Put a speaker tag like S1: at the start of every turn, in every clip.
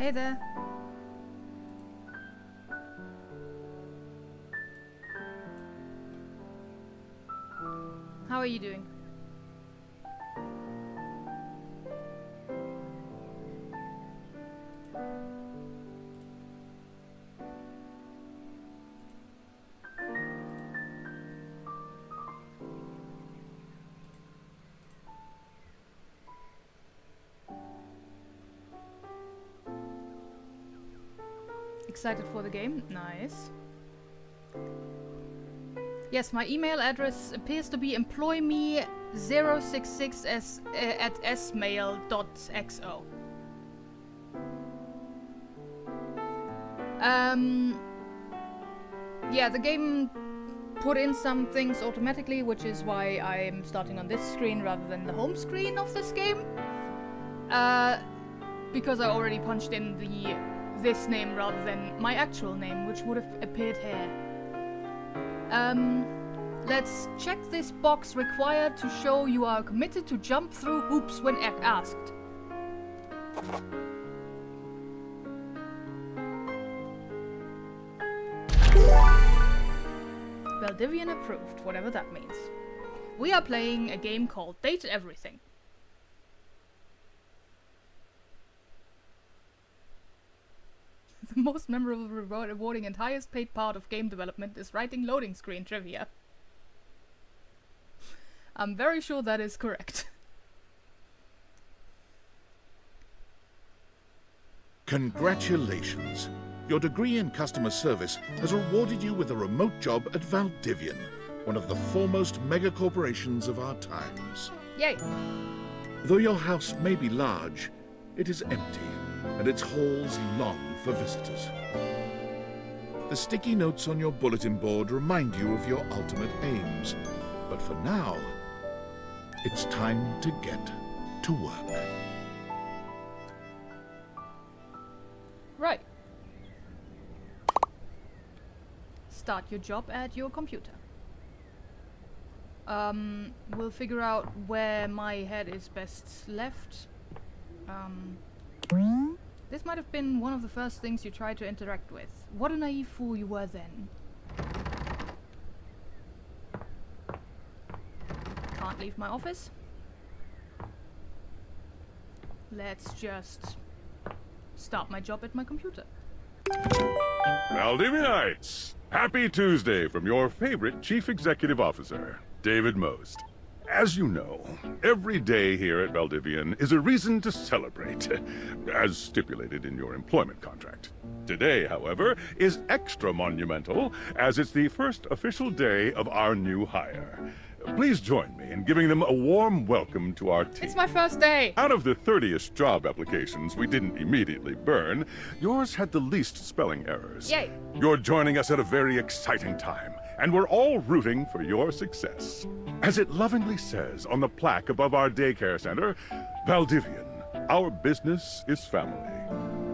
S1: Hey there. How are you doing? Excited for the game? Nice. Yes, my email address appears to be employme066 at smail.xo. Yeah, the game put in some things automatically, which is why I'm starting on this screen rather than the home screen of this game. Because I already punched in this name rather than my actual name, which would have appeared here. Let's check this box required to show you are committed to jump through hoops when asked. Valdivian approved, whatever that means. We are playing a game called Date Everything. The most memorable, rewarding, and highest paid part of game development is writing loading screen trivia. I'm very sure that is correct.
S2: Congratulations! Your degree in customer service has rewarded you with a remote job at Valdivian, one of the foremost megacorporations of our times.
S1: Yay!
S2: Though your house may be large, it is empty, and its halls long for visitors. The sticky notes on your bulletin board remind you of your ultimate aims, but for now, it's time to get to work.
S1: Right. Start your job at your computer. We'll figure out where my head is best left. This might have been one of the first things you tried to interact with. What a naive fool you were then. Can't leave my office. Let's just start my job at my computer.
S3: Valdivianites! Happy Tuesday from your favorite Chief Executive Officer, David Most. As you know, every day here at Valdivian is a reason to celebrate, as stipulated in your employment contract. Today, however, is extra monumental, as it's the first official day of our new hire. Please join me in giving them a warm welcome to our team.
S1: It's my first day!
S3: Out of the 30-ish job applications we didn't immediately burn, yours had the least spelling errors.
S1: Yay!
S3: You're joining us at a very exciting time, and we're all rooting for your success. As it lovingly says on the plaque above our daycare center, Valdivian, our business is family.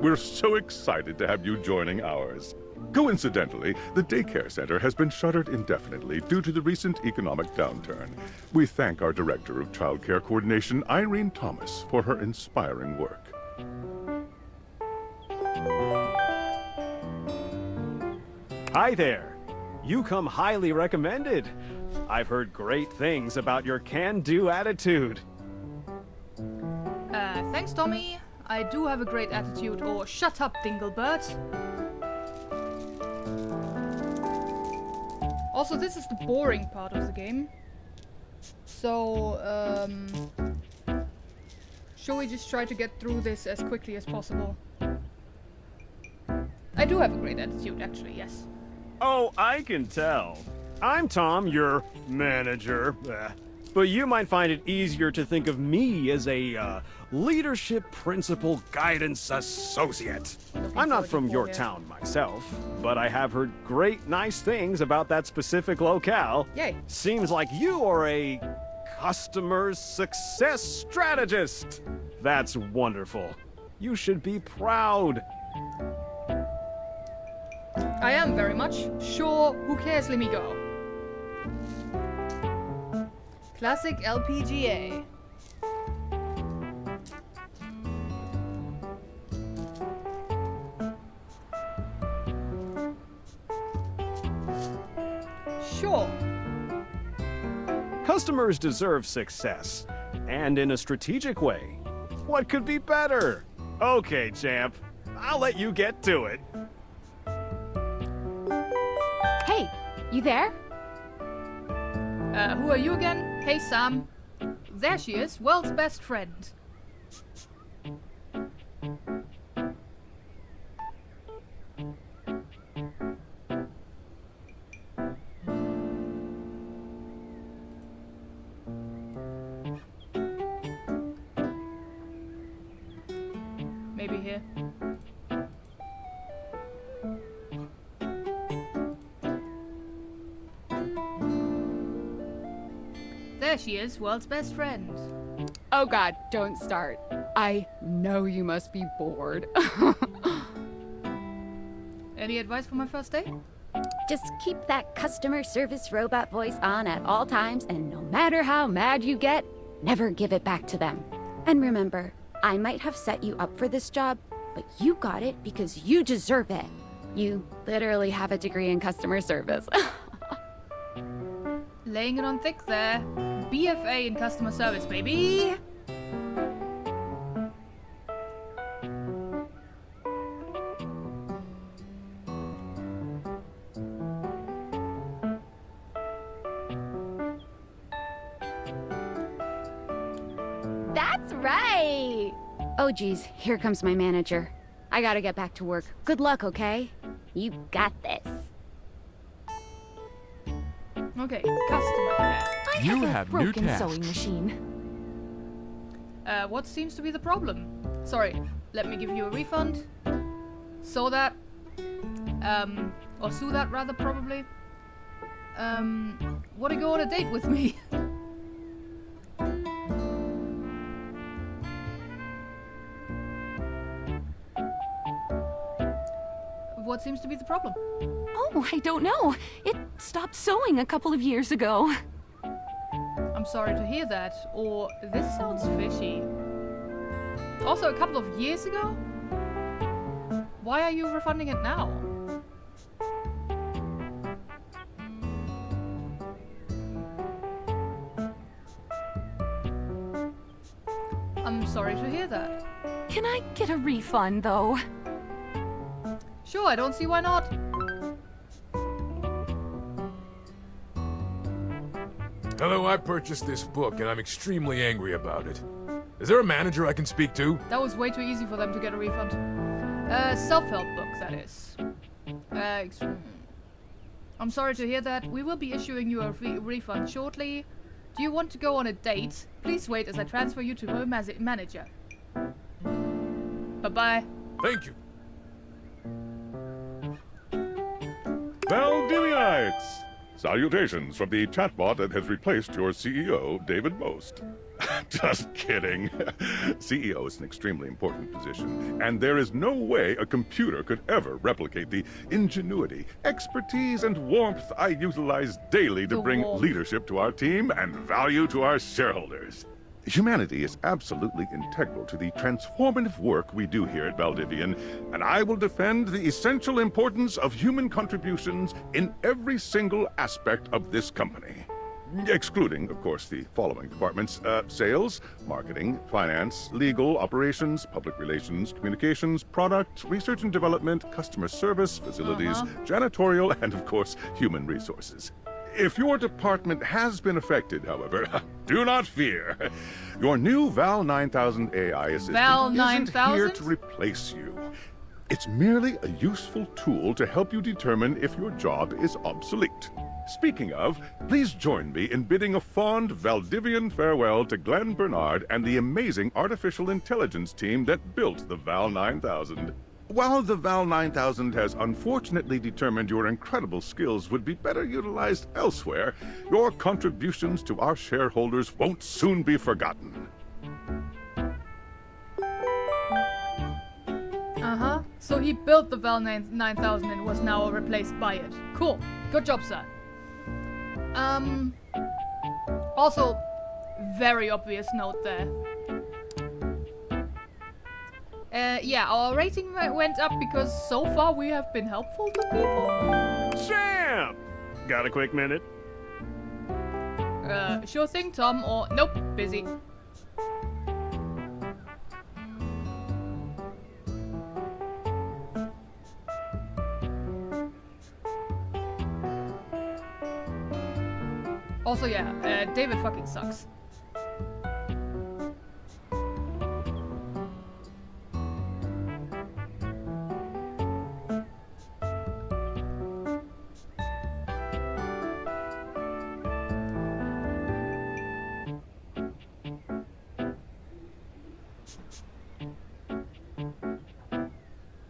S3: We're so excited to have you joining ours. Coincidentally, the daycare center has been shuttered indefinitely due to the recent economic downturn. We thank our Director of Child Care Coordination, Irene Thomas, for her inspiring work.
S4: Hi there. You come highly recommended. I've heard great things about your can-do attitude.
S1: Thanks, Tommy. I do have a great attitude, or shut up, Dinglebert. Also, this is the boring part of the game. So, shall we just try to get through this as quickly as possible? I do have a great attitude, actually, yes.
S4: Oh, I can tell. I'm Tom, your manager. But you might find it easier to think of me as a leadership principal guidance associate. I'm not from your town myself, but I have heard great nice things about that specific locale.
S1: Yay.
S4: Seems like you are a customer success strategist. That's wonderful. You should be proud.
S1: I am very much. Sure, who cares, let me go. Classic LPGA. Sure.
S4: Customers deserve success, and in a strategic way. What could be better? Okay, champ. I'll let you get to it.
S5: Hey, you there?
S1: Who are you again? Hey, Sam. There she is, world's best friend. Maybe here. There she is, world's best friend.
S5: Oh god, don't start. I know you must be bored.
S1: Any advice for my first date?
S6: Just keep that customer service robot voice on at all times, and no matter how mad you get, never give it back to them. And remember, I might have set you up for this job, but you got it because you deserve it. You literally have a degree in customer service.
S1: Laying it on thick there. BFA in customer service, baby!
S6: That's right! Oh geez, here comes my manager. I gotta get back to work. Good luck, okay? You got this.
S1: Okay, customer care.
S7: You have new
S5: broken
S7: tasks.
S5: sewing machine.
S1: What seems to be the problem? Sorry, let me give you a refund. Sew that. Or sue that rather, probably. Wanna go on a date with me? What seems to be the problem?
S5: Oh, I don't know. It stopped sewing a couple of years ago.
S1: I'm sorry to hear that, or this sounds fishy. Also, a couple of years ago? Why are you refunding it now? I'm sorry to hear that.
S5: Can I get a refund, though?
S1: Sure, I don't see why not.
S7: Hello, I purchased this book and I'm extremely angry about it. Is there a manager I can speak to?
S1: That was way too easy for them to get a refund. Self-help book, that is. I'm sorry to hear that. We will be issuing you a refund shortly. Do you want to go on a date? Please wait as I transfer you to her manager. Bye-bye.
S7: Thank you.
S3: Valdivianites! Salutations from the chatbot that has replaced your CEO, David Most. Just kidding. CEO is an extremely important position, and there is no way a computer could ever replicate the ingenuity, expertise, and warmth I utilize daily to bring leadership to our team and value to our shareholders. Humanity is absolutely integral to the transformative work we do here at Valdivian, and I will defend the essential importance of human contributions in every single aspect of this company. Excluding, of course, the following departments: sales, marketing, finance, legal, operations, public relations, communications, product, research and development, customer service, facilities, janitorial, and, of course, human resources. If your department has been affected, however, do not fear. Your new Val 9000 AI assistant
S1: Val
S3: isn't here
S1: 9000?
S3: to replace you. It's merely a useful tool to help you determine if your job is obsolete. Speaking of, please join me in bidding a fond Valdivian farewell to Glenn Bernard and the amazing artificial intelligence team that built the Val 9000. While the Val 9000 has unfortunately determined your incredible skills would be better utilized elsewhere, your contributions to our shareholders won't soon be forgotten.
S1: So he built the Val 9000 and was now replaced by it. Cool. Good job, sir. Also, very obvious note there. Yeah, our rating went up because so far we have been helpful to people.
S4: Champ! Got a quick minute?
S1: Sure thing, Tom, or nope, busy. Also, yeah, David fucking sucks.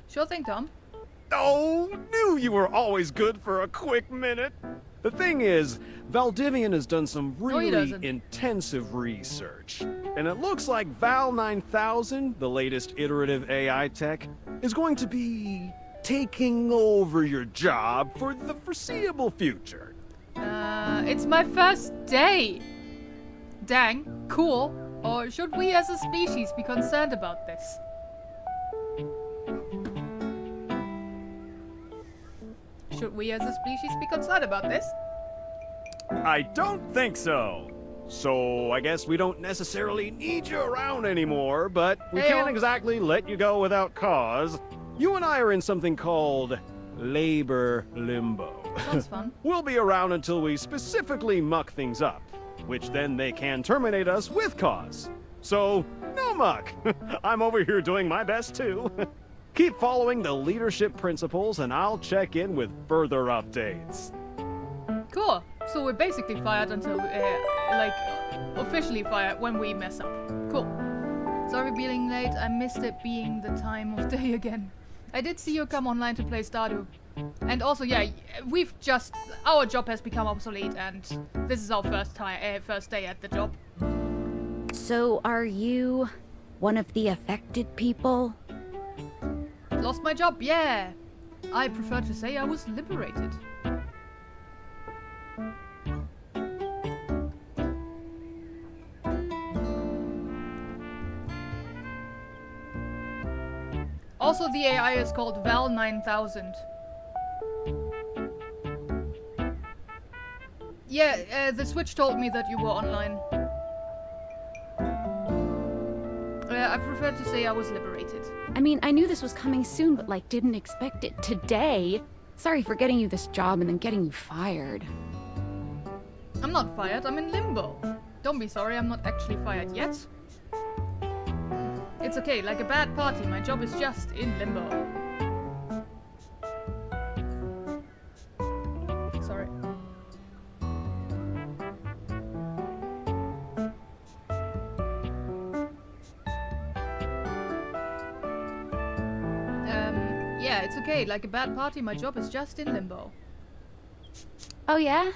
S1: Sure thing, Tom.
S4: Oh, knew you were always good for a quick minute. The thing is, Valdivian has done some
S1: he
S4: really
S1: doesn't.
S4: intensive research. And it looks like Val 9000, the latest iterative AI tech, is going to be taking over your job for the foreseeable future.
S1: It's my first day. Dang, cool. Or should we as a species be concerned about this? Should we as a species be concerned about this?
S4: I don't think so. So I guess we don't necessarily need you around anymore, but we
S1: Hey-o.
S4: can't exactly let you go without cause. You and I are in something called labor limbo.
S1: Sounds fun.
S4: We'll be around until we specifically muck things up, which then they can terminate us with cause. So, no muck. I'm over here doing my best too. Keep following the leadership principles and I'll check in with further updates.
S1: Cool. So we're basically fired until, like, officially fired when we mess up. Cool. Sorry being late. I missed it being the time of day again. I did see you come online to play Stardew. And also, yeah, our job has become obsolete, and this is our first day at the job.
S6: So, are you one of the affected people?
S1: Lost my job, yeah. I prefer to say I was liberated. Also, the AI is called Val 9000. Yeah, the Switch told me that you were online. I prefer to say I was liberated.
S6: I mean, I knew this was coming soon, but like, didn't expect it today. Sorry for getting you this job and then getting you fired.
S1: I'm not fired, I'm in limbo. Don't be sorry, I'm not actually fired yet. It's okay, like a bad party, my job is just in limbo. Sorry. Yeah, it's okay, like a bad party, my job is just in limbo.
S6: Oh yeah?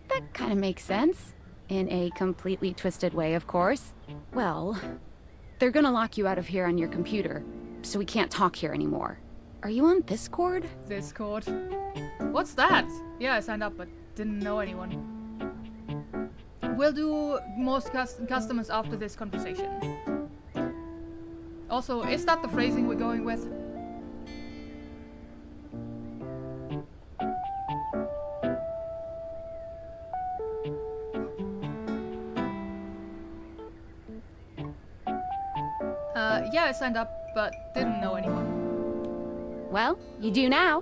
S6: That kind of makes sense. In a completely twisted way, of course. Well, they're gonna lock you out of here on your computer, so we can't talk here anymore. Are you on Discord?
S1: Discord. What's that? Yeah, I signed up, but didn't know anyone. We'll do most customers after this conversation. Also, is that the phrasing we're going with? Yeah, I signed up, but didn't know anyone.
S6: Well, you do now.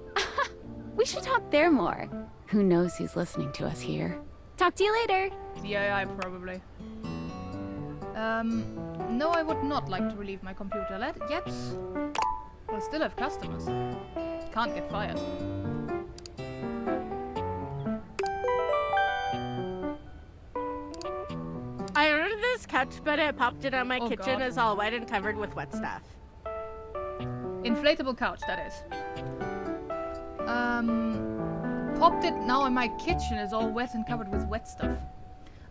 S6: We should talk there more. Who knows who's listening to us here? Talk to you later.
S1: The AI, probably. No, I would not like to relieve my computer yet. I still have customers. Can't get fired.
S8: I ordered this couch, but it popped it on my
S1: Oh,
S8: kitchen.
S1: God.
S8: It's all wet and covered with wet stuff.
S1: Inflatable couch, that is. Popped it now in my kitchen is all wet and covered with wet stuff.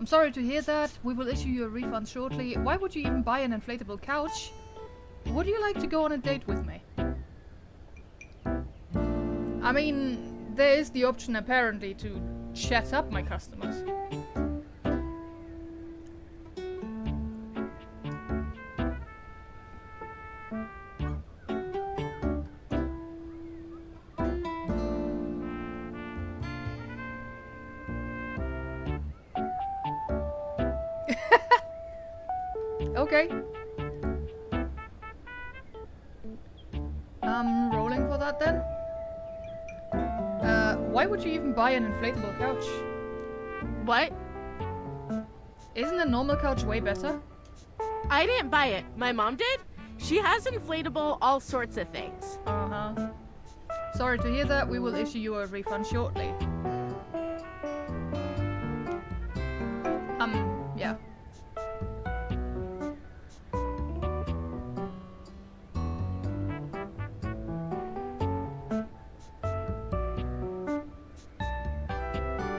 S1: I'm sorry to hear that. We will issue you a refund shortly. Why would you even buy an inflatable couch? Would you like to go on a date with me? I mean, there is the option apparently to chat up my customers. Okay. I'm rolling for that then. Why would you even buy an inflatable couch?
S8: What?
S1: Isn't a normal couch way better?
S8: I didn't buy it. My mom did. She has inflatable all sorts of things.
S1: Uh-huh. Sorry to hear that. We will issue you a refund shortly. Yeah.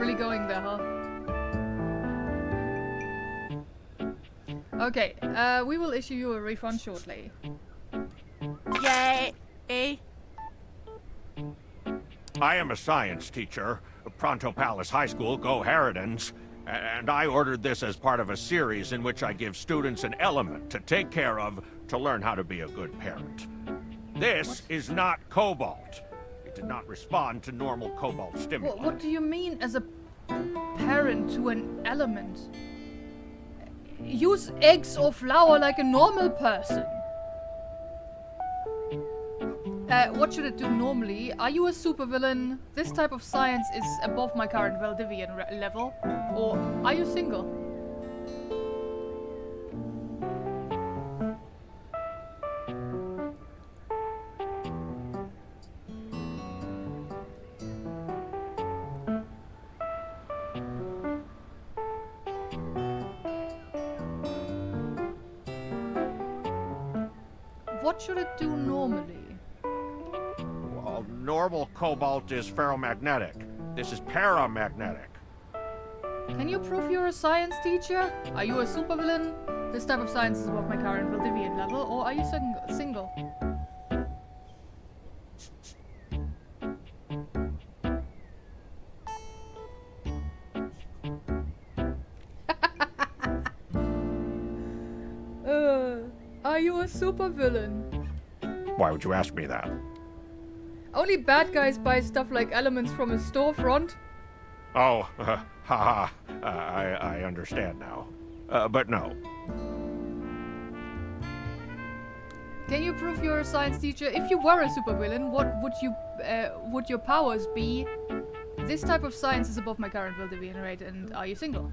S1: Really going there, huh? Okay, we will issue you a refund shortly.
S8: Yay.
S9: I am a science teacher, Pronto Palace High School, Go Harridans, and I ordered this as part of a series in which I give students an element to take care of to learn how to be a good parent. This is not cobalt. It did not respond to normal cobalt stimuli.
S1: What do you mean as a parent to an element? Use eggs or flour like a normal person. What should it do normally? Are you a supervillain? This type of science is above my current Valdivian level. Or are you single? What should it do normally?
S9: Well, normal cobalt is ferromagnetic. This is paramagnetic.
S1: Can you prove you're a science teacher? Are you a supervillain? This type of science is above my current Valdivian level, or are you single? Are you a supervillain?
S9: Why would you ask me that?
S1: Only bad guys buy stuff like elements from a storefront.
S9: Oh, haha. I understand now. But no.
S1: Can you prove you're a science teacher? If you were a supervillain, what would your powers be? This type of science is above my current Valdivian rate, and are you single?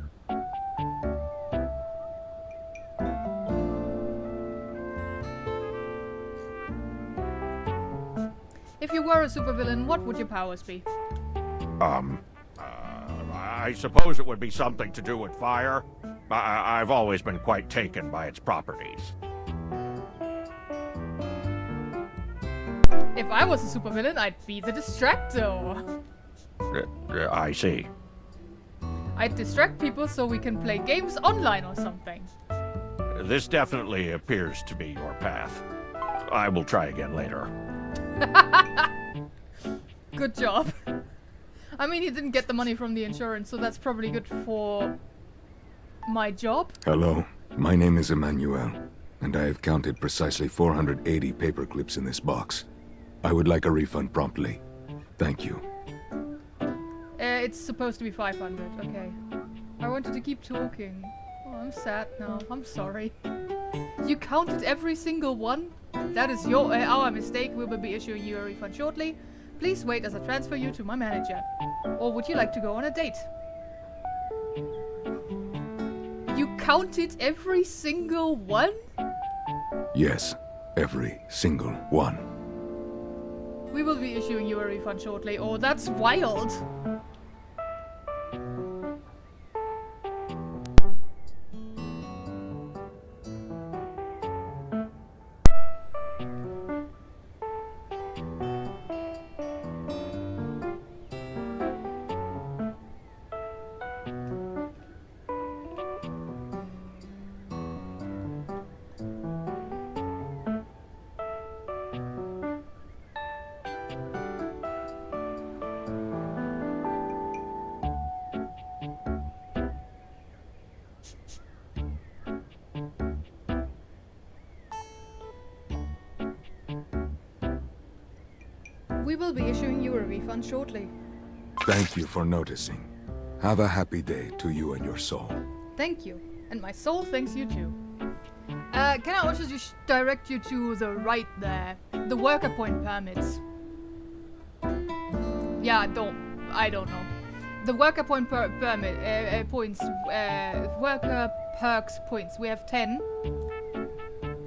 S1: If you were a supervillain, what would your powers be?
S9: I suppose it would be something to do with fire. I've always been quite taken by its properties.
S1: If I was a supervillain, I'd be the Distracto.
S9: I see.
S1: I'd distract people so we can play games online or something.
S9: This definitely appears to be your path. I will try again later.
S1: Good job. I mean, he didn't get the money from the insurance, so that's probably good for my job.
S10: Hello, my name is Emmanuel, and I have counted precisely 480 paper clips in this box. I would like a refund promptly. Thank you.
S1: It's supposed to be 500, okay. I wanted to keep talking. Oh, I'm sad now. I'm sorry. You counted every single one? That is our mistake. We will be issuing you a refund shortly. Please wait as I transfer you to my manager. Or would you like to go on a date? You counted every single one?
S10: Yes, every single one.
S1: We will be issuing you a refund shortly. Oh, that's wild. We will be issuing you a refund shortly.
S10: Thank you for noticing. Have a happy day to you and your soul.
S1: Thank you. And my soul thanks you too. Can I also just direct you to the right there? The worker point permits. Yeah, I don't know. The worker point permit points, worker perks points. We have 10.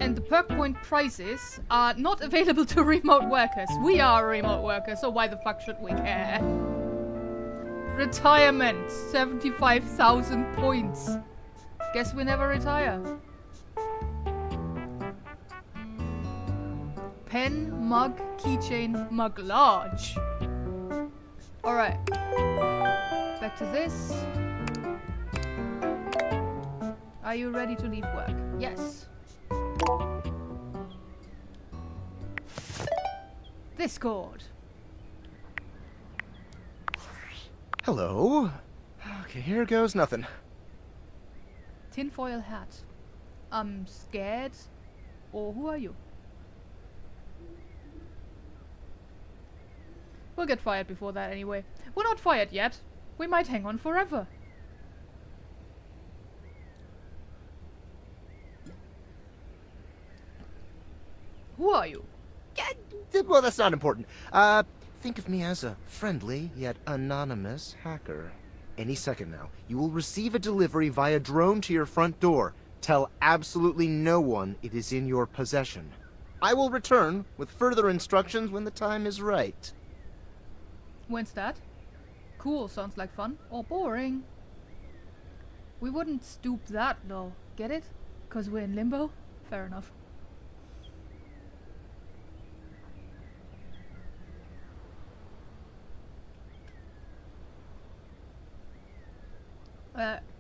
S1: And the perk point prices are not available to remote workers. We are remote workers, so why the fuck should we care? Retirement, 75,000 points. Guess we never retire. Pen, mug, keychain, mug large. Alright. Back to this. Are you ready to leave work? Yes. Discord.
S11: Hello. Okay, here goes nothing.
S1: Tinfoil hat. I'm scared. Or who are you? We'll get fired before that anyway. We're not fired yet. We might hang on forever. Who are you?
S11: Well, that's not important. Think of me as a friendly yet anonymous hacker. Any second now, you will receive a delivery via drone to your front door. Tell absolutely no one it is in your possession. I will return with further instructions when the time is right.
S1: When's that? Cool, sounds like fun. Or boring. We wouldn't stoop that low. Get it? 'Cause we're in limbo? Fair enough.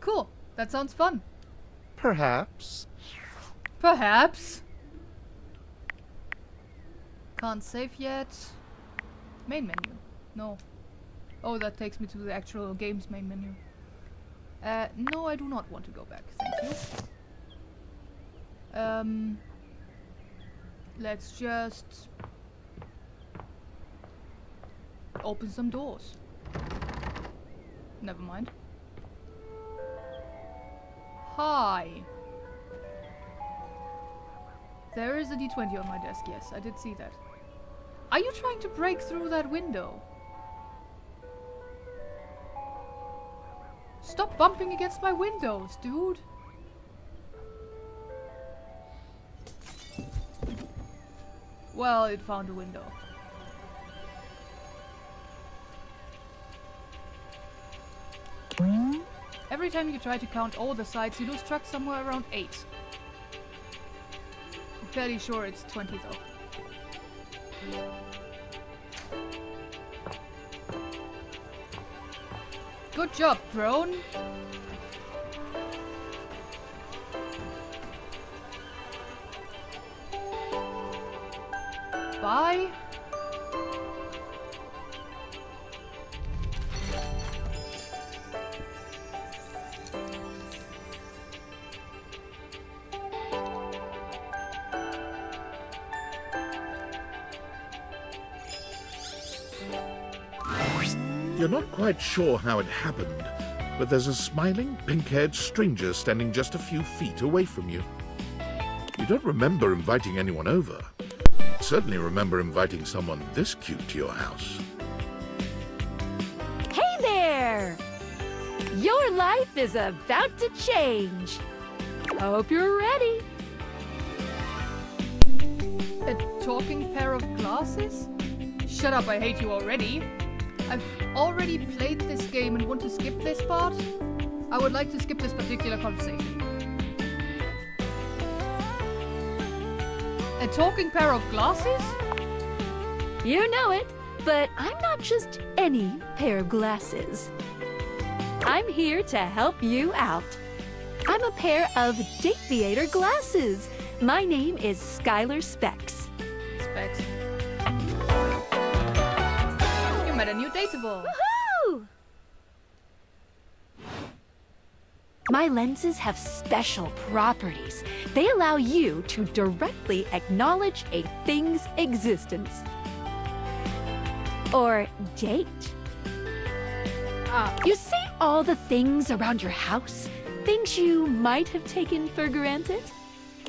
S1: Cool. That sounds fun.
S11: Perhaps.
S1: Perhaps. Can't save yet. Main menu. No. Oh, that takes me to the actual game's main menu. No, I do not want to go back. Thank you. Let's just open some doors. Never mind. Hi. There is a D20 on my desk, yes, I did see that. Are you trying to break through that window? Stop bumping against my windows, dude. Well, it found a window. Every time you try to count all the sides, you lose track somewhere around 8. I'm fairly sure it's 20 though. Good job, drone. Bye.
S2: You're not quite sure how it happened, but there's a smiling, pink-haired stranger standing just a few feet away from you. You don't remember inviting anyone over. Certainly remember inviting someone this cute to your house.
S6: Hey there! Your life is about to change. Hope you're ready.
S1: A talking pair of glasses? Shut up, I hate you already. I've already played this game and want to skip this part. I would like to skip this particular conversation. A talking pair of glasses?
S12: You know it, but I'm not just any pair of glasses. I'm here to help you out. I'm a pair of Dateviator glasses. My name is Skylar Specs.
S1: Specs. You met a new dateable.
S12: Woohoo! My lenses have special properties. They allow you to directly acknowledge a thing's existence. Or date. You see all the things around your house? Things you might have taken for granted?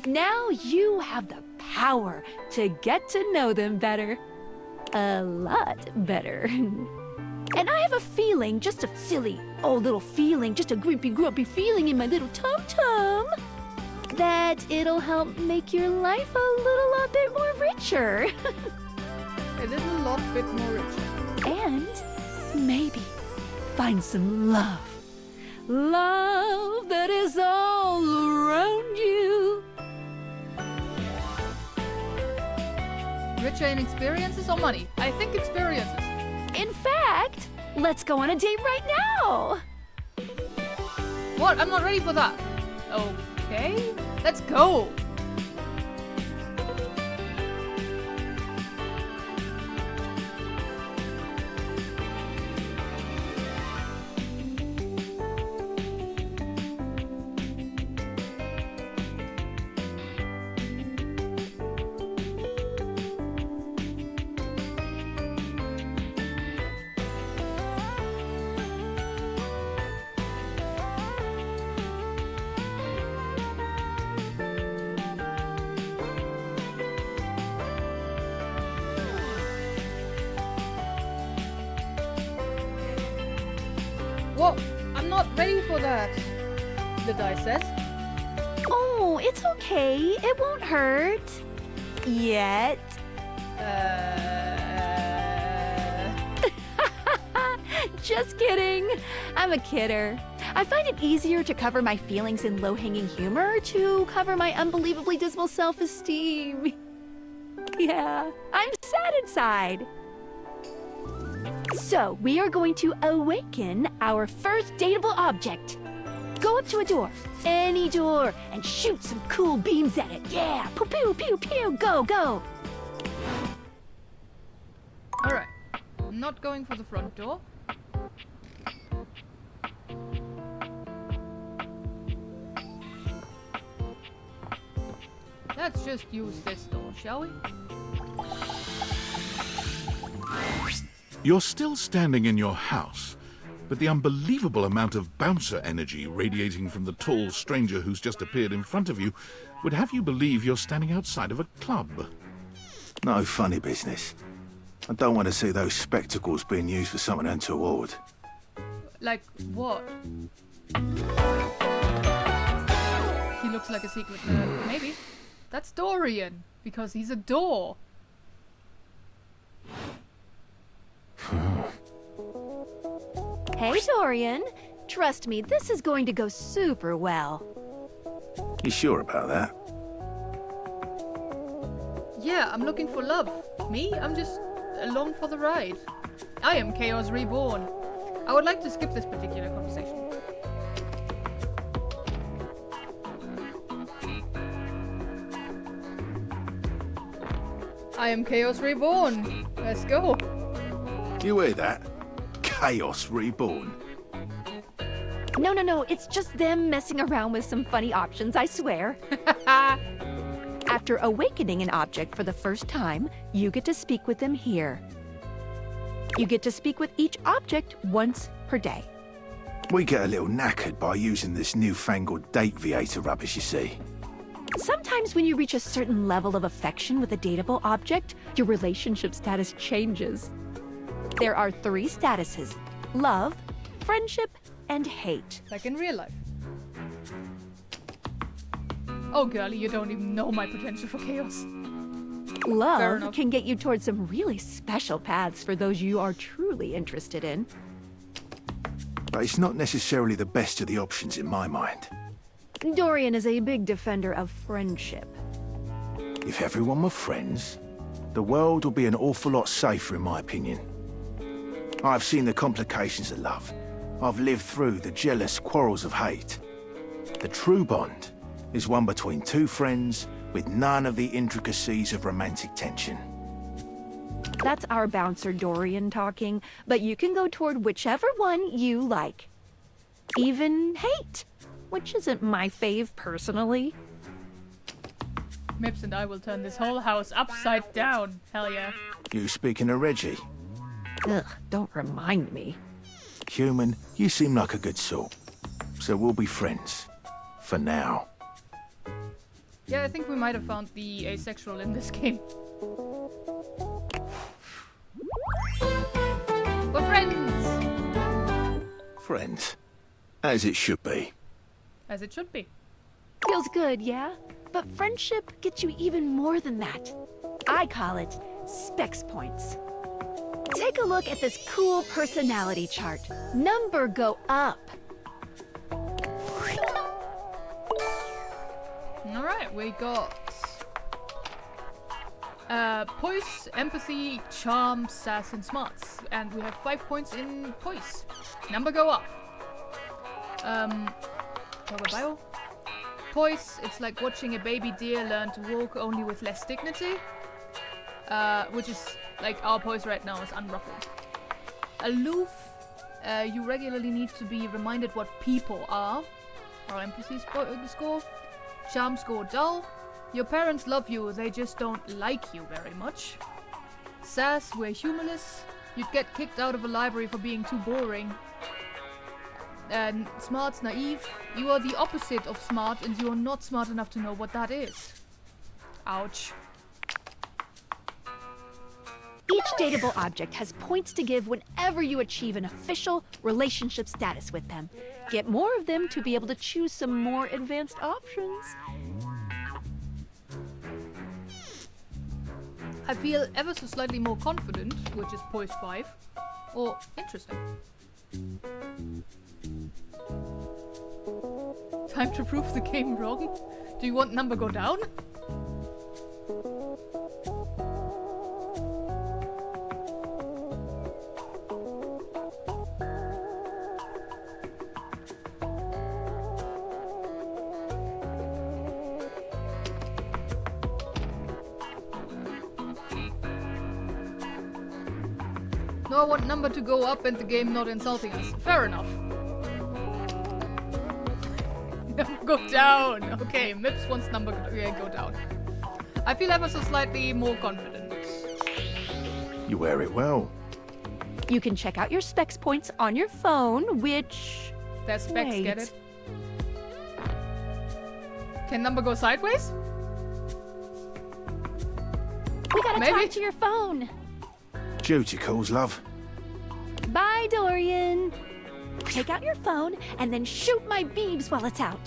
S12: Now you have the power to get to know them better. A lot better. And I have a feeling, just a silly old little feeling, just a grumpy feeling in my little tum-tum, that it'll help make your life a little lot bit more richer.
S1: A little lot bit more richer.
S12: And maybe find some love. Love that is all around you.
S1: Richer in experiences or money? I think experiences.
S12: In fact, let's go on a date right now.
S1: What? I'm not ready for that. Okay, let's go. What? I'm not ready for that, the die says.
S12: Oh, it's okay. It won't hurt. Yet. Just kidding. I'm a kidder. I find it easier to cover my feelings in low-hanging humor to cover my unbelievably dismal self-esteem. Yeah, I'm sad inside. So, we are going to awaken our first dateable object. Go up to a door, any door, and shoot some cool beams at it. Yeah, pew pew pew pew, go, go.
S1: Alright, I'm not going for the front door. Let's just use this door, shall we?
S2: You're still standing in your house, but the unbelievable amount of bouncer energy radiating from the tall stranger who's just appeared in front of you would have you believe you're standing outside of a club.
S13: No funny business. I don't want to see those spectacles being used for something untoward.
S1: Like what? He looks like a secret nerd. Maybe. That's Dorian, because he's a door.
S12: Hey, Dorian. Trust me, this is going to go super well.
S13: You sure about that?
S1: Yeah, I'm looking for love. Me? I'm just along for the ride. I am Chaos Reborn. I would like to skip this particular conversation. I am Chaos Reborn. Let's go.
S13: You hear that? Chaos Reborn.
S12: No, it's just them messing around with some funny options, I swear. After awakening an object for the first time, you get to speak with them here. You get to speak with each object once per day.
S13: We get a little knackered by using this newfangled date viator rubbish, you see.
S12: Sometimes when you reach a certain level of affection with a dateable object, your relationship status changes. There are 3 statuses: love, friendship, and hate.
S1: Like in real life. Oh, girlie, you don't even know my potential for chaos.
S12: Love can get you towards some really special paths for those you are truly interested in.
S13: But it's not necessarily the best of the options in my mind.
S12: Dorian is a big defender of friendship.
S13: If everyone were friends, the world would be an awful lot safer, in my opinion. I've seen the complications of love. I've lived through the jealous quarrels of hate. The true bond is one between 2 friends with none of the intricacies of romantic tension.
S12: That's our bouncer Dorian talking, but you can go toward whichever one you like. Even hate, which isn't my fave personally.
S1: Mips and I will turn this whole house upside down. Hell yeah.
S13: You speaking of Reggie?
S12: Ugh, don't remind me.
S13: Human, you seem like a good sort. So we'll be friends. For now.
S1: Yeah, I think we might have found the asexual in this game. We're friends!
S13: Friends. As it should be.
S1: As it should be.
S12: Feels good, yeah? But friendship gets you even more than that. I call it specs points. Take a look at this cool personality chart. Number go up.
S1: Alright, we got poise, empathy, charm, sass, and smarts. And we have 5 points in poise. Number go up. Bio. Poise, it's like watching a baby deer learn to walk only with less dignity. Which is like our poise right now is unruffled. Aloof, you regularly need to be reminded what people are. Our empathy score. Charm score dull. Your parents love you, they just don't like you very much. Sass, we're humorless. You'd get kicked out of a library for being too boring. And smart's naive. You are the opposite of smart and you're not smart enough to know what that is. Ouch.
S12: Each dateable object has points to give whenever you achieve an official relationship status with them. Get more of them to be able to choose some more advanced options.
S1: I feel ever so slightly more confident, which is poise 5. Or interesting. Time to prove the game wrong? Do you want number go down? No, I want number to go up and the game not insulting us. Fair enough. Number go down. Okay, Mips wants number go down. I feel ever so slightly more confident.
S13: You wear it well.
S12: You can check out your specs points on your phone, which...
S1: There's specs,
S12: Wait.
S1: get it? Can number go sideways?
S12: We gotta
S1: Maybe.
S12: talk to your phone.
S13: Duty calls, love.
S12: Bye, Dorian. Take out your phone and then shoot my beebs while it's out.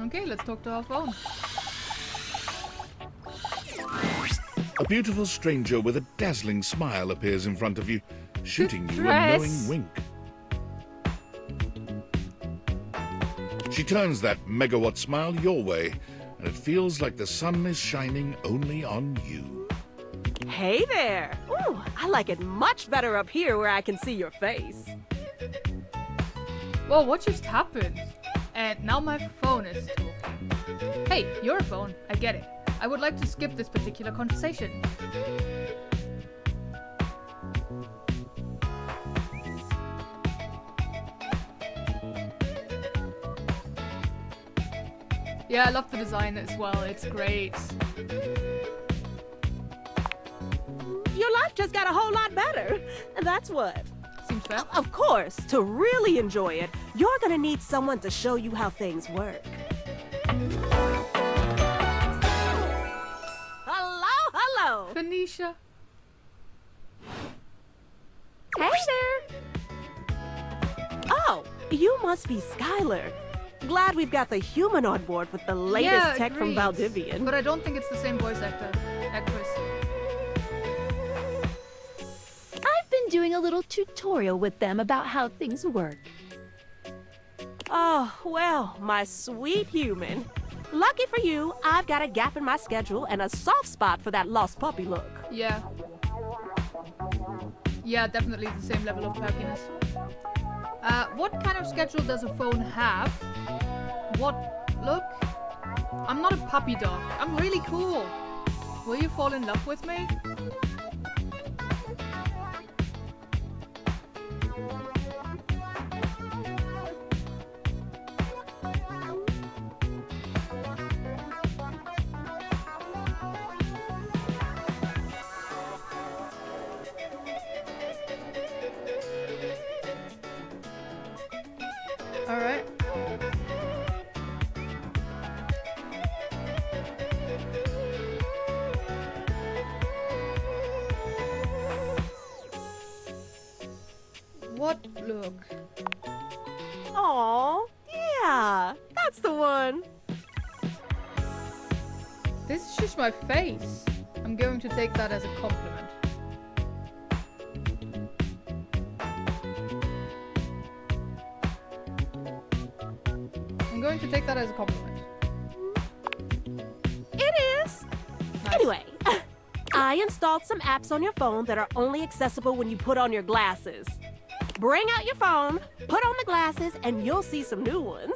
S1: Okay, let's talk to our phone.
S2: A beautiful stranger with a dazzling smile appears in front of you, shooting you a
S1: dress.
S2: knowing wink. She turns that megawatt smile your way, and it feels like the sun is shining only on you.
S14: Hey there! Ooh, I like it much better up here where I can see your face.
S1: Whoa, what just happened? And now my phone is talking. Hey, you're a phone. I get it. I would like to skip this particular conversation. Yeah, I love the design as well. It's great.
S14: Your life just got a whole lot better. And that's what.
S1: Seems fair.
S14: Of course, to really enjoy it, you're gonna need someone to show you how things work. Hello!
S1: Phoenicia.
S12: Hey there.
S14: Oh, you must be Skylar. Glad we've got the human on board with the latest
S1: Yeah,
S14: tech from
S1: agreed.
S14: Valdivian.
S1: But I don't think it's the same voice actress.
S12: I've been doing a little tutorial with them about how things work.
S14: Oh, well, my sweet human. Lucky for you, I've got a gap in my schedule and a soft spot for that lost puppy look.
S1: Yeah. Yeah, definitely the same level of perkiness. What kind of schedule does a phone have? What look? I'm not a puppy dog. I'm really cool. Will you fall in love with me? What? Look.
S14: Aw, yeah, that's the one.
S1: This is just my face. I'm going to take that as a compliment. I'm going to take that as a compliment.
S14: It is.
S1: Nice.
S14: Anyway, I installed some apps on your phone that are only accessible when you put on your glasses. Bring out your phone, put on the glasses, and you'll see some new ones.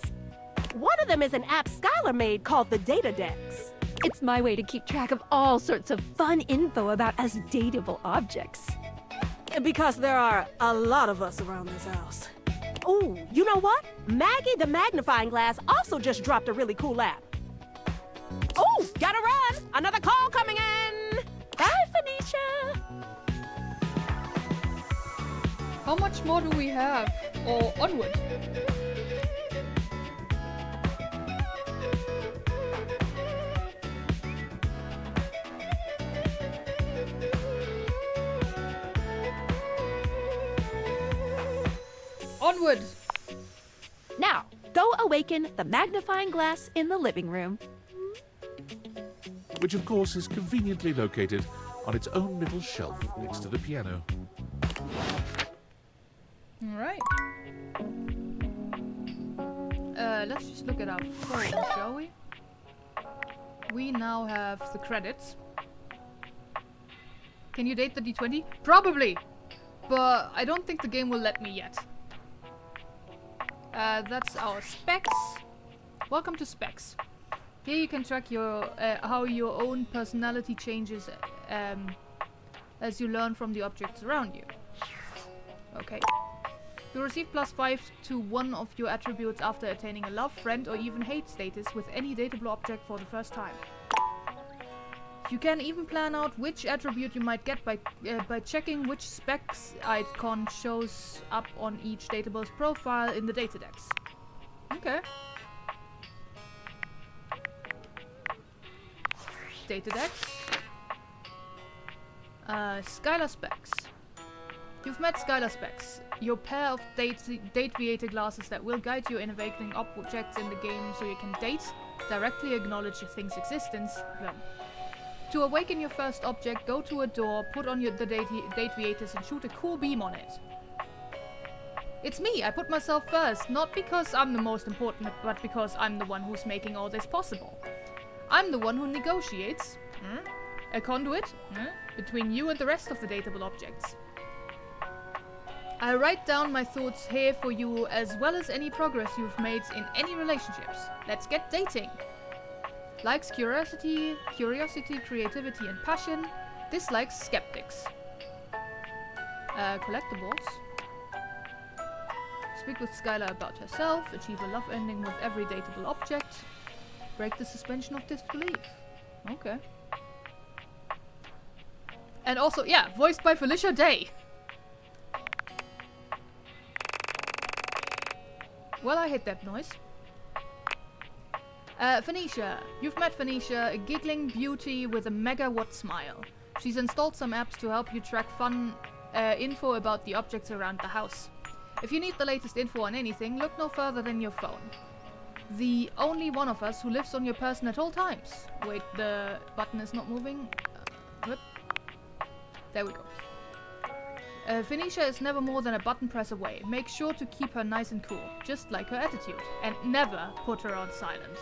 S14: One of them is an app Skylar made called the Datadex.
S12: It's my way to keep track of all sorts of fun info about us dateable objects.
S14: Because there are a lot of us around this house. Ooh, you know what? Maggie the Magnifying Glass also just dropped a really cool app. Ooh, gotta run! Another call coming in! Bye, Phoenicia!
S1: How much more do we have? Or onward? Onward!
S12: Now, go awaken the magnifying glass in the living room.
S2: Which, of course, is conveniently located on its own little shelf next to the piano.
S1: Alright. Let's just look at our phone, shall we? We now have the credits. Can you date the D20? Probably! But I don't think the game will let me yet. That's our specs. Welcome to specs. Here you can track your how your own personality changes as you learn from the objects around you. Okay. You receive +5 to one of your attributes after attaining a love, friend, or even hate status with any dateable object for the first time. You can even plan out which attribute you might get by checking which specs icon shows up on each datable's profile in the Datadex. Okay. Datadex. Skylar Specs. You've met Skylar Specs, your pair of date-viator glasses that will guide you in awakening objects in the game so you can directly acknowledge a thing's existence. To awaken your first object, go to a door, put on the date-viators and shoot a cool beam on it. It's me, I put myself first, not because I'm the most important, but because I'm the one who's making all this possible. I'm the one who negotiates a conduit between you and the rest of the dateable objects. I write down my thoughts here for you as well as any progress you've made in any relationships. Let's get dating. Likes curiosity, creativity and passion. Dislikes skeptics. Collectibles. Speak with Skylar about herself. Achieve a love ending with every dateable object. Break the suspension of disbelief. Okay. And also, yeah, voiced by Felicia Day. Well, I hate that noise. Phoenicia. You've met Phoenicia, a giggling beauty with a megawatt smile. She's installed some apps to help you track fun info about the objects around the house. If you need the latest info on anything, look no further than your phone. The only one of us who lives on your person at all times. Wait, the button is not moving. Whoop. There we go. Phoenicia is never more than a button press away. Make sure to keep her nice and cool, just like her attitude, and never put her on silent.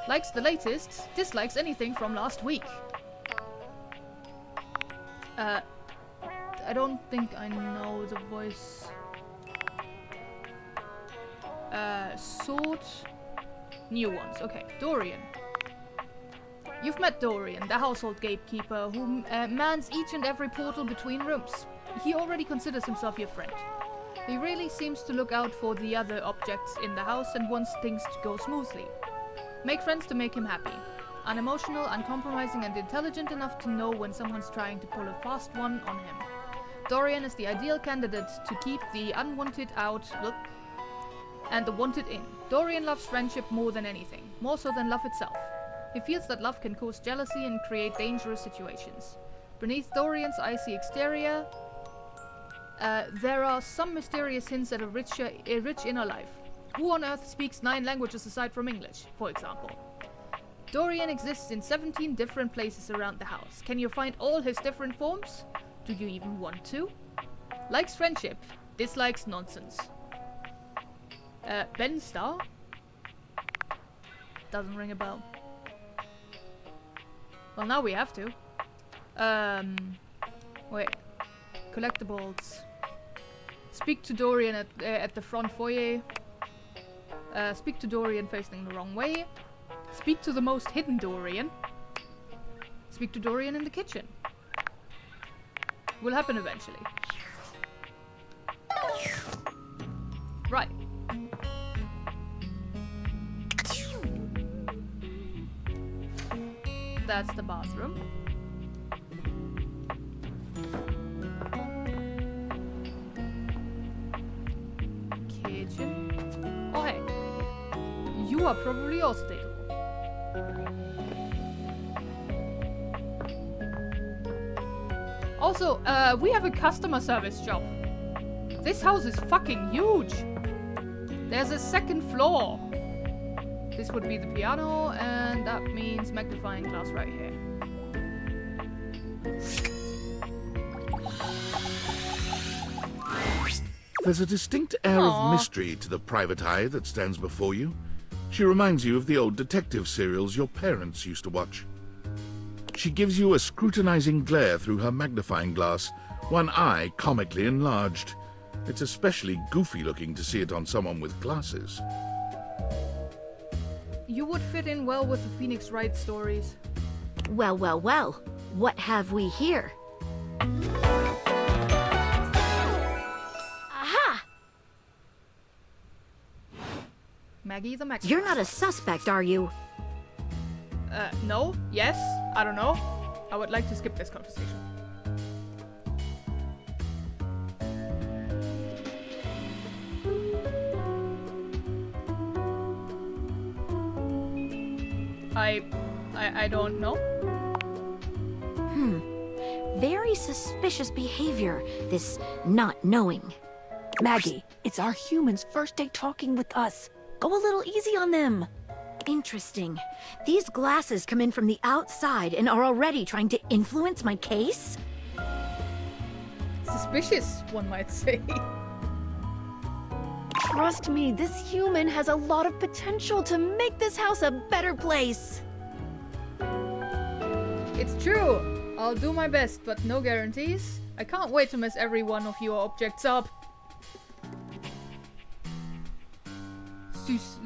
S1: Likes the latest, dislikes anything from last week. I don't think I know the voice. Sort. New ones. Okay, Dorian. You've met Dorian, the household gatekeeper, who mans each and every portal between rooms. He already considers himself your friend. He really seems to look out for the other objects in the house and wants things to go smoothly. Make friends to make him happy. Unemotional, uncompromising, and intelligent enough to know when someone's trying to pull a fast one on him. Dorian is the ideal candidate to keep the unwanted out and the wanted in. Dorian loves friendship more than anything, more so than love itself. He feels that love can cause jealousy and create dangerous situations. Beneath Dorian's icy exterior There are some mysterious hints at a rich inner life. Who on earth speaks 9 languages aside from English, for example? Dorian exists in 17 different places around the house. Can you find all his different forms? Do you even want to? Likes friendship, dislikes nonsense. Ben Starr? Doesn't ring a bell. Well, now we have to. Wait. Collectibles. Speak to Dorian at the front foyer. Speak to Dorian facing the wrong way. Speak to the most hidden Dorian. Speak to Dorian in the kitchen. Will happen eventually. Right. That's the bathroom. Kitchen. Oh hey. You are probably also dateable. Also, we have a customer service job. This house is fucking huge. There's a 2nd floor. This would be the piano, and that means magnifying glass right here.
S2: There's a distinct air
S1: Aww.
S2: of mystery to the private eye that stands before you. She reminds you of the old detective serials your parents used to watch. She gives you a scrutinizing glare through her magnifying glass, one eye comically enlarged. It's especially goofy looking to see it on someone with glasses.
S1: You would fit in well with the Phoenix Wright stories.
S12: Well, well, well. What have we here? Aha!
S1: Maggie the Magnifier.
S12: You're not a suspect, are you?
S1: No? Yes? I don't know. I would like to skip this conversation. I don't know.
S12: Very suspicious behavior, this not knowing.
S15: Maggie, it's our humans' first day talking with us. Go a little easy on them.
S12: Interesting. These glasses come in from the outside and are already trying to influence my case?
S1: Suspicious, one might say.
S15: Trust me, this human has a lot of potential to make this house a better place.
S1: It's true. I'll do my best, but no guarantees. I can't wait to mess every one of your objects up.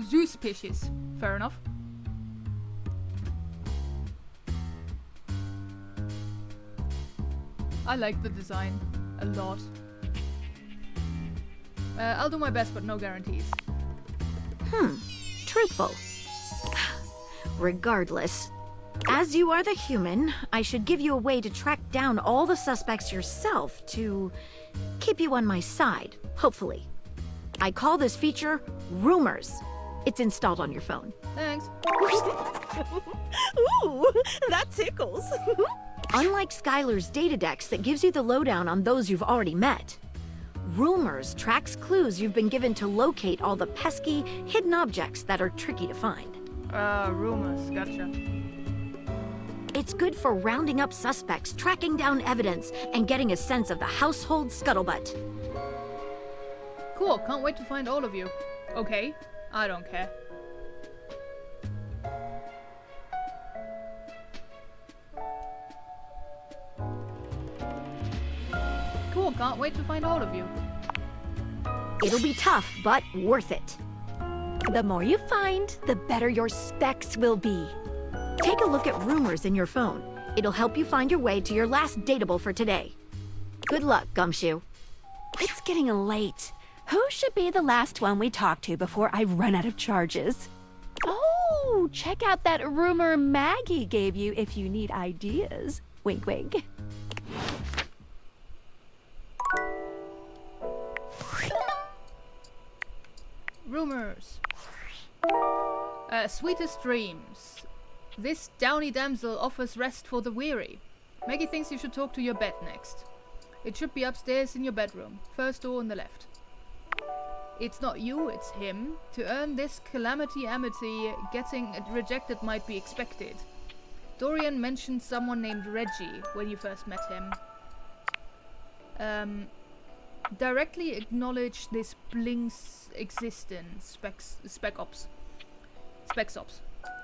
S1: Suspicious. Fair enough. I like the design a lot. I'll do my best, but no guarantees.
S12: Truthful. Regardless, as you are the human, I should give you a way to track down all the suspects yourself to keep you on my side, hopefully. I call this feature Rumors. It's installed on your phone.
S1: Thanks.
S14: Ooh, that tickles.
S12: Unlike Skylar's Datadex that gives you the lowdown on those you've already met, Rumors tracks clues you've been given to locate all the pesky, hidden objects that are tricky to find.
S1: Rumors. Gotcha.
S12: It's good for rounding up suspects, tracking down evidence, and getting a sense of the household scuttlebutt.
S1: Cool. Can't wait to find all of you. Okay. I don't care. Cool. Can't wait to find all of you.
S12: It'll be tough, but worth it.
S15: The more you find, the better your specs will be.
S12: Take a look at Rumors in your phone. It'll help you find your way to your last dateable for today. Good luck, Gumshoe.
S15: It's getting late. Who should be the last one we talk to before I run out of charges? Oh, check out that rumor Maggie gave you if you need ideas. Wink, wink.
S1: Rumors. Sweetest dreams. This downy damsel offers rest for the weary. Maggie thinks you should talk to your bed next. It should be upstairs in your bedroom. First door on the left. It's not you, it's him. To earn this calamity amity, getting rejected might be expected. Dorian mentioned someone named Reggie when you first met him. Directly acknowledge this Blink's existence, Spec Ops.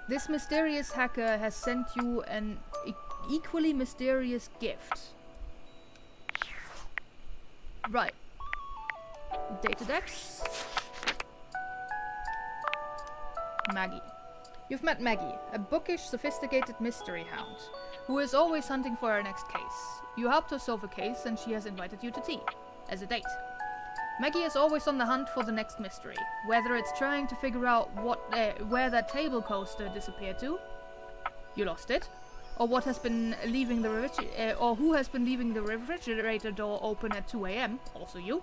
S1: This mysterious hacker has sent you an equally mysterious gift. Right. Datadex. Maggie. You've met Maggie, a bookish, sophisticated mystery hound, who is always hunting for her next case. You helped her solve a case and she has invited you to tea, as a date. Maggie is always on the hunt for the next mystery, whether it's trying to figure out where that table coaster disappeared to, you lost it, or what has been leaving the who has been leaving the refrigerator door open at 2 AM, also you,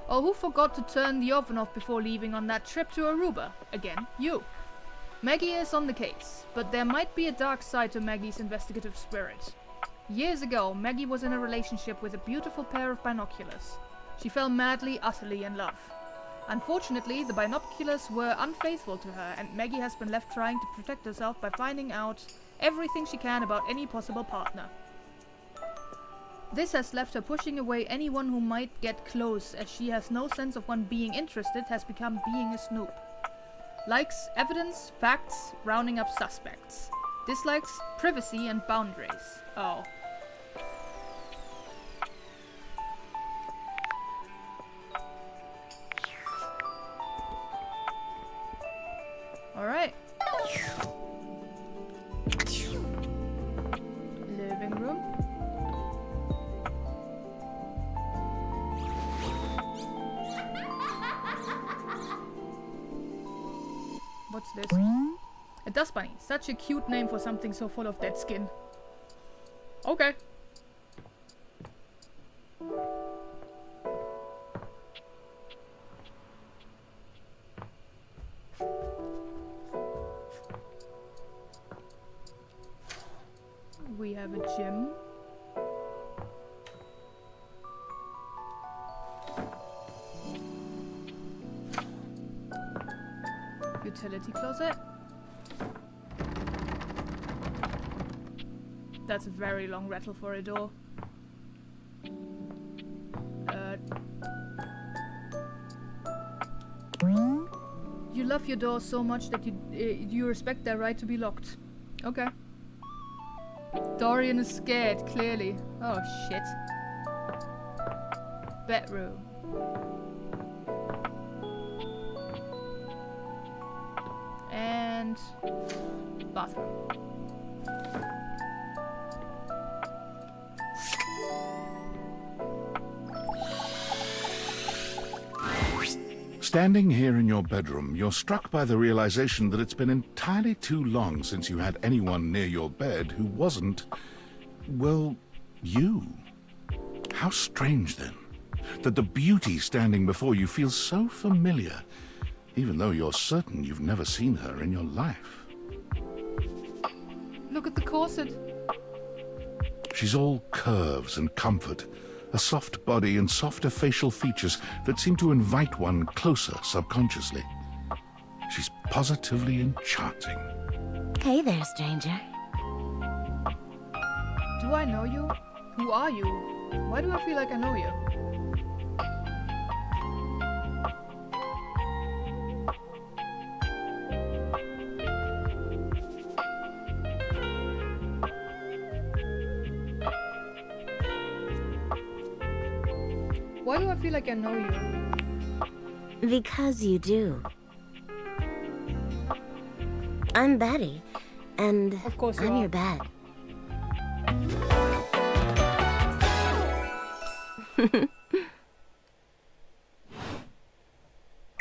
S1: or who forgot to turn the oven off before leaving on that trip to Aruba, again you. Maggie is on the case, but there might be a dark side to Maggie's investigative spirit. Years ago, Maggie was in a relationship with a beautiful pair of binoculars. She fell madly, utterly in love. Unfortunately, the binoculars were unfaithful to her, and Maggie has been left trying to protect herself by finding out everything she can about any possible partner. This has left her pushing away anyone who might get close, as she has no sense of when being interested has become being a snoop. Likes evidence, facts, rounding up suspects. Dislikes privacy and boundaries. Oh. Alright. Living room. What's this? A dust bunny. Such a cute name for something so full of dead skin. Okay. We have a gym. Utility closet. That's a very long rattle for a door. You love your door so much that you respect their right to be locked. Okay. Dorian is scared, clearly. Oh shit. Bedroom. And bathroom.
S2: Standing here in your bedroom, you're struck by the realization that it's been entirely too long since you had anyone near your bed who wasn't, well, you. How strange, then, that the beauty standing before you feels so familiar, even though you're certain you've never seen her in your life.
S1: Look at the corset.
S2: She's all curves and comfort, a soft body and softer facial features that seem to invite one closer subconsciously. She's positively enchanting.
S16: Hey there, stranger.
S1: Do I know you? Who are you? Why do I feel like I know you? Why do I feel like I know you?
S16: Because you do. I'm Betty, and
S1: of course
S16: I'm your bed.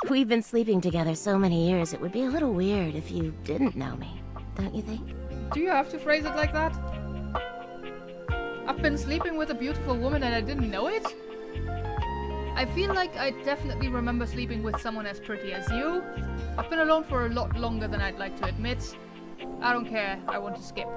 S16: We've been sleeping together so many years, it would be a little weird if you didn't know me, don't you think?
S1: Do you have to phrase it like that? I've been sleeping with a beautiful woman and I didn't know it? I feel like I definitely remember sleeping with someone as pretty as you. I've been alone for a lot longer than I'd like to admit. I don't care, I want to skip.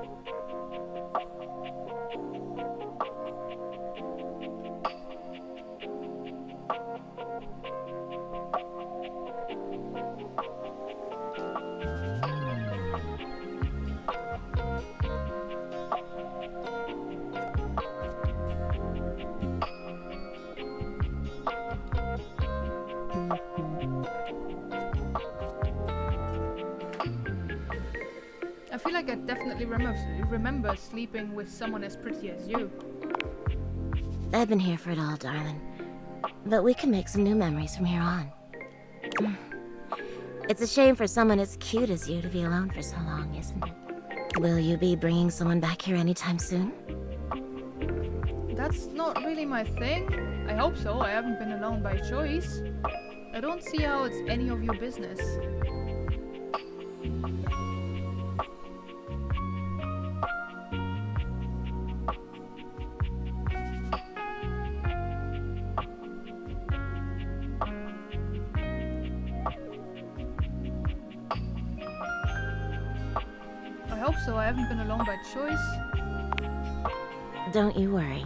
S1: like I definitely remember sleeping with someone as pretty as you.
S16: I've been here for it all, darling. But we can make some new memories from here on. It's a shame for someone as cute as you to be alone for so long, isn't it? Will you be bringing someone back here anytime soon?
S1: That's not really my thing. I hope so. I haven't been alone by choice. I don't see how it's any of your business. I hope so. I haven't been alone by choice.
S16: Don't you worry.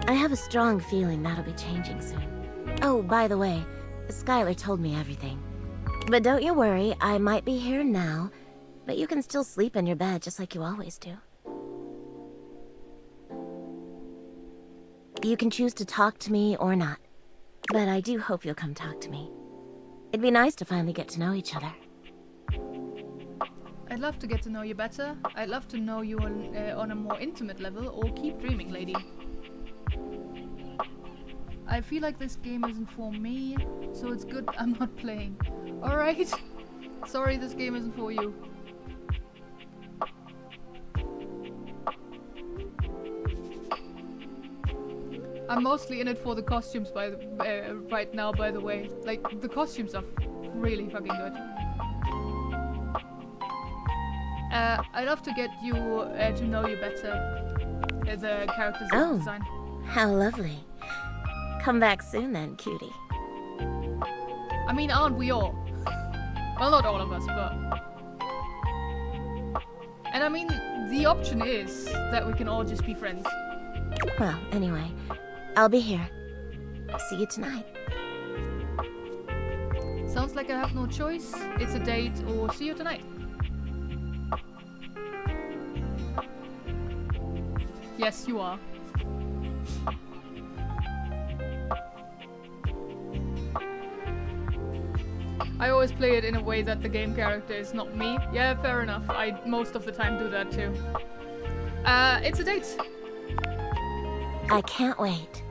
S16: I have a strong feeling that'll be changing soon. Oh, by the way, Skylar told me everything. But don't you worry, I might be here now, but you can still sleep in your bed just like you always do. You can choose to talk to me or not, but I do hope you'll come talk to me. It'd be nice to finally get to know each other.
S1: I'd love to get to know you better. I'd love to know you on a more intimate level, or keep dreaming, lady. I feel like this game isn't for me, so it's good I'm not playing. Alright? Sorry, this game isn't for you. I'm mostly in it for the costumes right now, by the way. Like, the costumes are really fucking good. I'd love to get you to know you better. The characters design.
S16: How lovely. Come back soon then, cutie.
S1: I mean, aren't we all? Well, not all of us, but... And I mean, the option is that we can all just be friends.
S16: Well, anyway, I'll be here. See you tonight.
S1: Sounds like I have no choice. It's a date or see you tonight. Yes, you are. I always play it in a way that the game character is not me. Yeah, fair enough. I most of the time do that too. It's a date.
S16: I can't wait.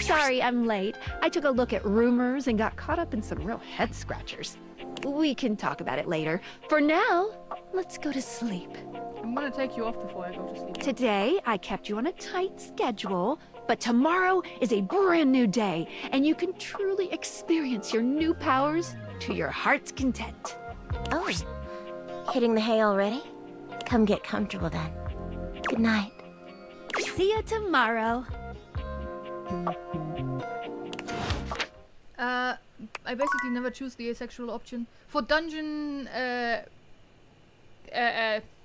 S15: Sorry, I'm late. I took a look at rumors and got caught up in some real head scratchers. We can talk about it later. For now, let's go to sleep.
S1: I'm gonna take you off before I go to sleep.
S15: Today, I kept you on a tight schedule, but tomorrow is a brand new day, and you can truly experience your new powers to your heart's content.
S16: Oh, hitting the hay already? Come get comfortable then. Good night.
S15: See you tomorrow.
S1: I basically never choose the asexual option. For dungeon,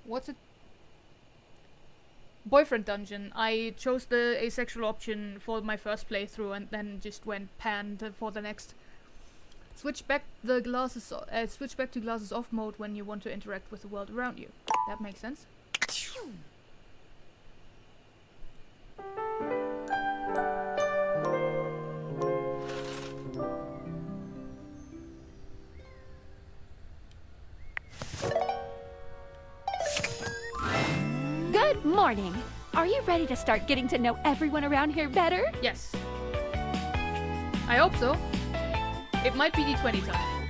S1: what's it? Boyfriend dungeon, I chose the asexual option for my first playthrough and then just went panned for the next. Switch back to glasses off mode when you want to interact with the world around you. That makes sense.
S15: Good morning. Are you ready to start getting to know everyone around here better?
S1: Yes. I hope so. It might be D20 time.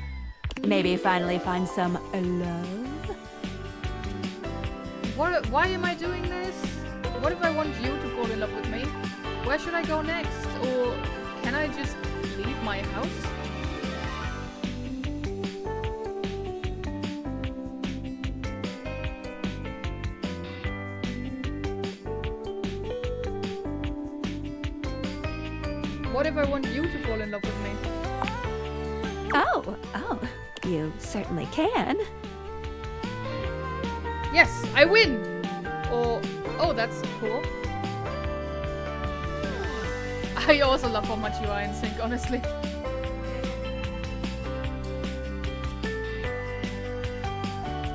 S15: Maybe finally find some love?
S1: Why am I doing this? What if I want you to fall in love with me? Where should I go next? Or can I just leave my house? What if I want you to fall in love with me?
S15: Oh, you certainly can.
S1: Yes, I win! Or, oh, that's cool. I also love how much you are in sync, honestly.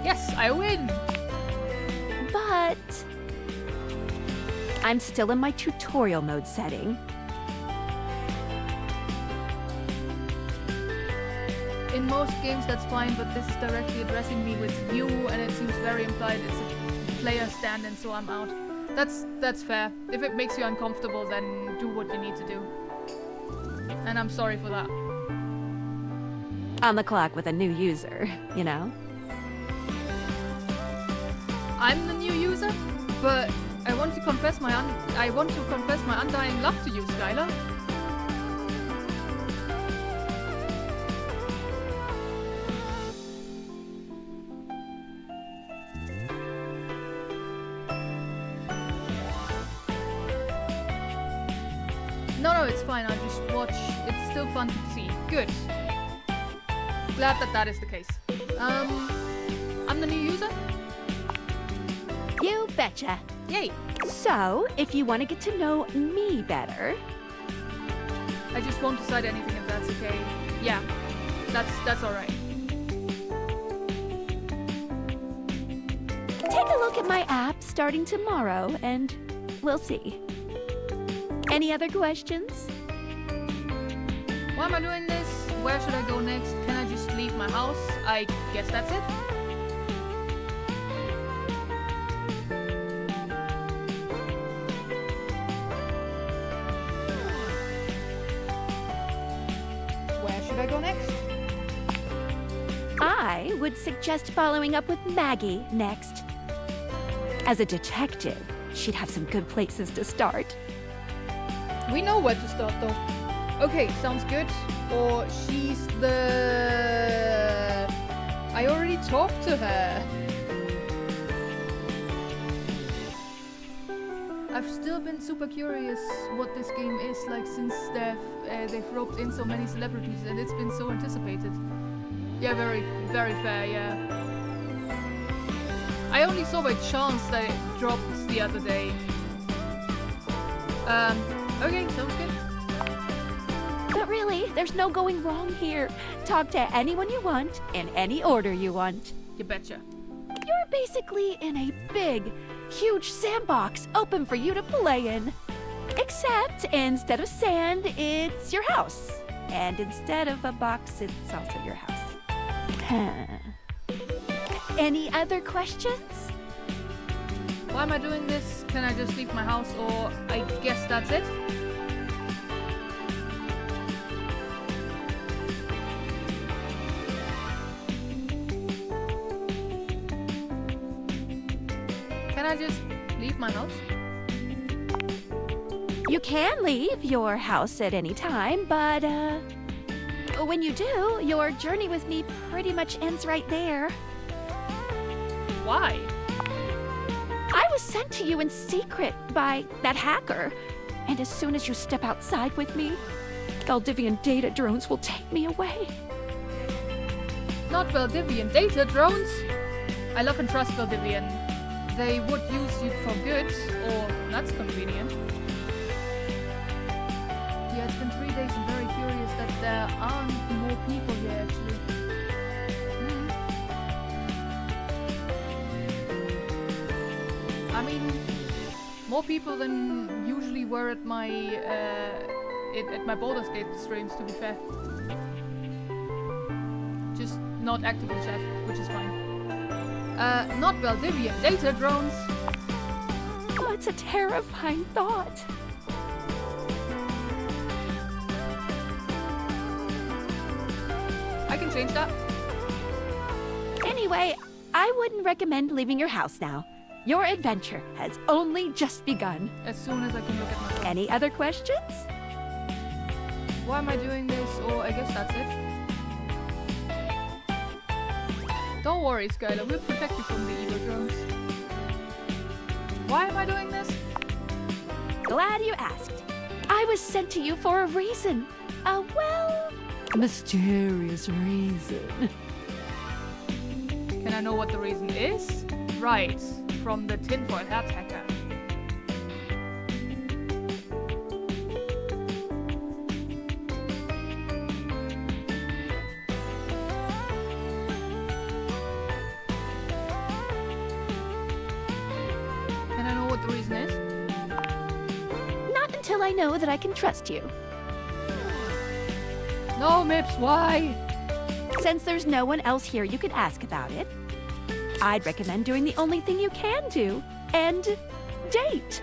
S1: Yes, I win!
S15: But I'm still in my tutorial mode setting.
S1: In in most games that's fine, but this is directly addressing me with you, and it seems very implied it's a player stand-in, so I'm out. That's fair. If it makes you uncomfortable, then do what you need to do. And I'm sorry for that.
S15: On the clock with a new user, you know?
S1: I'm the new user, but I want to confess my undying love to you, Skylar. No, it's fine. I just watch. It's still fun to see. Good. Glad that is the case. I'm the new user?
S15: You betcha.
S1: Yay.
S15: So, if you want to get to know me better...
S1: I just won't decide anything if that's okay. Yeah, that's alright.
S15: Take a look at my app starting tomorrow, and we'll see. Any other questions?
S1: Why am I doing this? Where should I go next? Can I just leave my house? I guess that's it. Where should I go next?
S15: I would suggest following up with Maggie next. As a detective, she'd have some good places to start.
S1: We know where to start though. Okay, sounds good. Or she's the... I already talked to her. I've still been super curious what this game is like since they've roped in so many celebrities and it's been so anticipated. Yeah, very, very fair, yeah. I only saw by chance that it dropped the other day. Okay, sounds good.
S15: But really, there's no going wrong here. Talk to anyone you want, in any order you want.
S1: You betcha.
S15: You're basically in a big, huge sandbox open for you to play in. Except, instead of sand, it's your house. And instead of a box, it's also your house. Any other questions?
S1: Why am I doing this? Can I just leave my house, or I guess that's it? Can I just leave my house?
S15: You can leave your house at any time, but, when you do, your journey with me pretty much ends right there.
S1: Why?
S15: I was sent to you in secret by that hacker, and as soon as you step outside with me, Valdivian data drones will take me away.
S1: Not Valdivian data drones! I love and trust Valdivian. They would use you for good, or that's convenient. Yeah, it's been 3 days. I'm very curious that there aren't more people here, actually. I mean, more people than usually were at my Baldur's Gate streams, to be fair. Just not active in chat, which is fine. Not Valdivian data drones.
S15: Oh, it's a terrifying thought.
S1: I can change that.
S15: Anyway, I wouldn't recommend leaving your house now. Your adventure has only just begun.
S1: As soon as I can look at my phone.
S15: Any other questions?
S1: Why am I doing this? Or I guess that's it. Don't worry, Skylar. We'll protect you from the evil drones. Why am I doing this?
S15: Glad you asked. I was sent to you for a reason. A, well, mysterious reason.
S1: Can I know what the reason is? Right. From the tinfoil hat hacker. Can I know what the reason is?
S15: Not until I know that I can trust you.
S1: No, Mips, why?
S15: Since there's no one else here you could ask about it, I'd recommend doing the only thing you can do, and date.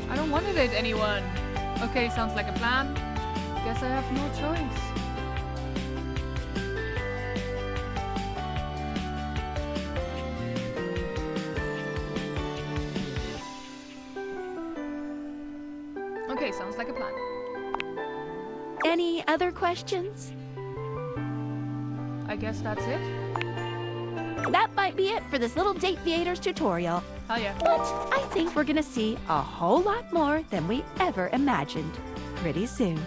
S1: I don't want to date anyone. Okay, sounds like a plan. Guess I have no choice. Okay, sounds like a plan.
S15: Any other questions?
S1: I guess that's it.
S15: That might be it for this little Date Theaters tutorial.
S1: Oh yeah.
S15: But I think we're gonna see a whole lot more than we ever imagined pretty soon.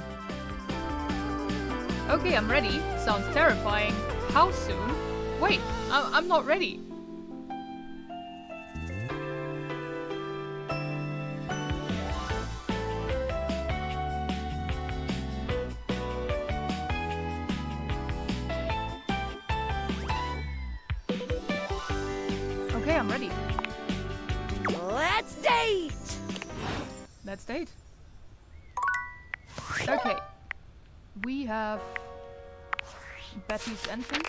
S1: Okay, I'm ready. Sounds terrifying. How soon? Wait, I'm not ready. Okay, I'm ready.
S14: Let's date!
S1: Let's date. Okay. We have Betty's entrance.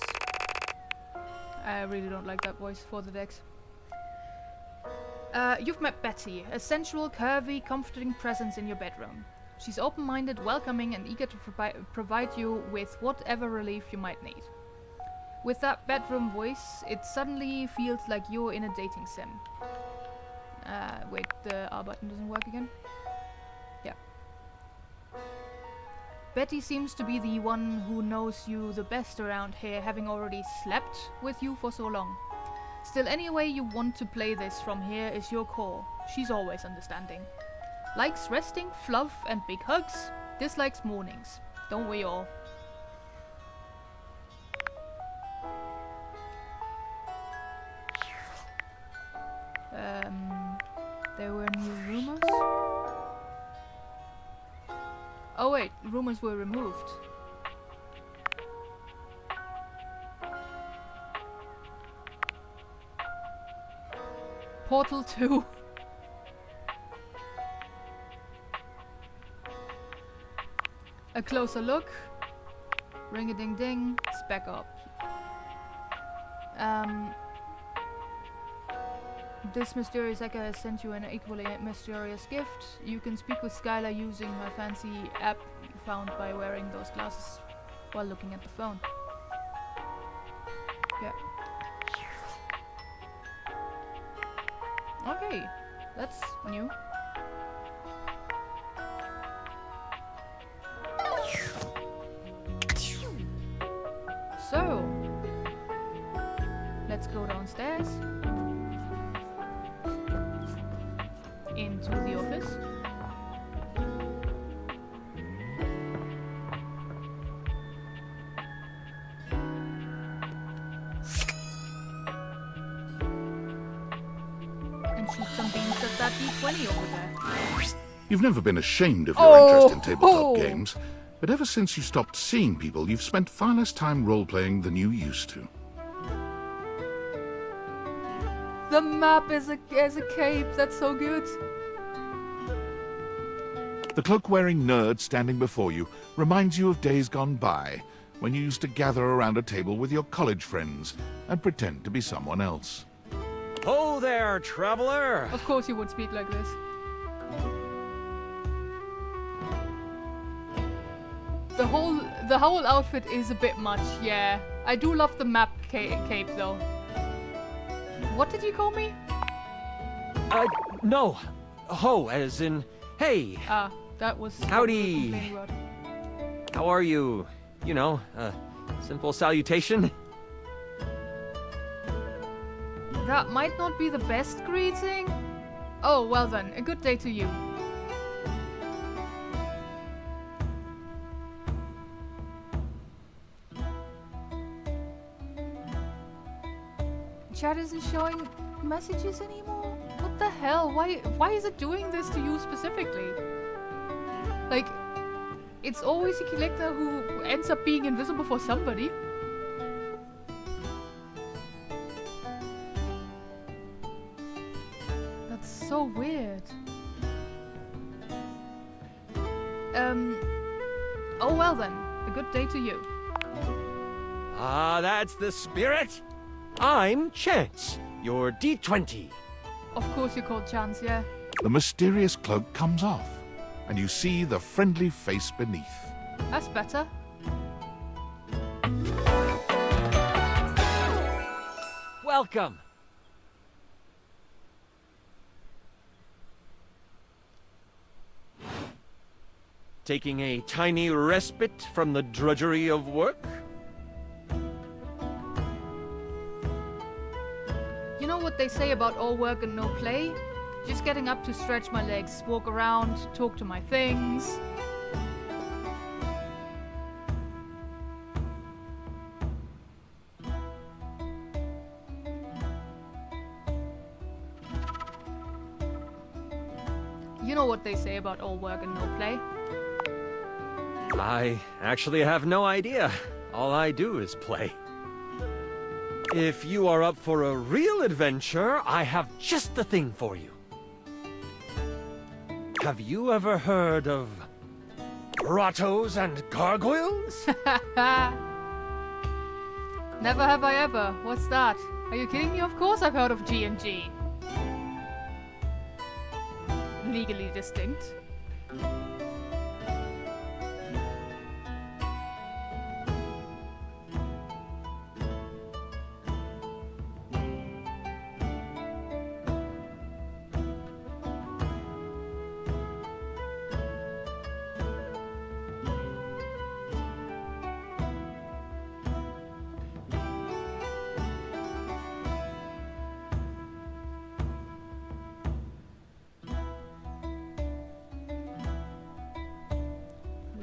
S1: I really don't like that voice for the Dex. You've met Betty, a sensual, curvy, comforting presence in your bedroom. She's open-minded, welcoming, and eager to provide you with whatever relief you might need. With that bedroom voice, it suddenly feels like you're in a dating sim. Wait, the R button doesn't work again? Yeah. Betty seems to be the one who knows you the best around here, having already slept with you for so long. Still, any way you want to play this from here is your call. She's always understanding. Likes resting, fluff, and big hugs. Dislikes mornings. Don't we all? There were new rumors? Oh wait, rumors were removed. Portal 2. A closer look. Ring-a-ding-ding. Spec up. This mysterious hacker has sent you an equally mysterious gift. You can speak with Skylar using her fancy app you found by wearing those glasses while looking at the phone. Yeah. Okay, that's new. So, let's go downstairs. Into the office. And shoot some beams at that D20 over there.
S2: You've never been ashamed of your interest in tabletop games, but ever since you stopped seeing people, you've spent far less time role-playing than you used to.
S1: The map is a cape. That's so good.
S2: The cloak-wearing nerd standing before you reminds you of days gone by, when you used to gather around a table with your college friends and pretend to be someone else.
S4: Oh there, traveler!
S1: Of course you would speak like this. The whole outfit is a bit much, yeah. I do love the map cape though. What did you call me?
S4: No. Ho, as in, hey.
S1: Ah, that was...
S4: Howdy. How are you? You know, simple salutation.
S1: That might not be the best greeting. Oh, well then, a good day to you. Chat isn't showing messages anymore? What the hell? Why is it doing this to you specifically? Like, it's always a collector who ends up being invisible for somebody. That's so weird. Oh well then, a good day to you.
S4: Ah, that's the spirit. I'm Chance, your D20.
S1: Of course you're called Chance, yeah.
S2: The mysterious cloak comes off, and you see the friendly face beneath.
S1: That's better.
S4: Welcome. Taking a tiny respite from the drudgery of work?
S1: You know what they say about all work and no play? Just getting up to stretch my legs, walk around, talk to my things. You know what they say about all work and no play?
S4: I actually have no idea. All I do is play. If you are up for a real adventure, I have just the thing for you. Have you ever heard of grottos and gargoyles?
S1: Never have I ever. What's that? Are you kidding me? Of course I've heard of G&G. Legally distinct.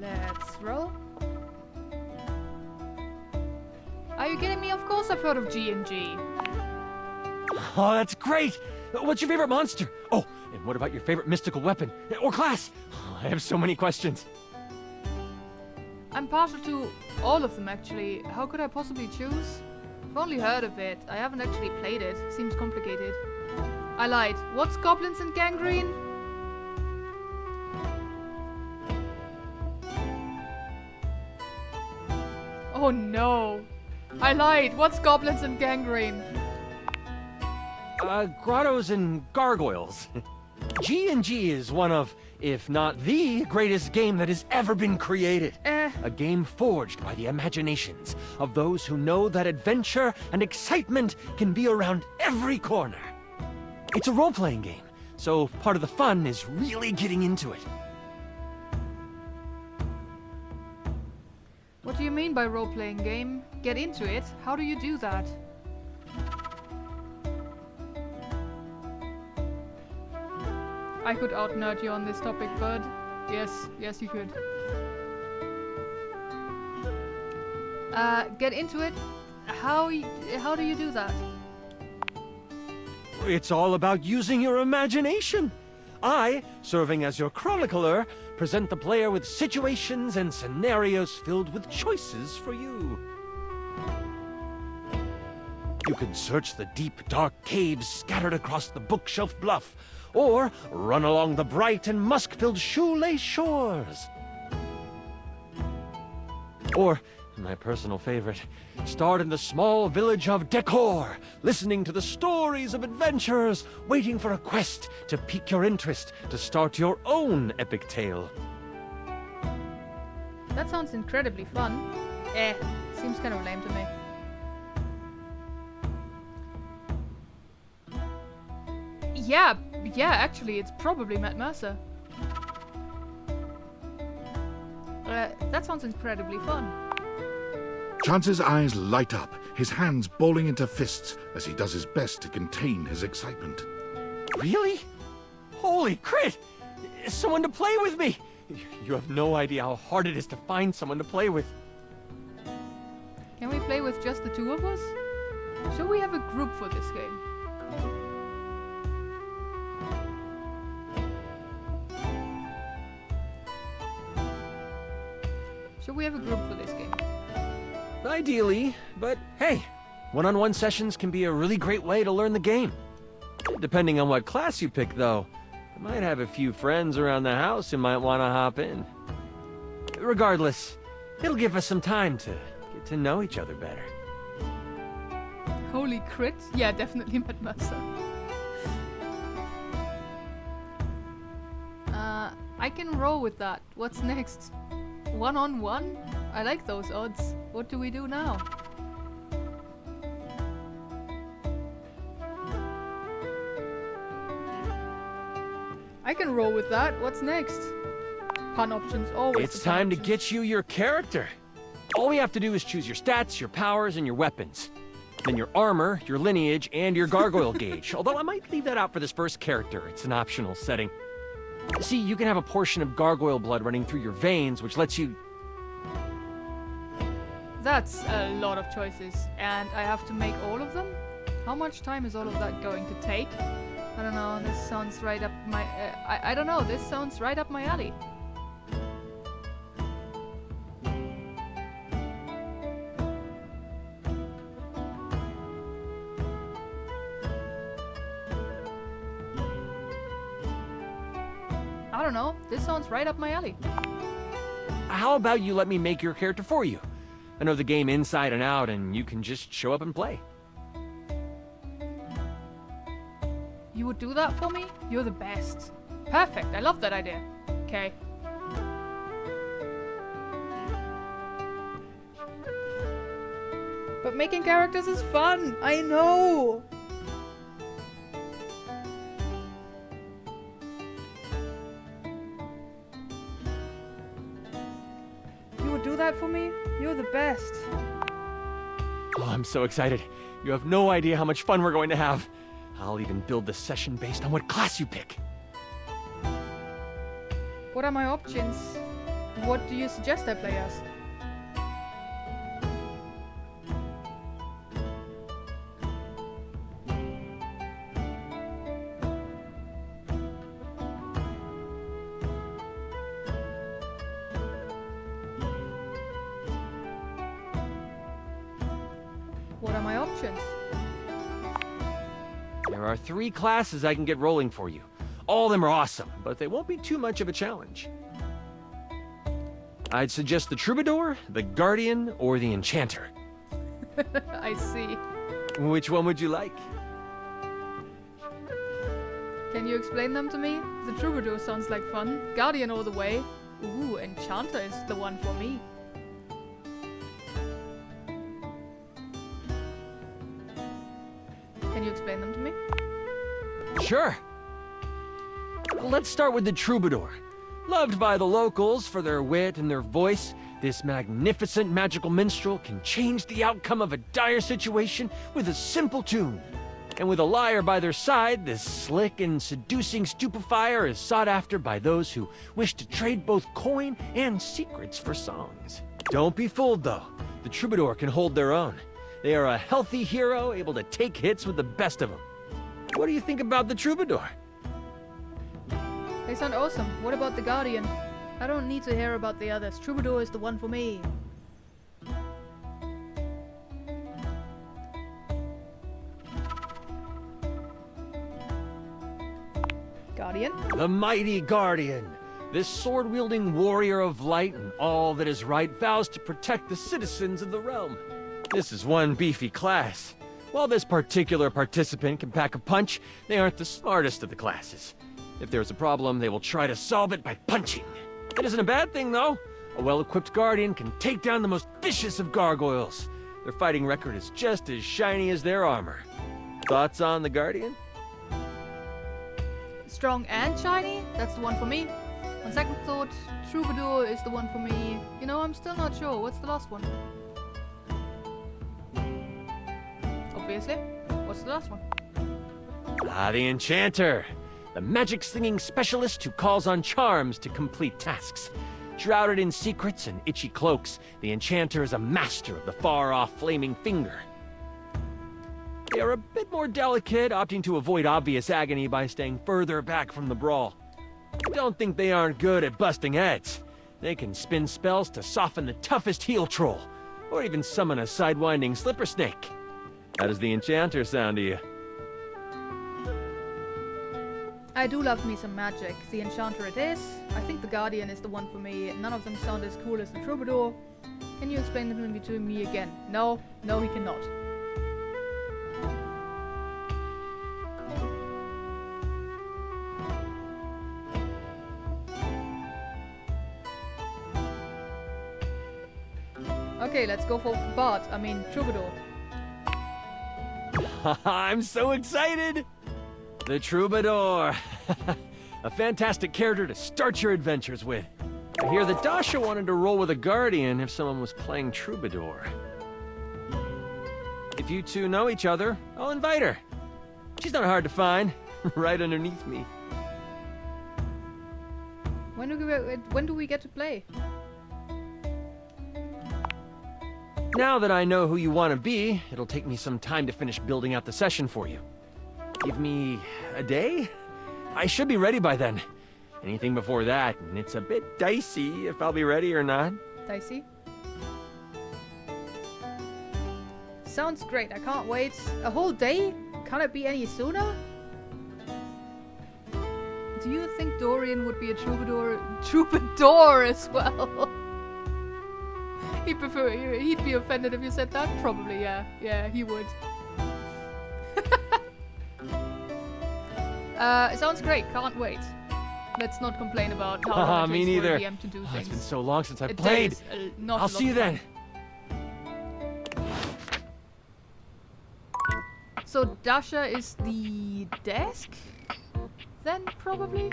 S1: Let's roll. Are you kidding me? Of course I've heard of G&G.
S4: Oh, that's great! What's your favorite monster? Oh, and what about your favorite mystical weapon? Or class? Oh, I have so many questions.
S1: I'm partial to all of them, actually. How could I possibly choose? I've only heard of it. I haven't actually played it. Seems complicated. I lied. What's goblins and gangrene? Oh no. I lied. What's goblins and gangrene?
S4: Grottos and gargoyles. G&G is one of, if not the greatest game that has ever been created. A game forged by the imaginations of those who know that adventure and excitement can be around every corner. It's a role-playing game, so part of the fun is really getting into it.
S1: What do you mean by role-playing game? Get into it? How do you do that? I could out-nerd you on this topic, bud. Yes, you could. Get into it? How do you do that?
S4: It's all about using your imagination. I, serving as your chronicler, present the player with situations and scenarios filled with choices for you. You can search the deep, dark caves scattered across the bookshelf bluff, or run along the bright and musk-filled shoelace shores. Or, my personal favorite, start in the small village of Decor, listening to the stories of adventurers, waiting for a quest to pique your interest to start your own epic tale.
S1: That sounds incredibly fun. Seems kind of lame to me. Yeah, actually, it's probably Matt Mercer. That sounds incredibly fun.
S2: Chance's eyes light up, his hands balling into fists as he does his best to contain his excitement.
S4: Really? Holy crit! Someone to play with me! You have no idea how hard it is to find someone to play with.
S1: Can we play with just the two of us? Should we have a group for this game? Should we have a group for this game?
S4: Ideally, but hey, one-on-one sessions can be a really great way to learn the game. Depending on what class you pick, though, I might have a few friends around the house who might want to hop in. Regardless, it'll give us some time to
S17: get to know each other better.
S1: Holy crit. Yeah, definitely Matt Mercer. I can roll with that. What's next? 1-on-1? I like those odds. What do we do now? I can roll with that. What's next? Pun options always.
S17: It's time to get you your character. All we have to do is choose your stats, your powers, and your weapons. Then your armor, your lineage, and your gargoyle gauge. Although I might leave that out for this first character. It's an optional setting. See, you can have a portion of gargoyle blood running through your veins, which lets you...
S1: That's a lot of choices, and I have to make all of them? How much time is all of that going to take? I don't know, this sounds right up my... I don't know, this sounds right up my alley. I don't know, this sounds right up my alley.
S17: How about you let me make your character for you? I know the game inside and out, and you can just show up and play.
S1: You would do that for me? You're the best. Perfect, I love that idea. Okay. But making characters is fun, I know! You would do that for me? You're the best.
S17: Oh, I'm so excited. You have no idea how much fun we're going to have. I'll even build the session based on what class you pick.
S1: What are my options? What do you suggest I play as? What are my options?
S17: There are 3 classes I can get rolling for you. All of them are awesome, but they won't be too much of a challenge. I'd suggest the Troubadour, the Guardian, or the Enchanter.
S1: I see.
S17: Which one would you like?
S1: Can you explain them to me? The Troubadour sounds like fun. Guardian all the way. Ooh, Enchanter is the one for me. Can you explain them to me?
S17: Sure. Let's start with the Troubadour. Loved by the locals for their wit and their voice, this magnificent magical minstrel can change the outcome of a dire situation with a simple tune. And with a lyre by their side, this slick and seducing stupefier is sought after by those who wish to trade both coin and secrets for songs. Don't be fooled, though. The Troubadour can hold their own. They are a healthy hero, able to take hits with the best of them. What do you think about the Troubadour?
S1: They sound awesome. What about the Guardian? I don't need to hear about the others. Troubadour is the one for me. Guardian?
S17: The mighty Guardian. This sword-wielding warrior of light and all that is right vows to protect the citizens of the realm. This is one beefy class. While this particular participant can pack a punch, they aren't the smartest of the classes. If there's a problem, they will try to solve it by punching. It isn't a bad thing, though. A well-equipped Guardian can take down the most vicious of gargoyles. Their fighting record is just as shiny as their armor. Thoughts on the Guardian?
S1: Strong and shiny? That's the one for me. On second thought, Troubadour is the one for me. You know, I'm still not sure. What's the last one? Obviously. What's the last one?
S17: The Enchanter. The magic-slinging specialist who calls on charms to complete tasks. Shrouded in secrets and itchy cloaks, the Enchanter is a master of the far-off flaming finger. They are a bit more delicate, opting to avoid obvious agony by staying further back from the brawl. Don't think they aren't good at busting heads. They can spin spells to soften the toughest heel troll, or even summon a sidewinding slipper snake. How does the Enchanter sound to you?
S1: I do love me some magic. The Enchanter it is. I think the Guardian is the one for me. None of them sound as cool as the Troubadour. Can you explain the movie to me again? No, no, he cannot. Okay, let's go for Bard. I mean, Troubadour.
S17: I'm so excited! The Troubadour. A fantastic character to start your adventures with. I hear that Dasha wanted to roll with a Guardian if someone was playing Troubadour. If you two know each other, I'll invite her. She's not hard to find, right underneath me.
S1: When do we get to play?
S17: Now that I know who you want to be, it'll take me some time to finish building out the session for you. Give me a day? I should be ready by then. Anything before that, and it's a bit dicey if I'll be ready or not.
S1: Dicey? Sounds great, I can't wait. A whole day? Can't it be any sooner? Do you think Dorian would be a troubadour as well? He'd be offended if you said that? Probably, yeah. Yeah, he would. It sounds great, can't wait. Let's not complain about how long it
S17: me
S1: takes for
S17: neither.
S1: a DM to do things.
S17: It's been so long since I've
S1: A day
S17: played.
S1: is not a
S17: I'll
S1: lot
S17: see you
S1: of
S17: then.
S1: time. So Dasha is the desk? Then, probably?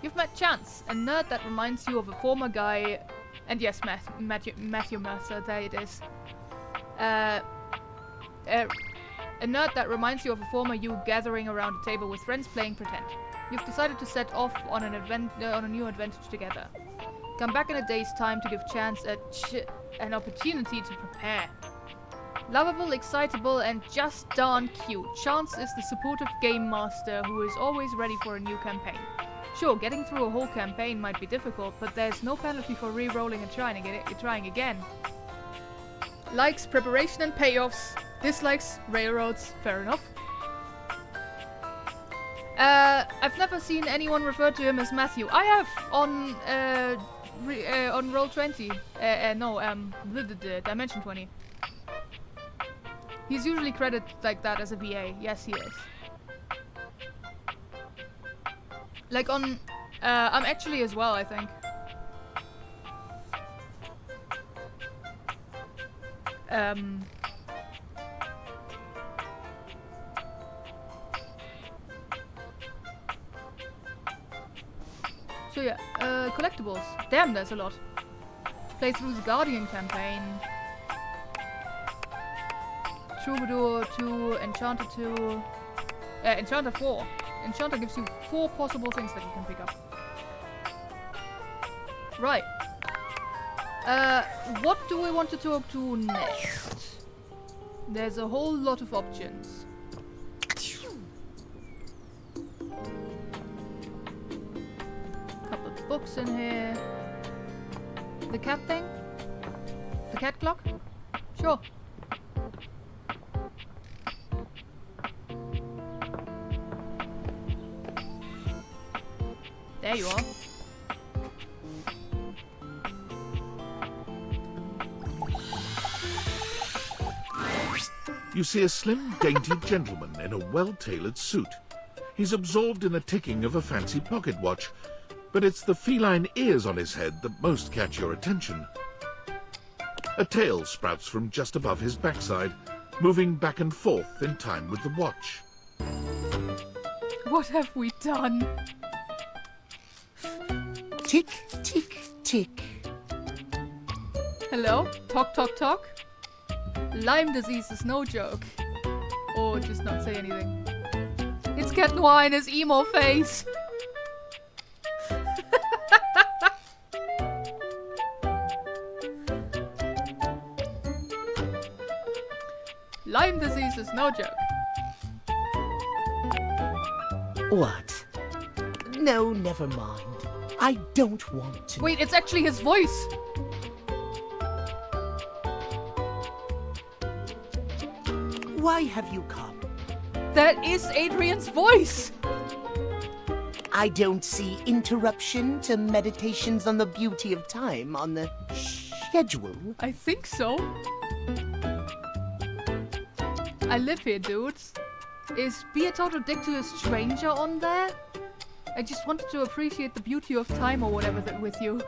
S1: You've met Chance, a nerd that reminds you of a former guy. And yes, Matthew Mercer, there it is. A nerd that reminds you of a former you gathering around a table with friends playing pretend. You've decided to set off on a new adventure together. Come back in a day's time to give Chance an opportunity to prepare. Lovable, excitable, and just darn cute, Chance is the supportive game master who is always ready for a new campaign. Sure, getting through a whole campaign might be difficult, but there's no penalty for re-rolling and trying again. Likes preparation and payoffs. Dislikes railroads. Fair enough. I've never seen anyone refer to him as Matthew. I have on Roll20. Dimension 20. He's usually credited like that as a VA. Yes, he is. Like on, I'm actually as well, I think. So yeah, collectibles. Damn, there's a lot. Play through the Guardian campaign. Troubadour 2, Enchanter 2, Enchanter 4. Enchanter gives you 4 possible things that you can pick up. Right. What do we want to talk to next? There's a whole lot of options. Couple of books in here. The cat thing? The cat clock? Sure. There you are.
S2: You see a slim, dainty gentleman in a well-tailored suit. He's absorbed in the ticking of a fancy pocket watch, but it's the feline ears on his head that most catch your attention. A tail sprouts from just above his backside, moving back and forth in time with the watch.
S1: What have we done?
S13: Tick, tick, tick.
S1: Hello? Talk, talk, talk? Lyme disease is no joke. Or just not say anything. It's Cat Noir in his emo face. Lyme disease is no joke.
S13: What? No, never mind. I don't want to.
S1: Wait, it's actually his voice.
S13: Why have you come?
S1: That is Adrian's voice!
S11: I don't see interruption to meditations on the beauty of time on the schedule.
S1: I think so. I live here, dudes. Is Be a Total Dick to a Stranger on there? I just wanted to appreciate the beauty of time or whatever that with you.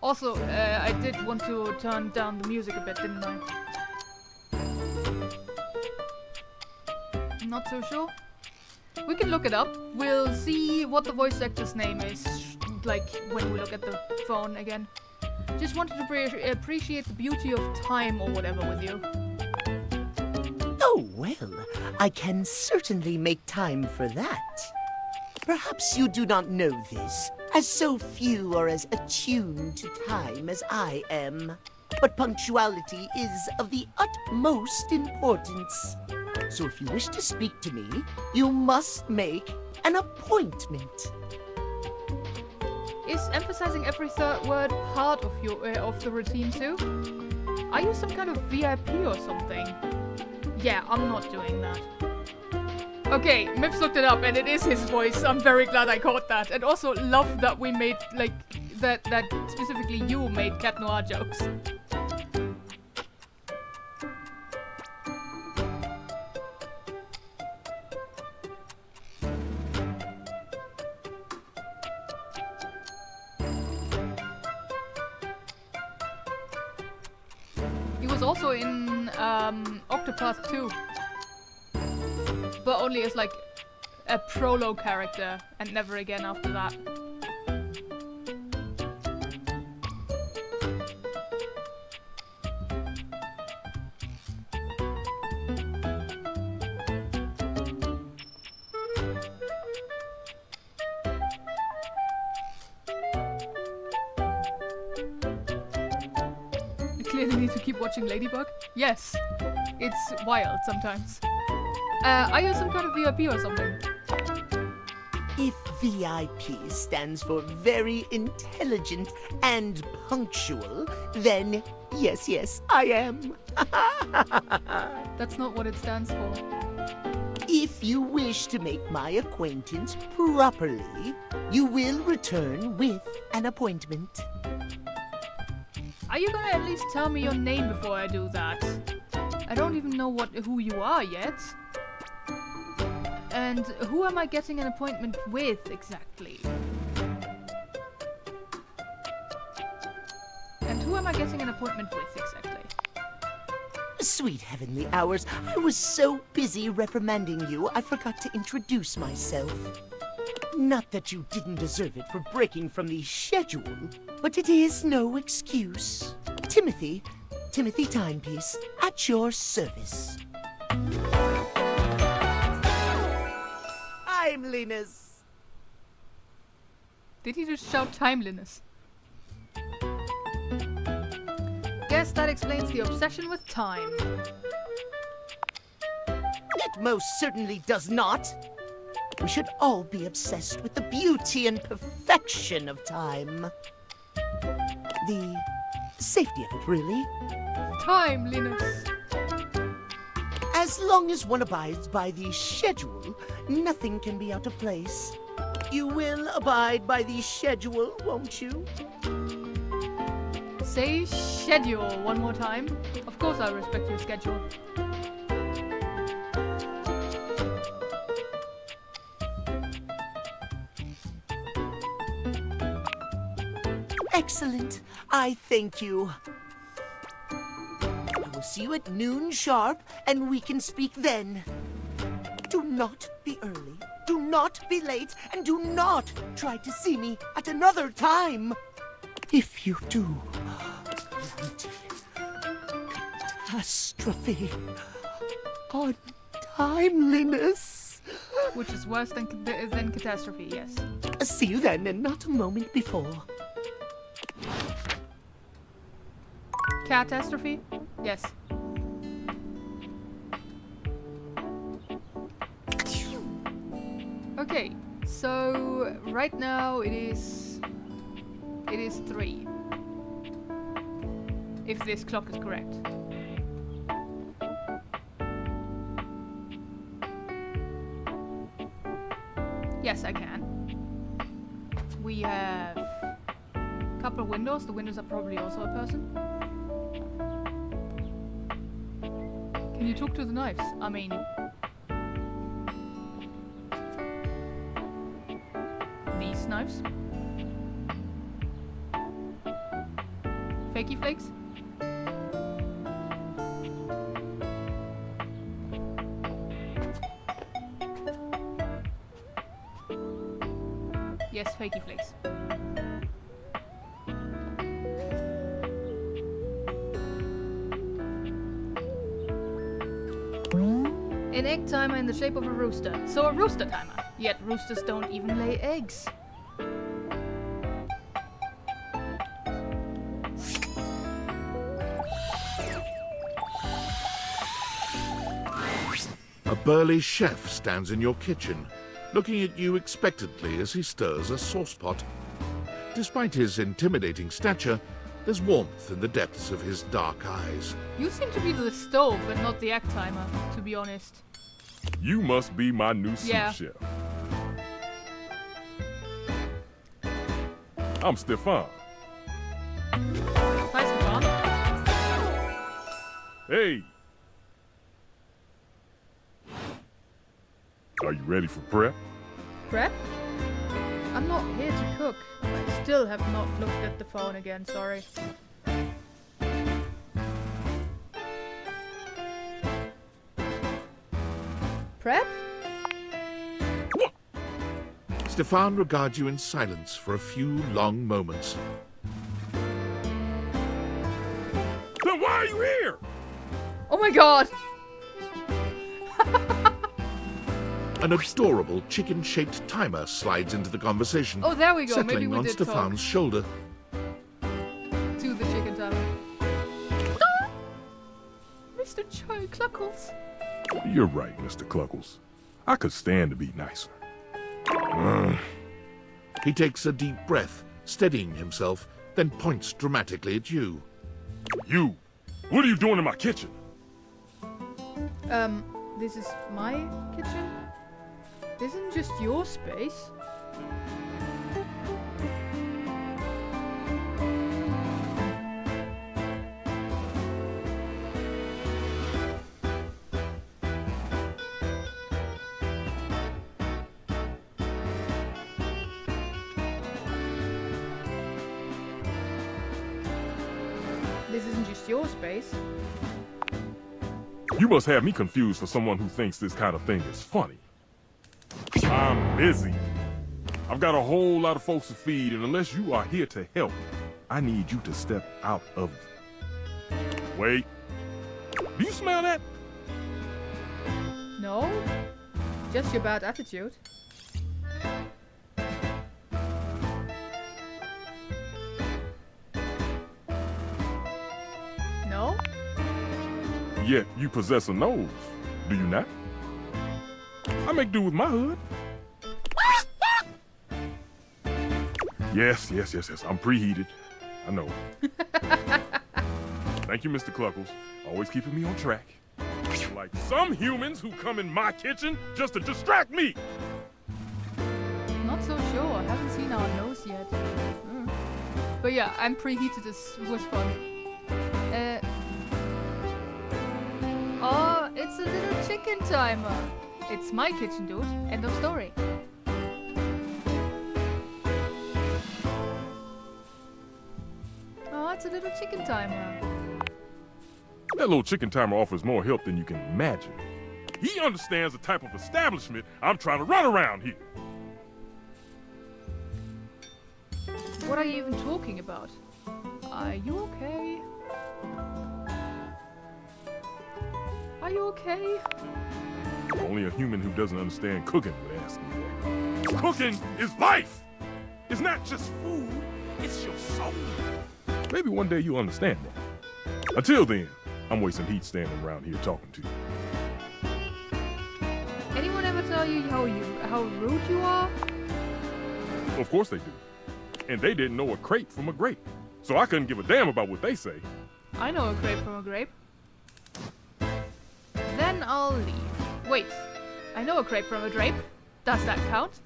S1: Also, I did want to turn down the music a bit, didn't I? Not so sure. We can look it up. We'll see what the voice actor's name is, like, when we look at the phone again. Just wanted to appreciate the beauty of time or whatever with you.
S11: Oh, well, I can certainly make time for that. Perhaps you do not know this, as so few are as attuned to time as I am. But punctuality is of the utmost importance. So if you wish to speak to me, you must make an appointment.
S1: Is emphasizing every third word part of your of the routine too? Are you some kind of VIP or something? Yeah, I'm not doing that. Okay, Mips looked it up and it is his voice. I'm very glad I caught that. And also love that we made, like, that specifically you made Cat Noir jokes. He was also in Octopath 2. But only as like a prologue character and never again after that. You clearly need to keep watching Ladybug? Yes. It's wild sometimes. Are you some kind of VIP or something?
S11: If VIP stands for very intelligent and punctual, then yes, I am.
S1: That's not what it stands for.
S11: If you wish to make my acquaintance properly, you will return with an appointment.
S1: Are you gonna at least tell me your name before I do that? I don't even know who you are yet. And who am I getting an appointment with, exactly? And who am I getting an appointment with, exactly?
S11: Sweet heavenly hours, I was so busy reprimanding you, I forgot to introduce myself. Not that you didn't deserve it for breaking from the schedule, but it is no excuse. Timothy Timepiece, at your service. Timeliness.
S1: Did he just shout timeliness? Guess that explains the obsession with time.
S11: It most certainly does not. We should all be obsessed with the beauty and perfection of time. The safety of it, really.
S1: Timeliness.
S11: As long as one abides by the schedule, nothing can be out of place. You will abide by the schedule, won't you?
S1: Say schedule one more time. Of course I respect your schedule.
S11: Excellent. I thank you. I will see you at noon sharp, and we can speak then. Do not be early, do not be late, and do not try to see me at another time. If you do, catastrophe on timeliness.
S1: Which is worse than catastrophe, yes.
S11: See you then, and not a moment before.
S1: Catastrophe? Yes. Okay, so right now it is 3. if this clock is correct. Yes, I can. We have a couple of windows. The windows are probably also a person. Can you talk to the knives? I mean... these knives? Fakey flakes? Yes, fakey flakes. An egg timer in the shape of a rooster. So a rooster timer. Yet roosters don't even lay eggs.
S2: A burly chef stands in your kitchen, looking at you expectantly as he stirs a saucepot. Despite his intimidating stature, there's warmth in the depths of his dark eyes.
S1: You seem to be the stove and not the egg timer, to be honest.
S3: You must be my new sous chef. I'm Stefan.
S1: Hi, Stefan.
S3: Hey. Are you ready for prep?
S1: Prep? I'm not here to cook. I still have not looked at the phone again, sorry. Prep?
S2: Stefan regards you in silence for a few long moments.
S3: Then why are you here?
S1: Oh my god!
S2: An adorable chicken-shaped timer slides into the conversation.
S1: Oh, there we go.
S2: Settling
S1: Maybe we
S2: on
S1: did
S2: Stefan's shoulder.
S1: To the chicken timer. Mr. Charlie Cluckles.
S3: You're right, Mr. Cluckles. I could stand to be nicer.
S2: He takes a deep breath, steadying himself, then points dramatically at you.
S3: You! What are you doing in my kitchen?
S1: This is my kitchen? This isn't just your space. This isn't just your space.
S3: You must have me confused for someone who thinks this kind of thing is funny. I'm busy. I've got a whole lot of folks to feed, and unless you are here to help, I need you to step out of it. Wait. Do you smell that?
S1: No? Just your bad attitude. No?
S3: Yet you possess a nose, do you not? I make do with my hood. Yes. I'm preheated. I know. Thank you, Mr. Cluckles. Always keeping me on track. Like some humans who come in my kitchen just to distract me.
S1: Not so sure. I haven't seen our nose yet. But yeah, I'm preheated. This was fun. Oh, it's a little chicken timer. It's my kitchen, dude. End of story. Oh, it's a little chicken timer.
S3: That little chicken timer offers more help than you can imagine. He understands the type of establishment I'm trying to run around here.
S1: What are you even talking about? Are you okay? Are you okay?
S3: Only a human who doesn't understand cooking would ask me that. Cooking is life! It's not just food, it's your soul. Maybe one day you'll understand that. Until then, I'm wasting heat standing around here talking to you.
S1: Anyone ever tell you how rude you are?
S3: Of course they do. And they didn't know a crate from a grape. So I couldn't give a damn about what they say.
S1: I know a grape from a grape. Then I'll leave. Wait, I know a grape from a drape. Does that count?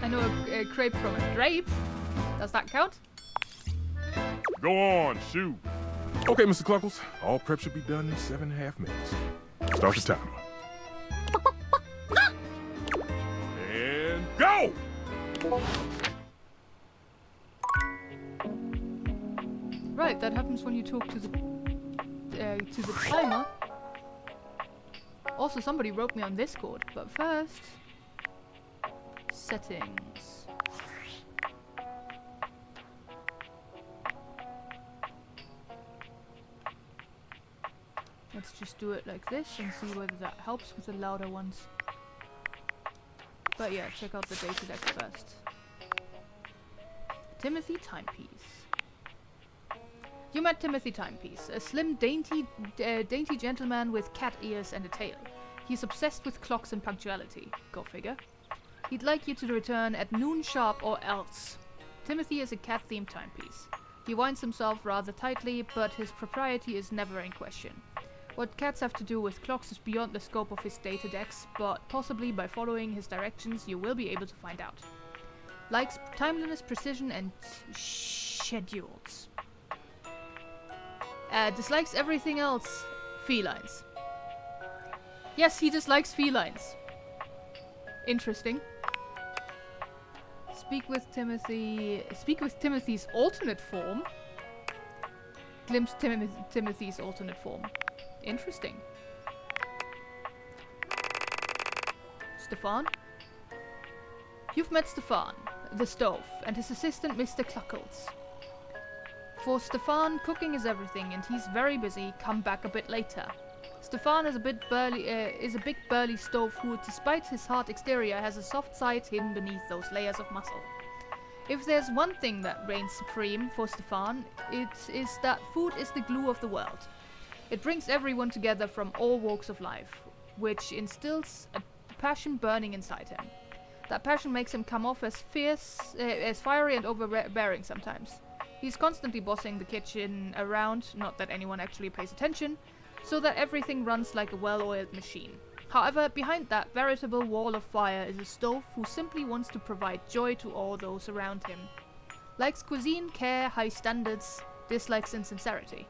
S1: I know a grape from a drape. Does that count?
S3: Go on, shoot. Okay, Mr. Cluckles. All prep should be done in 7.5 minutes. Start the timer. And go!
S1: Right, that happens when you talk to the timer. Also, somebody wrote me on Discord, but first, settings. Let's just do it like this and see whether that helps with the louder ones. But yeah, check out the data deck first. Timothy Timepiece. You met Timothy Timepiece, a slim, dainty gentleman with cat ears and a tail. He's obsessed with clocks and punctuality. Go figure. He'd like you to return at noon sharp or else. Timothy is a cat-themed timepiece. He winds himself rather tightly, but his propriety is never in question. What cats have to do with clocks is beyond the scope of his data decks, but possibly by following his directions you will be able to find out. Likes timeliness, precision, and schedules. Dislikes everything else. Felines. Yes, he dislikes felines. Interesting. Speak with Timothy's alternate form. Glimpse Timothy's alternate form. Interesting. Stefan? You've met Stefan, the stove, and his assistant Mr. Cluckles. For Stefan, cooking is everything, and he's very busy. Come back a bit later. Stefan is a big burly stove who, despite his hard exterior, has a soft side hidden beneath those layers of muscle. If there's one thing that reigns supreme for Stefan, it is that food is the glue of the world. It brings everyone together from all walks of life, which instills a passion burning inside him. That passion makes him come off as fiery and overbearing sometimes. He's constantly bossing the kitchen around, not that anyone actually pays attention, so that everything runs like a well-oiled machine. However, behind that veritable wall of fire is a stove who simply wants to provide joy to all those around him. Likes cuisine, care, high standards, dislikes insincerity.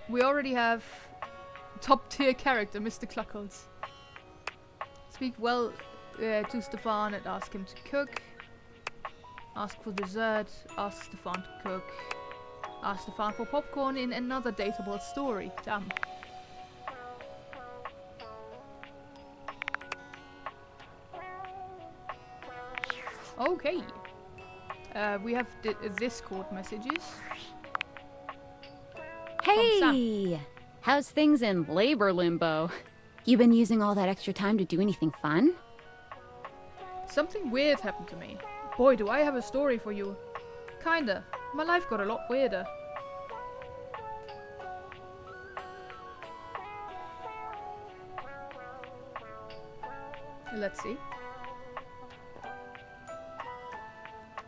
S1: We already have top-tier character, Mr. Cluckles. Speak well to Stefan and ask him to cook. Ask for dessert, ask Stefan to cook. Ask Stefan for popcorn in another dateable story. Damn. Okay. We have Discord messages.
S6: Hey! How's things in labor limbo? You been using all that extra time to do anything fun?
S1: Something weird happened to me. Boy, do I have a story for you. Kinda. My life got a lot weirder. Let's see.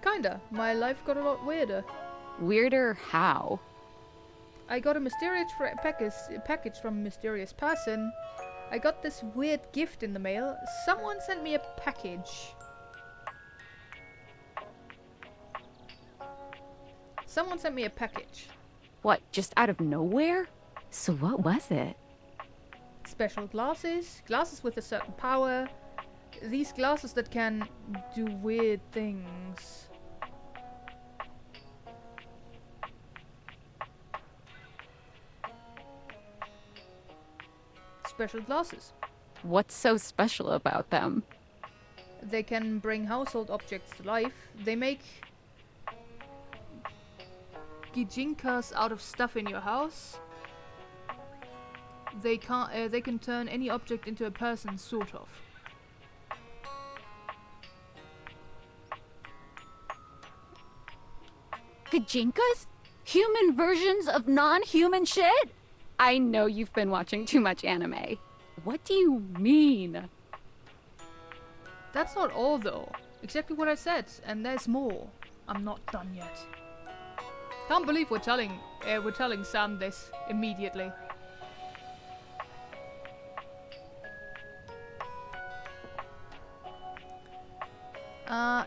S1: Kinda. My life got a lot weirder.
S6: Weirder how?
S1: I got a mysterious package from a mysterious person. I got this weird gift in the mail. Someone sent me a package. Someone sent me a package.
S6: What, just out of nowhere? So what was it?
S1: Special glasses. Glasses with a certain power. These glasses that can do weird things. Special glasses.
S6: What's so special about them?
S1: They can bring household objects to life. They make gijinkas out of stuff in your house. They can turn any object into a person, sort of.
S6: Gijinkas? Human versions of non-human shit? I know you've been watching too much anime. What do you mean?
S1: That's not all, though. Exactly what I said, and there's more. I'm not done yet. Can't believe we're telling Sam this immediately.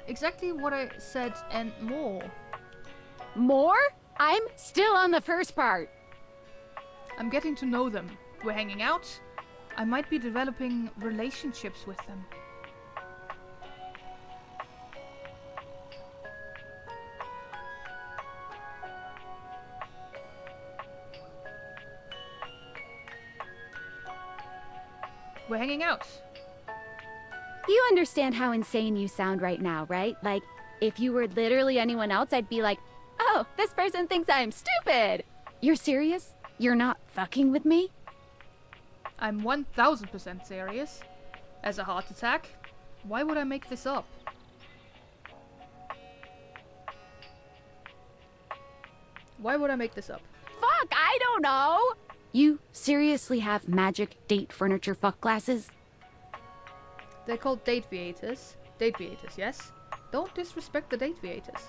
S1: Exactly what I said and more.
S6: More? I'm still on the first part.
S1: I'm getting to know them. We're hanging out. I might be developing relationships with them. We're hanging out.
S6: You understand how insane you sound right now, right? Like, if you were literally anyone else, I'd be like, oh, this person thinks I'm stupid. You're serious? You're not fucking with me?
S1: I'm 1000% serious. As a heart attack, why would I make this up? Why would I make this up?
S6: Fuck, I don't know. You seriously have magic date furniture fuck glasses?
S1: They're called date viators. Date viators, yes? Don't disrespect the date viators.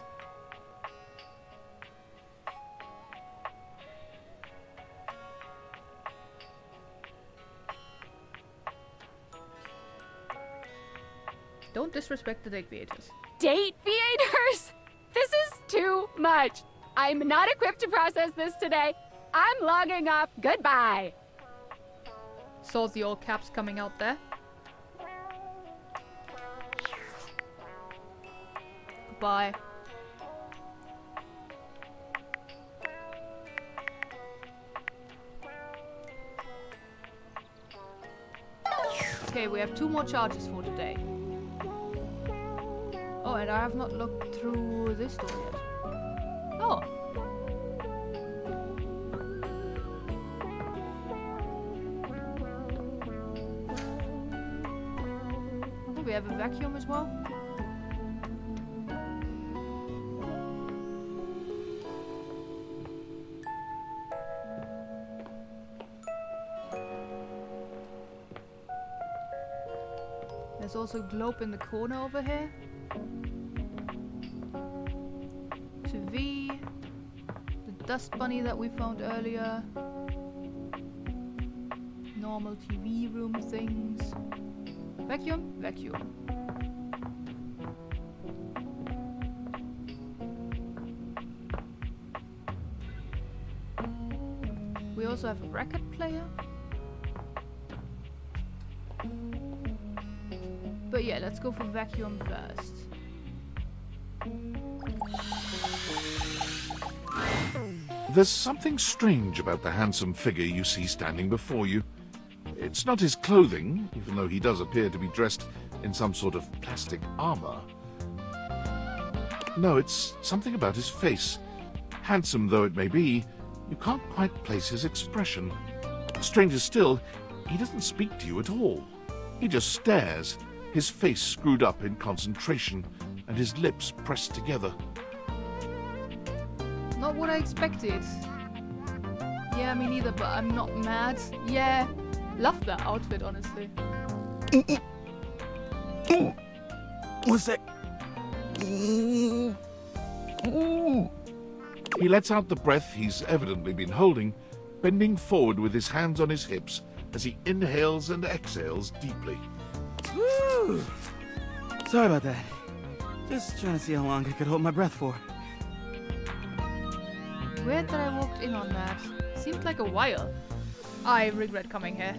S1: Don't disrespect the date viators.
S6: Date viators? This is too much. I'm not equipped to process this today. I'm logging off. Goodbye.
S1: Saw the all caps coming out there. Goodbye. Okay, we have 2 more charges for today. Oh, and I have not looked through this door yet. Oh. Oh, we have a vacuum as well. There's also a globe in the corner over here. To V, the dust bunny that we found earlier, normal TV room things, vacuum, vacuum. We also have a record player. But yeah, let's go for vacuum first.
S2: There's something strange about the handsome figure you see standing before you. It's not his clothing, even though he does appear to be dressed in some sort of plastic armor. No, it's something about his face. Handsome though it may be, you can't quite place his expression. Stranger still, he doesn't speak to you at all. He just stares, his face screwed up in concentration, and his lips pressed together.
S1: Not what I expected. Yeah, me neither, but I'm not mad. Yeah, love that outfit, honestly.
S13: What's that?
S2: He lets out the breath he's evidently been holding, bending forward with his hands on his hips as he inhales and exhales deeply.
S13: Woo! Sorry about that. Just trying to see how long I could hold my breath for.
S1: Weird that I walked in on that. Seemed like a while. I regret coming here.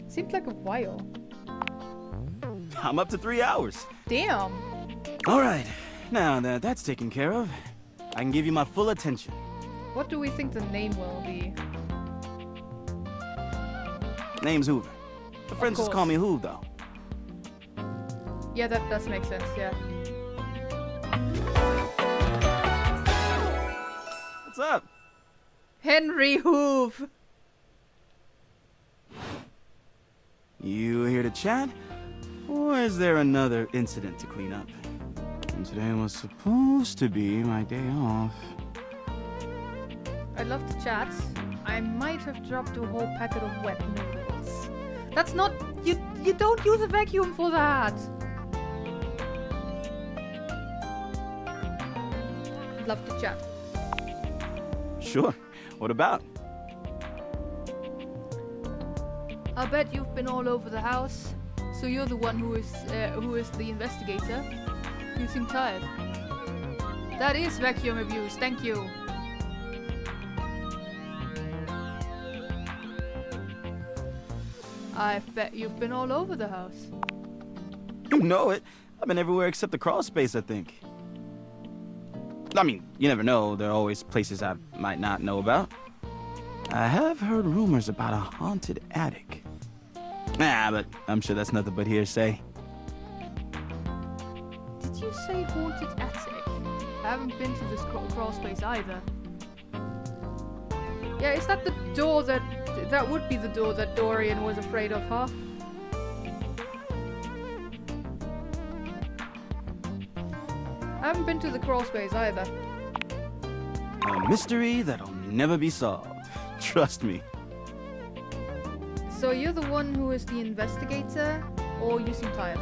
S1: Seemed like a while.
S13: I'm up to 3 hours.
S1: Damn.
S13: All right. Now that that's taken care of, I can give you my full attention.
S1: What do we think the name will be?
S13: Name's Hoover. The friends just call me Hoov, though.
S1: Yeah, that does make sense, yeah.
S13: What's up?
S1: Henry Hoove.
S13: You here to chat? Or is there another incident to clean up? And today was supposed to be my day off.
S1: I'd love to chat. I might have dropped a whole packet of wet noodles. That's not... You don't use a vacuum for that. Love to chat.
S18: Sure. What about?
S1: I bet you've been all over the house. So you're the one who is the investigator. You seem tired. That is vacuum abuse, thank you. I bet you've been all over the house.
S18: You know it. I've been everywhere except the crawl space, I think. I mean, you never know. There are always places I might not know about. I have heard rumors about a haunted attic. Nah, but I'm sure that's nothing but hearsay.
S1: Did you say haunted attic? I haven't been to this crawl space either. Yeah, is that the door that... That would be the door that Dorian was afraid of, huh? I haven't been to the crawl space either.
S18: A mystery that'll never be solved. Trust me.
S1: So you're the one who is the investigator, or you seem tired?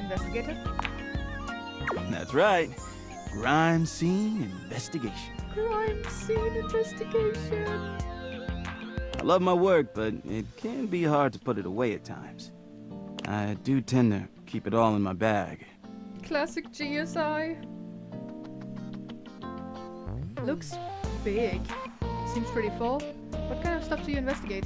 S1: Investigator?
S18: That's right. Crime scene investigation.
S1: Crime scene investigation.
S18: I love my work, but it can be hard to put it away at times. I do tend to keep it all in my bag.
S1: Classic GSI. Looks big. Seems pretty full. What kind of stuff do you investigate?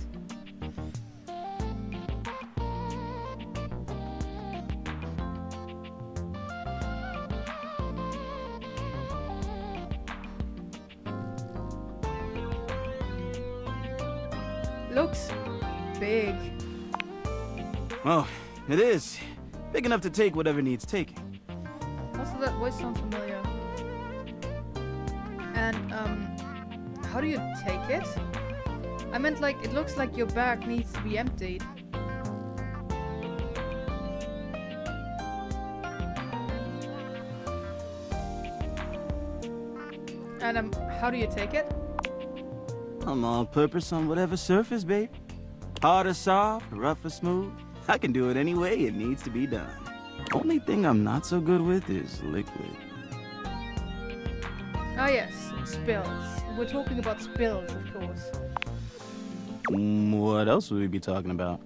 S1: Looks big.
S18: Oh, it is. Big enough to take whatever needs taking.
S1: Also, that voice sounds familiar. And, how do you take it? I meant, like, it looks like your bag needs to be emptied. And, how do you take it?
S18: I'm all purpose on whatever surface, babe. Hard or soft, rough or smooth. I can do it any way it needs to be done. Only thing I'm not so good with is liquid.
S1: Ah yes, spills. We're talking about spills, of course.
S18: What else would we be talking about?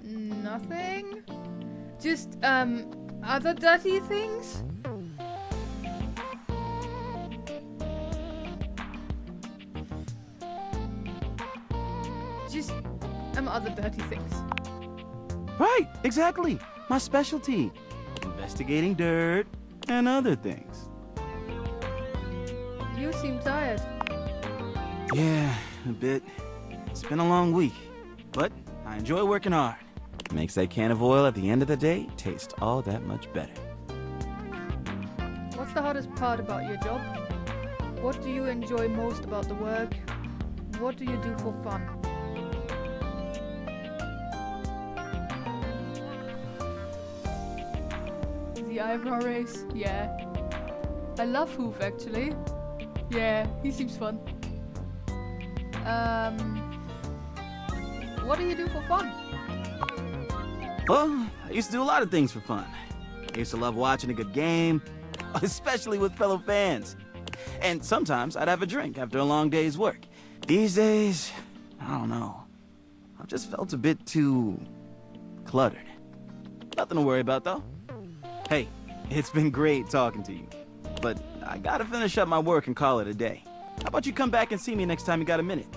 S1: Nothing? Just, other dirty things? Just, other dirty things.
S18: Right, exactly. My specialty. Investigating dirt and other things.
S1: You seem tired.
S18: Yeah, a bit. It's been a long week, but I enjoy working hard. Makes that can of oil at the end of the day taste all that much better.
S1: What's the hardest part about your job? What do you enjoy most about the work? What do you do for fun? The eyebrow raise? Yeah. I love Hoof, actually. Yeah, he seems fun. What do you do for fun?
S18: Well, I used to do a lot of things for fun. I used to love watching a good game, especially with fellow fans. And sometimes I'd have a drink after a long day's work. These days, I don't know. I've just felt a bit too cluttered. Nothing to worry about, though. Hey, it's been great talking to you, but I gotta finish up my work and call it a day. How about you come back and see me next time you got a minute?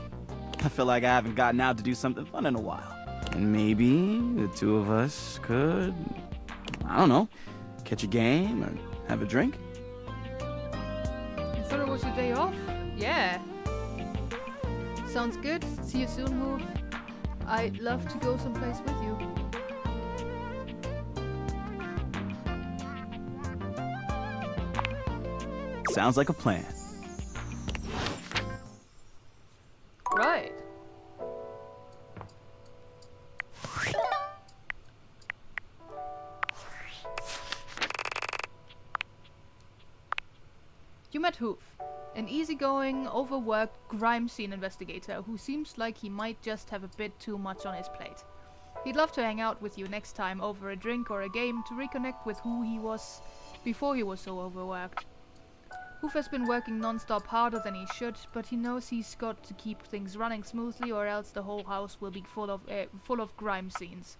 S18: I feel like I haven't gotten out to do something fun in a while. And maybe the two of us could, I don't know, catch a game or have a drink?
S1: I thought it was your day off. Yeah. Sounds good. See you soon, Hoof. I'd love to go someplace with you.
S18: Sounds like a plan.
S1: Right. met Hoof, an easygoing, overworked crime scene investigator who seems like he might just have a bit too much on his plate. He'd love to hang out with you next time over a drink or a game to reconnect with who he was before he was so overworked. Hoof has been working non-stop harder than he should, but he knows he's got to keep things running smoothly or else the whole house will be full of crime scenes.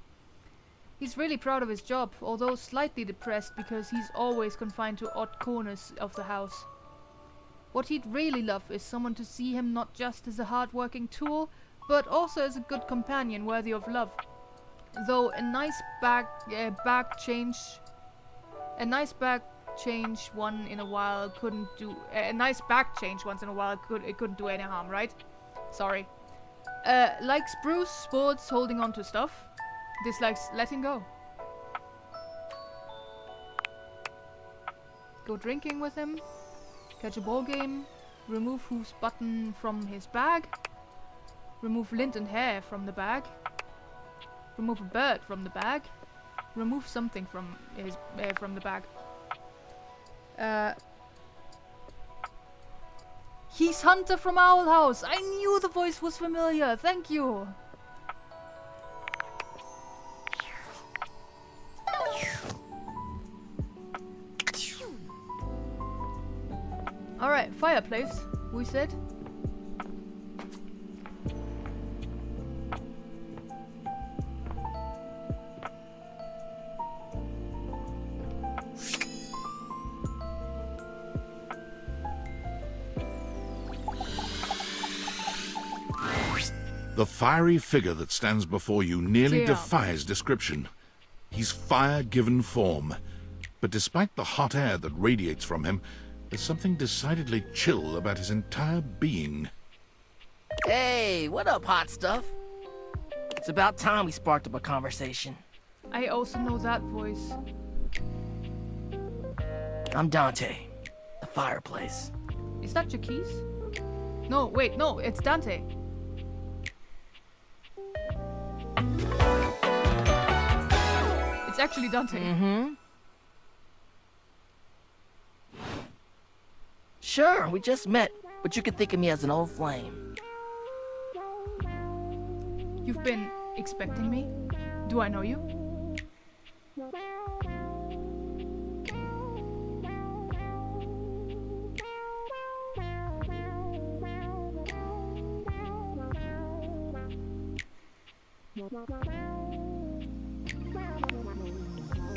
S1: He's really proud of his job, although slightly depressed because he's always confined to odd corners of the house. What he'd really love is someone to see him not just as a hard-working tool, but also as a good companion worthy of love. Though a nice back change once in a while couldn't do any harm, right? Sorry. Likes Bruce sports, holding on to stuff. Dislikes letting go. Go drinking with him. Catch a ball game. Remove Hoof's button from his bag. Remove lint and hair from the bag. Remove a bird from the bag. Remove something from the bag. He's Hunter from Owl House. I knew the voice was familiar. Thank you. Alright, fireplace, we said.
S2: The fiery figure that stands before you nearly
S1: Dear.
S2: defies description. He's fire given form, but despite the hot air that radiates from him, there's something decidedly chill about his entire being.
S19: Hey, what up, hot stuff? It's about time we sparked up a conversation.
S1: I also know that voice.
S19: I'm Dante, the fireplace.
S1: Is that Jaquise? No, wait, no, it's Dante. It's actually Dante.
S19: Mm-hmm. Sure, we just met, but you could think of me as an old flame.
S1: You've been expecting me? Do I know you?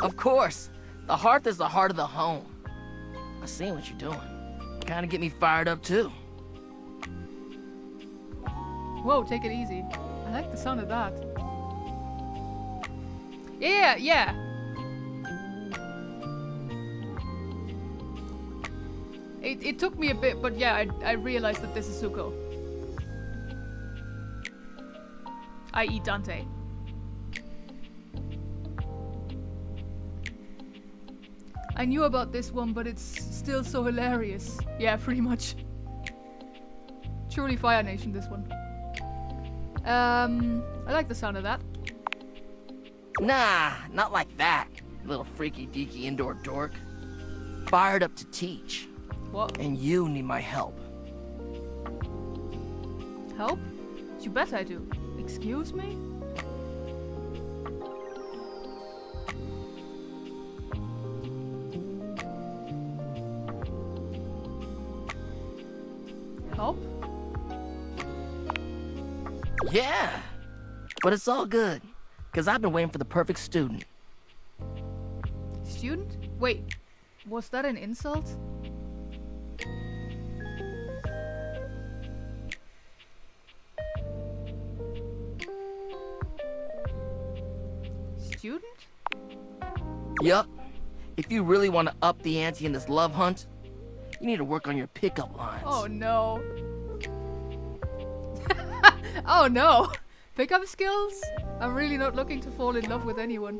S19: Of course. The hearth is the heart of the home. I see what you're doing. Kinda get me fired up too.
S1: Whoa, take it easy. I like the sound of that. Yeah. It took me a bit, but yeah, I realized that this is Zuko. I.e. Dante. I knew about this one, but it's still so hilarious. Yeah, pretty much. Truly Fire Nation, this one. I like the sound of that.
S19: Nah, not like that, little freaky deaky indoor dork. Fired up to teach.
S1: What?
S19: And you need my help.
S1: Help? You bet I do. Excuse me? Help?
S19: Yeah, but it's all good, because I've been waiting for the perfect student.
S1: Student? Wait, was that an insult? Student?
S19: Yup. If you really want to up the ante in this love hunt, you need to work on your pickup lines.
S1: Oh no. Oh no! Pickup skills? I'm really not looking to fall in love with anyone.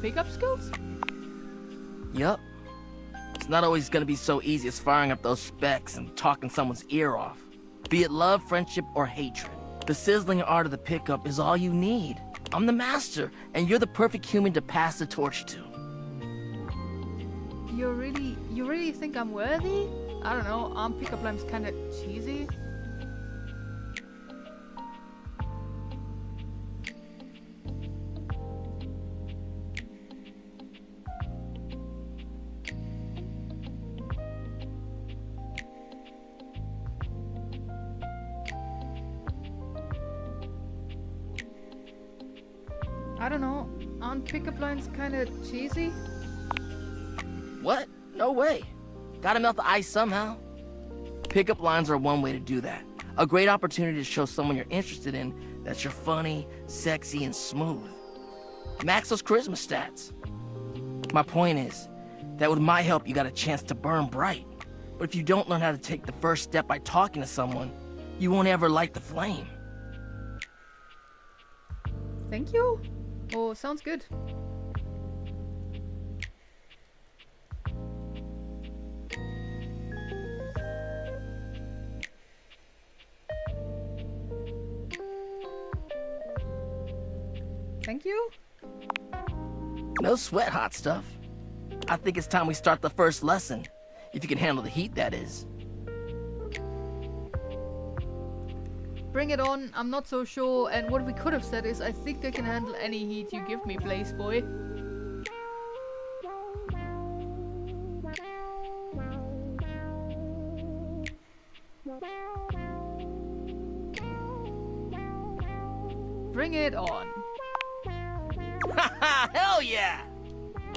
S1: Pickup skills?
S19: Yup. It's not always gonna be so easy as firing up those specs and talking someone's ear off. Be it love, friendship, or hatred. The sizzling art of the pickup is all you need. I'm the master, and you're the perfect human to pass the torch to.
S1: You really think I'm worthy? I don't know, aren't pickup lines kinda cheesy? I don't know, aren't pickup lines kinda cheesy?
S19: What? No way. Gotta melt the ice somehow. Pickup lines are one way to do that. A great opportunity to show someone you're interested in that you're funny, sexy, and smooth. Max those charisma stats. My point is that with my help, you got a chance to burn bright. But if you don't learn how to take the first step by talking to someone, you won't ever light the flame.
S1: Thank you? Oh, sounds good. Thank you?
S19: No sweat, hot stuff. I think it's time we start the first lesson. If you can handle the heat, that is.
S1: Bring it on, I'm not so sure, and what we could have said is I think I can handle any heat you give me, Blaze Boy. Bring it on.
S19: Hell yeah!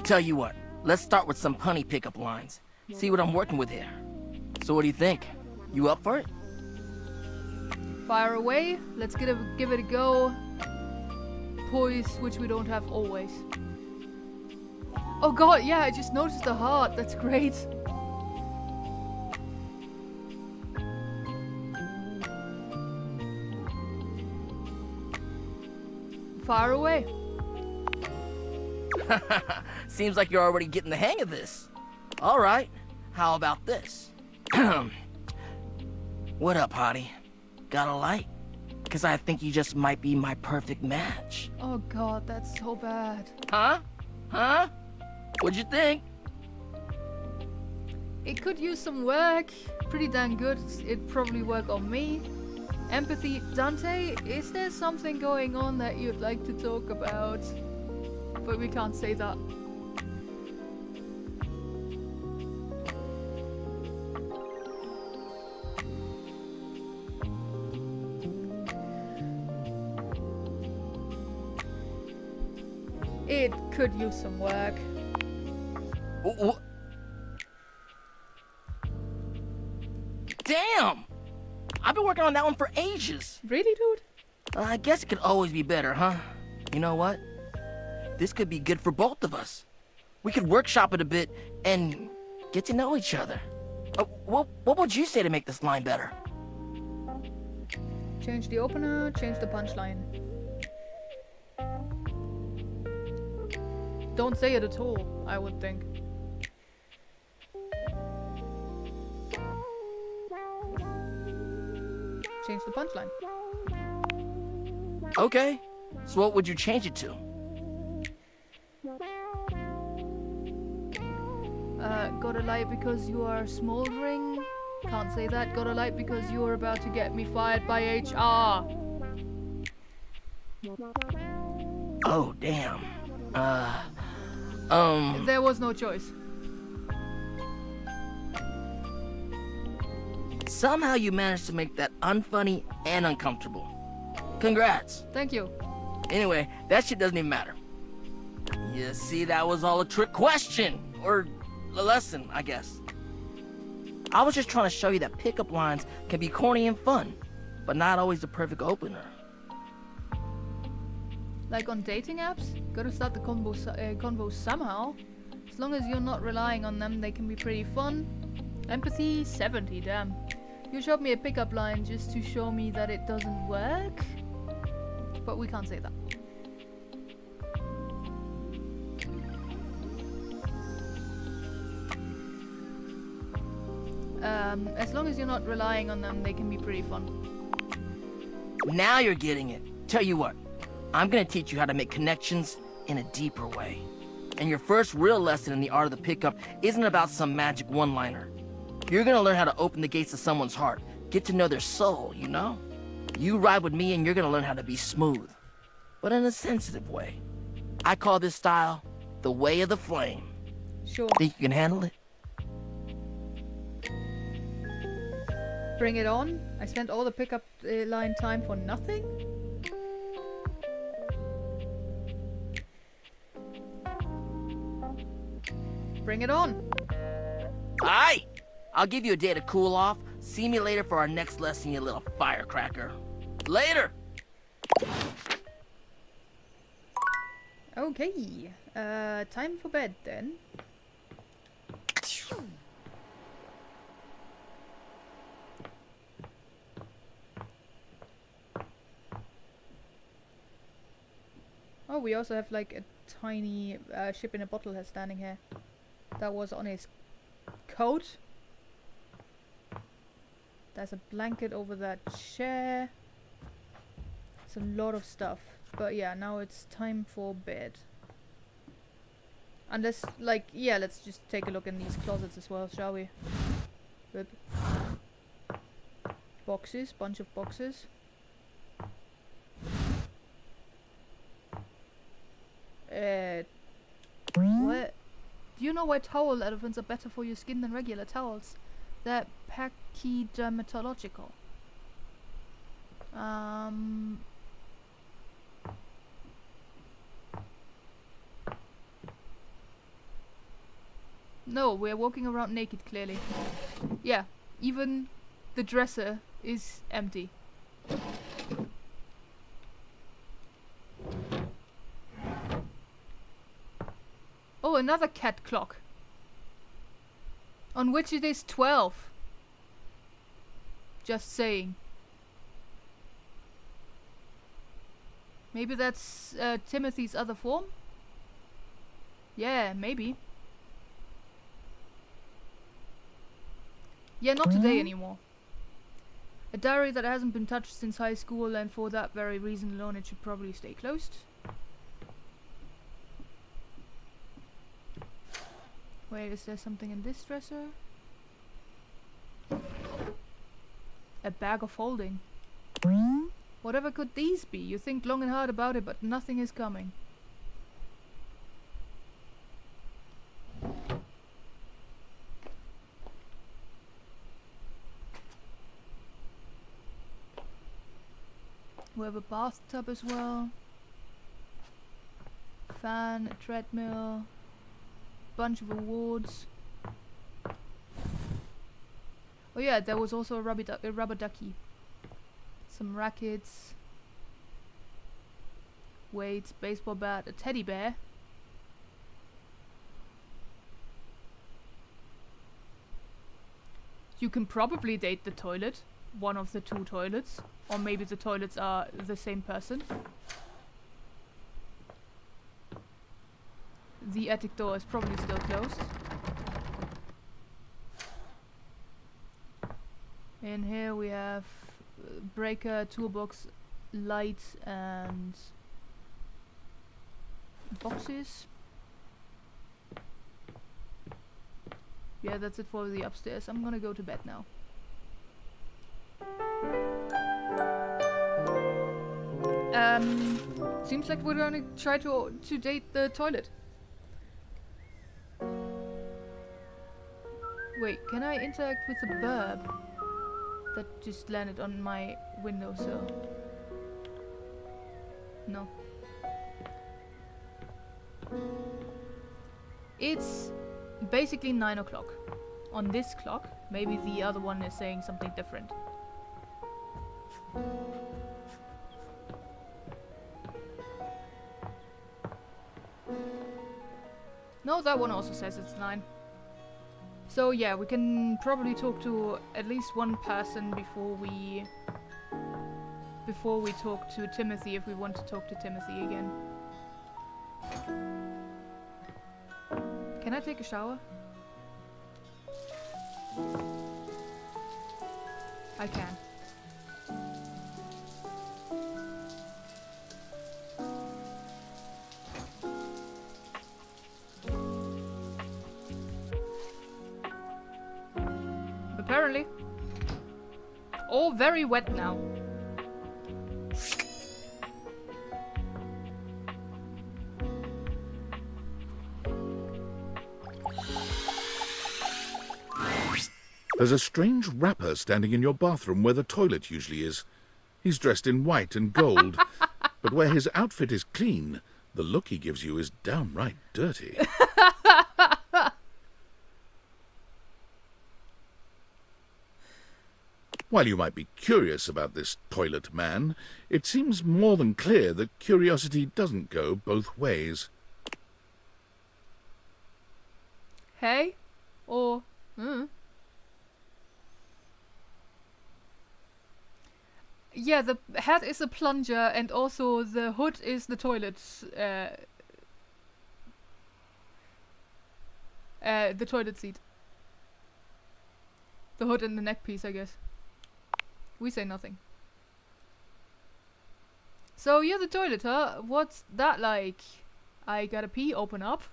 S19: Tell you what, let's start with some punny pickup lines. See what I'm working with here. So what do you think? You up for it?
S1: Fire away, let's give it a go. Poise, which we don't have always. Oh god, yeah, I just noticed the heart, that's great. Fire away.
S19: Seems like you're already getting the hang of this. All right, how about this? What up, hottie? Got a light? Because I think you just might be my perfect match.
S1: Oh god, that's so bad.
S19: Huh? Huh? What'd you think?
S1: It could use some work. Pretty dang good. It'd probably work on me. Empathy. Dante, is there something going on that you'd like to talk about? But we can't say that. It could use some work.
S19: Damn! I've been working on that one for ages.
S1: Really, dude?
S19: I guess it could always be better, huh? You know what? This could be good for both of us. We could workshop it a bit and get to know each other. What would you say to make this line better?
S1: Change the opener, change the punchline. Don't say it at all, I would think. Change the punchline.
S19: Okay, so what would you change it to?
S1: Got a light because you are smoldering? Can't say that. Got a light because you are about to get me fired by HR.
S19: Oh, damn.
S1: There was no choice.
S19: Somehow you managed to make that unfunny and uncomfortable. Congrats.
S1: Thank you.
S19: Anyway, that shit doesn't even matter. You see, that was all a trick question. Or a lesson, I guess. I was just trying to show you that pickup lines can be corny and fun, but not always the perfect opener.
S1: Like on dating apps, gotta start the convo somehow. As long as you're not relying on them, they can be pretty fun. Empathy 70, damn. You showed me a pickup line just to show me that it doesn't work? but we can't say that. As long as you're not relying on them, they can be pretty fun.
S19: Now you're getting it. Tell you what, I'm gonna teach you how to make connections in a deeper way. And your first real lesson in the art of the pickup isn't about some magic one-liner. You're gonna learn how to open the gates to someone's heart, get to know their soul, you know? You ride with me and you're gonna learn how to be smooth, but in a sensitive way. I call this style the way of the flame.
S1: Sure.
S19: Think you can handle it?
S1: Bring it on. I spent all the pickup line time for nothing? Bring it on.
S19: Aye! I'll give you a day to cool off. See me later for our next lesson, you little firecracker. Later!
S1: Okay. Time for bed then. Oh, we also have like a tiny ship in a bottle head standing here. That was on his coat. There's a blanket over that chair. It's a lot of stuff. But yeah, now it's time for bed. Unless, like, yeah, let's just take a look in these closets as well, shall we? Good. Boxes, bunch of boxes. What? Do you know why towel elephants are better for your skin than regular towels? They're pachydermatological. No, we're walking around naked, clearly. Yeah, even the dresser is empty. Oh, another cat clock. On which it is 12. Just saying. Maybe that's Timothy's other form? Yeah, maybe. Yeah, not today anymore. A diary that hasn't been touched since high school, and for that very reason alone it should probably stay closed. Wait, is there something in this dresser? A bag of holding. Whatever could these be? You think long and hard about it, but nothing is coming. We have a bathtub as well. Fan, a treadmill. Bunch of awards. Oh yeah, there was also a rubber ducky. Some rackets. Weights, baseball bat, a teddy bear. You can probably date the toilet. One of the two toilets. Or maybe the toilets are the same person. The attic door is probably still closed. In here we have breaker, toolbox, light, and boxes. Yeah, that's it for the upstairs. I'm gonna go to bed now. Seems like we're gonna try to date the toilet. Wait, can I interact with the burb that just landed on my windowsill? No. It's basically 9 o'clock. On this clock, maybe the other one is saying something different. No, that one also says it's 9. So yeah, we can probably talk to at least one person before we before we talk to Timothy, if we want to talk to Timothy again. Can I take a shower? I can. Apparently. All very wet now.
S2: There's a strange rapper standing in your bathroom where the toilet usually is. He's dressed in white and gold, but where his outfit is clean, the look he gives you is downright dirty. While you might be curious about this toilet man, it seems more than clear that curiosity doesn't go both ways.
S1: Hey? Or... Yeah, the head is a plunger and also the hood is the toilet. The toilet seat. The hood and the neck piece, I guess. We say nothing. So you're the toilet, huh? What's that like? I gotta pee, open up.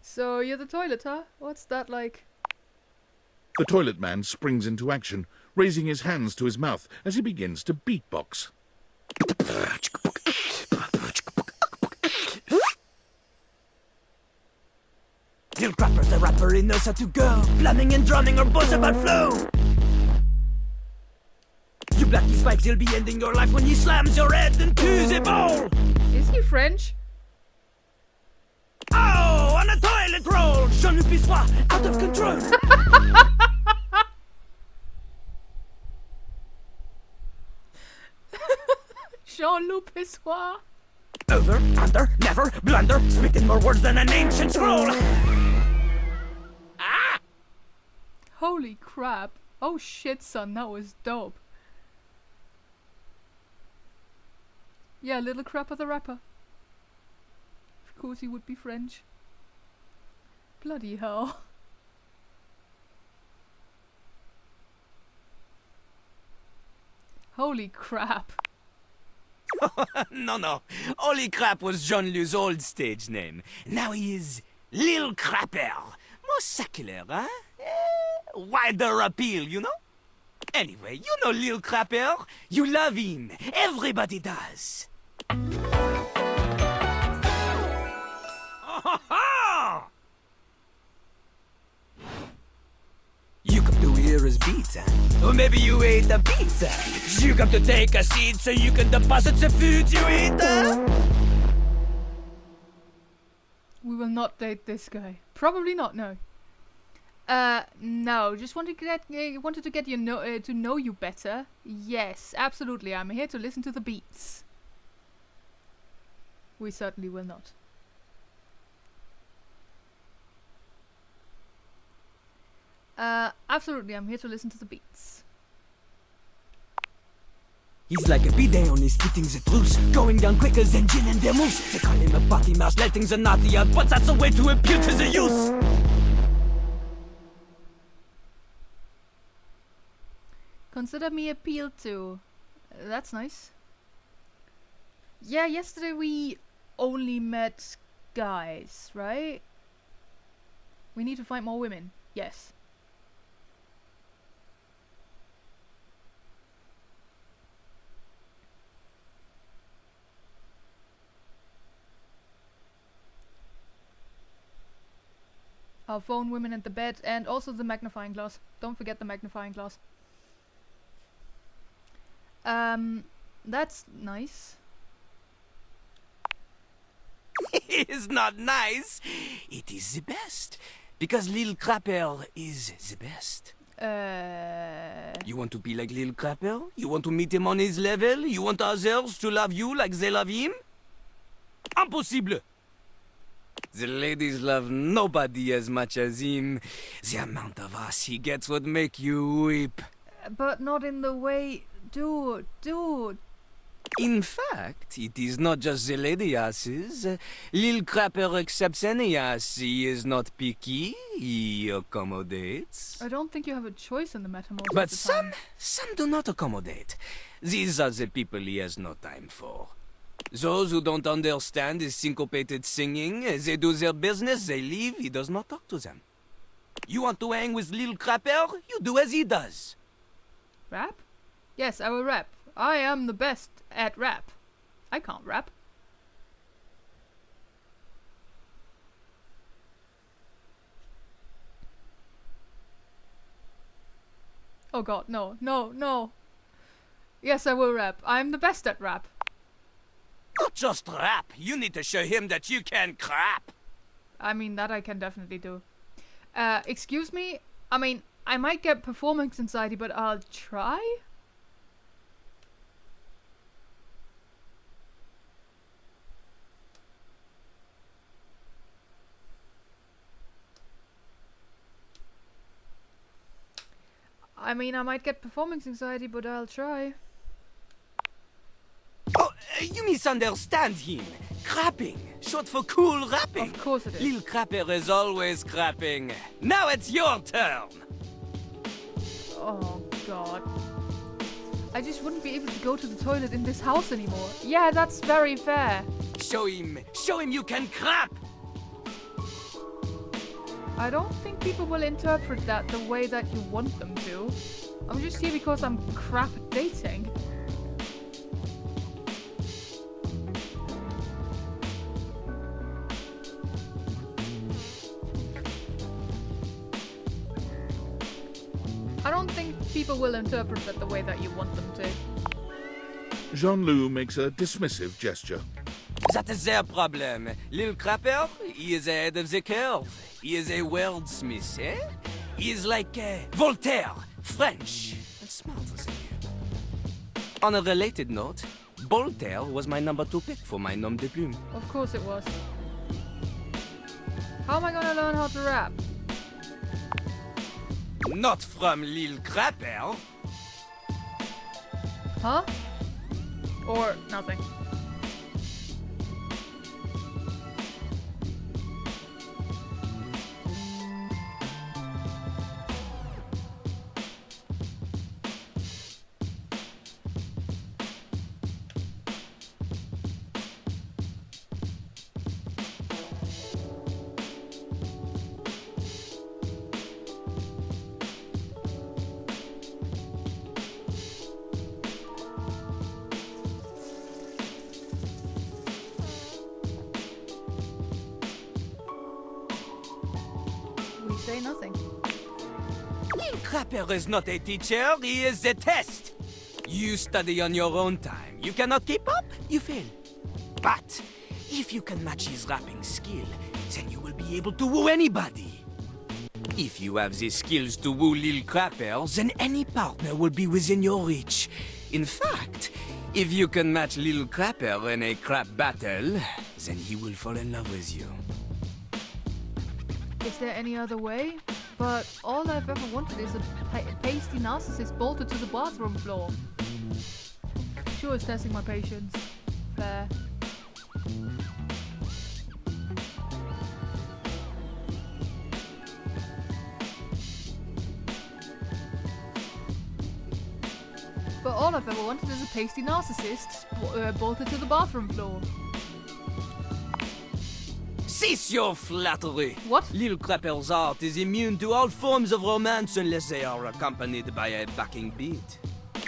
S1: So you're the toilet, huh? What's that like?
S2: The toilet man springs into action, raising his hands to his mouth as he begins to beatbox.
S20: Lil Crapper's the rapper, he knows how to go. Planning and drumming or boss about flow. You blacky spikes, he'll be ending your life when he slams your head into the bowl.
S1: Is he French?
S20: Oh, on a toilet roll! Jean-Luc Pissoir, out of control!
S1: Jean-Luc Pissoir.
S20: Over, under, never, blunder, spitting more words than an ancient scroll!
S1: Ah! Holy crap. Oh shit, son, that was dope. Yeah, Little Crapper the rapper. Of course he would be French. Bloody hell. Holy crap.
S20: No. Holy Crap was Jean-Luc's old stage name. Now he is Lil Crapper. More secular, huh? Wider appeal, you know? Anyway, you know Lil Crapper. You love him. Everybody does. You come to hear his beats, huh? Or maybe you ate the pizza. You come to take a seat so you can deposit the food you eat, huh?
S1: We will not date this guy. Probably not, no. No, just wanted to get you to know you better. Yes, absolutely. I'm here to listen to the beats. We certainly will not. Absolutely, I'm here to listen to the beats.
S20: He's like a bidet, only spitting the truth. Going down quicker than gin and vermouth. They call him a party mouse, letting the naughty out, but that's a way to appeal to the youth.
S1: Consider me appealed to. That's nice. Yeah, yesterday we only met guys, right? We need to find more women. Yes. Our phone, women and the bed, and also the magnifying glass. Don't forget the magnifying glass. That's nice.
S20: It is not nice. It is the best. Because Lil Crapper is the best. You want to be like Lil Crapper? You want to meet him on his level? You want others to love you like they love him? Impossible! The ladies love nobody as much as him. The amount of ass he gets would make you weep.
S1: But not in the way... Dude.
S20: In fact, it is not just the lady asses. Lil Crapper accepts any ass. He is not picky. He accommodates.
S1: I don't think you have a choice in the metamorphosis.
S20: But some do not accommodate. These are the people he has no time for. Those who don't understand his syncopated singing, they do their business, they leave, he does not talk to them. You want to hang with Lil Crapper? You do as he does.
S1: Rap? Yes, I will rap. I am the best at rap. I can't rap. Oh god, no. Yes, I will rap. I'm the best at rap.
S20: Not just rap. You need to show him that you can crap.
S1: I mean, that I can definitely do. Excuse me? I mean, I might get performance anxiety, but I'll try? I mean, I might get performance anxiety, but I'll try.
S20: Oh, you misunderstand him. Crapping, short for cool rapping.
S1: Of course it is.
S20: Lil Crapper is always crapping. Now it's your turn.
S1: Oh god. I just wouldn't be able to go to the toilet in this house anymore. Yeah, that's very fair.
S20: Show him you can crap.
S1: I don't think people will interpret that the way that you want them to. I'm just here because I'm crap at dating. I don't think people will interpret that the way that you want them to.
S2: Jean-Loup makes a dismissive gesture.
S20: That is their problem. Lil Crapper, he is ahead of the curve. He is a wordsmith, eh? He is like Voltaire, French, and smarter than you. On a related note, Voltaire was my number 2 pick for my nom de plume.
S1: Of course it was. How am I gonna learn how to rap?
S20: Not from Lil Crapper.
S1: Huh? Or nothing. Say nothing.
S20: Lil Crapper is not a teacher, he is a test. You study on your own time. You cannot keep up, you fail. But if you can match his rapping skill, then you will be able to woo anybody. If you have the skills to woo Lil Crapper, then any partner will be within your reach. In fact, if you can match Lil Crapper in a crap battle, then he will fall in love with you.
S1: Is there any other way? But all I've ever wanted is a pasty narcissist bolted to the bathroom floor. Sure, it's testing my patience. Fair. But all I've ever wanted is a pasty narcissist bolted to the bathroom floor.
S20: Cease your flattery!
S1: What?
S20: Lil Crapper's art is immune to all forms of romance unless they are accompanied by a backing beat.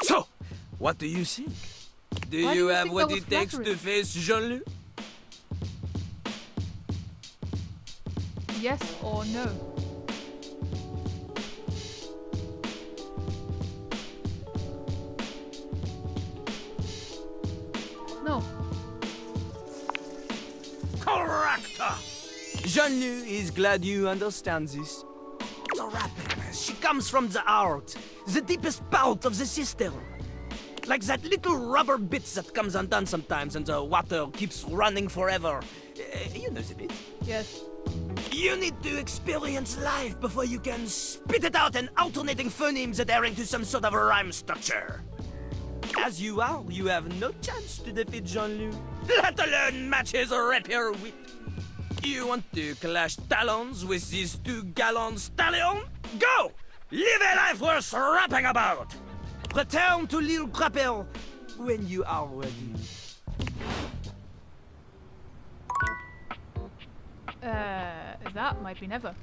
S20: So, what do you think? Do you have what it takes to face Jean-Loup?
S1: Yes or no? No.
S20: Correct! Jean-Loup is glad you understand this. The rapping has She comes from the heart, the deepest part of the system. Like that little rubber bit that comes undone sometimes and the water keeps running forever. You know the bit.
S1: Yes.
S20: You need to experience life before you can spit it out in alternating phonemes adhering to some sort of a rhyme structure. As you are, you have no chance to defeat Jean-Luc, let alone match his rapier wit. You want to clash talons with these 2 gallant stallions? Go! Live a life worth rapping about! Return to Lille Crapel when you are ready.
S1: That might be never.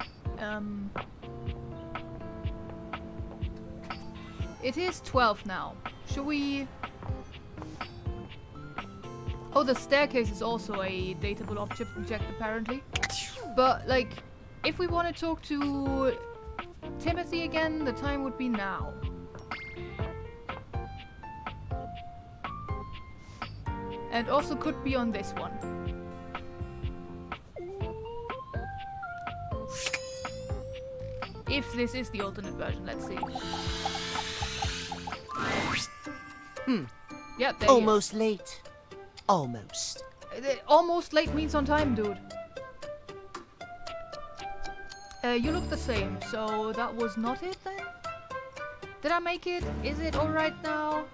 S1: It is 12 now. Should we... Oh, the staircase is also a dateable object apparently. But, like, if we want to talk to Timothy again, the time would be now. And also could be on this one. If this is the alternate version, let's see. Yeah, there
S21: Almost late. Almost.
S1: Almost late means on time, dude. You look the same, so that was not it then? Did I make it? Is it alright now?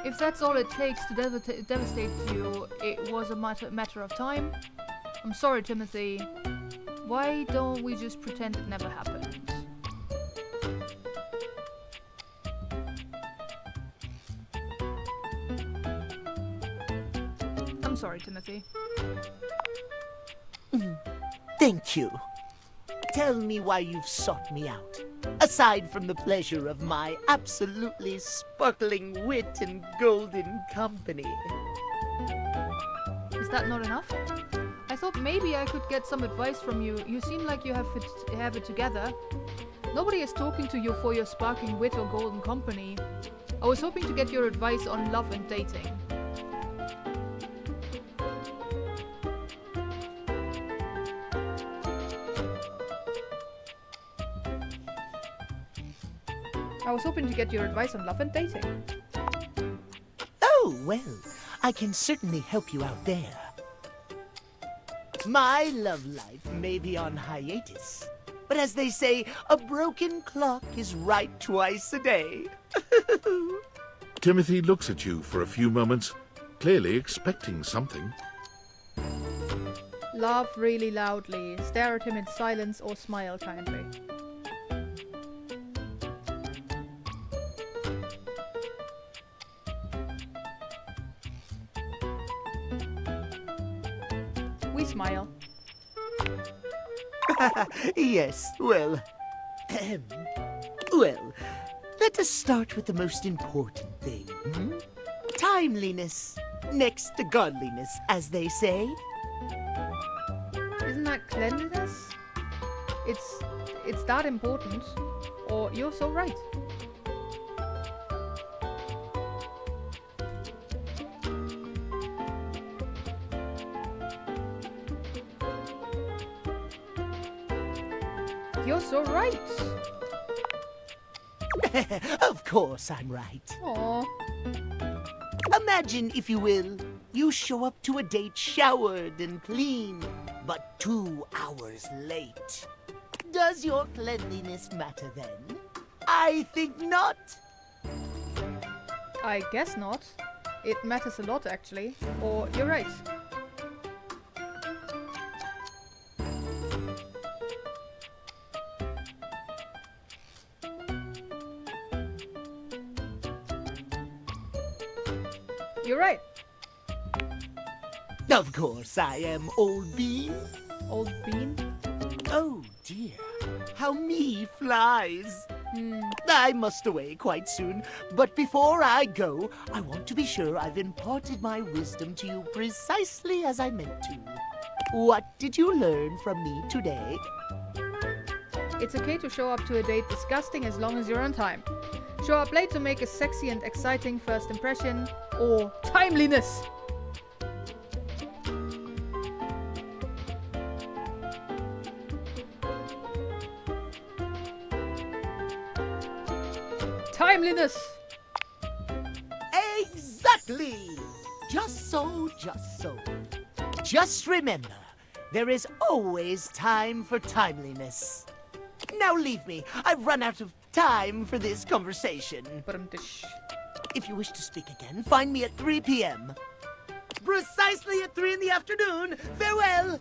S1: If that's all it takes to devastate you, it was a matter of time. I'm sorry, Timothy. Why don't we just pretend it never happened? I'm sorry, Timothy.
S21: Thank you. Tell me why you've sought me out. Aside from the pleasure of my absolutely sparkling wit and golden company.
S1: Is that not enough? I thought maybe I could get some advice from you. You seem like you have it together. Nobody is talking to you for your sparkling wit or golden company. I was hoping to get your advice on love and dating. I was hoping to get your advice on love and dating.
S21: Oh, well, I can certainly help you out there. My love life may be on hiatus, but as they say, a broken clock is right twice a day.
S2: Timothy looks at you for a few moments, clearly expecting something.
S1: Laugh really loudly, stare at him in silence, or smile kindly. We smile.
S21: Yes, well... well, let us start with the most important thing. Timeliness. Next to godliness, as they say.
S1: Isn't that cleanliness? It's that important. Or you're so right. You're so right.
S21: Of course I'm right.
S1: Aww.
S21: Imagine, if you will, you show up to a date showered and clean, but 2 hours late. Does your cleanliness matter then? I think not.
S1: I guess not. It matters a lot, actually. Or you're right. You're right.
S21: Of course I am, Old Bean.
S1: Old Bean?
S21: Oh dear, how me flies. I must away quite soon, but before I go, I want to be sure I've imparted my wisdom to you precisely as I meant to. What did you learn from me today?
S1: It's okay to show up to a date disgusting as long as you're on time. Show up late to make a sexy and exciting first impression, or timeliness. Timeliness!
S21: Exactly! Just so, just so. Just remember, there is always time for timeliness. Now leave me. I've run out of time for this conversation. If you wish to speak again, find me at 3 p.m. Precisely at 3 in the afternoon. Farewell!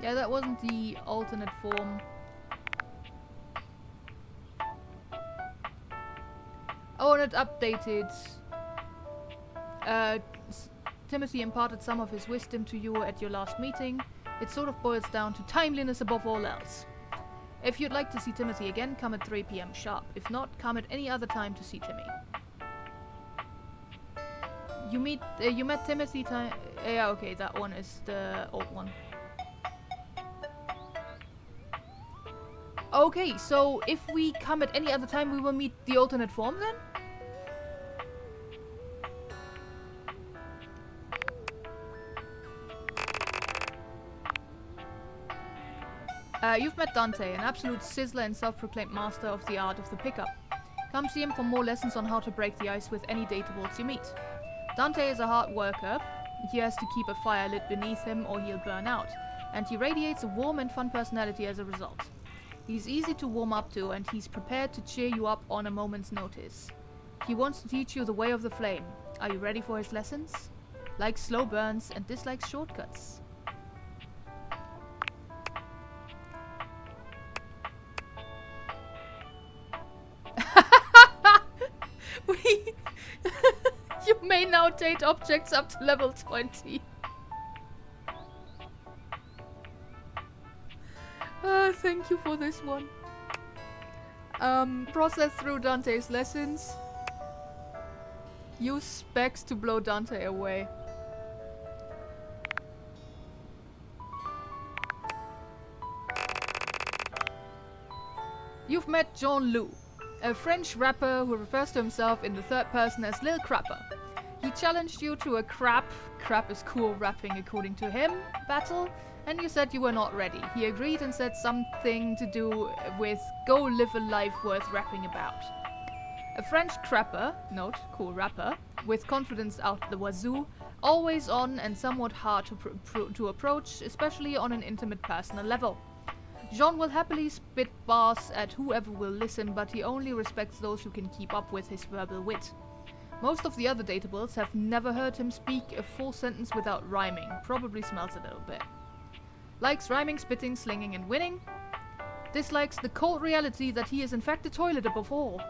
S1: Yeah, that wasn't the alternate form. Oh, and it updated. Timothy imparted some of his wisdom to you at your last meeting. It sort of boils down to timeliness above all else. If you'd like to see Timothy again, come at 3 p.m. sharp. If not, come at any other time to see Timmy. You met Timothy yeah, okay, that one is the old one. Okay, so if we come at any other time, we will meet the alternate form then? You've met Dante, an absolute sizzler and self-proclaimed master of the art of the pickup. Come see him for more lessons on how to break the ice with any datables you meet. Dante is a hard worker. He has to keep a fire lit beneath him or he'll burn out, and he radiates a warm and fun personality as a result. He's easy to warm up to, and he's prepared to cheer you up on a moment's notice. He wants to teach you the way of the flame. Are you ready for his lessons? Likes slow burns and dislikes shortcuts. You may now date objects up to level 20. Thank you for this one. Process through Dante's lessons. Use specs to blow Dante away. You've met Jean Lou, a French rapper who refers to himself in the third person as Lil Crapper. He challenged you to a crap is cool rapping according to him, battle, and you said you were not ready. He agreed and said something to do with go live a life worth rapping about. A French crapper, note, cool rapper, with confidence out the wazoo, always on and somewhat hard to approach, especially on an intimate personal level. Jean will happily spit bars at whoever will listen, but he only respects those who can keep up with his verbal wit. Most of the other datables have never heard him speak a full sentence without rhyming, probably smells a little bit. Likes rhyming, spitting, slinging, and winning. Dislikes the cold reality that he is in fact a toilet above all.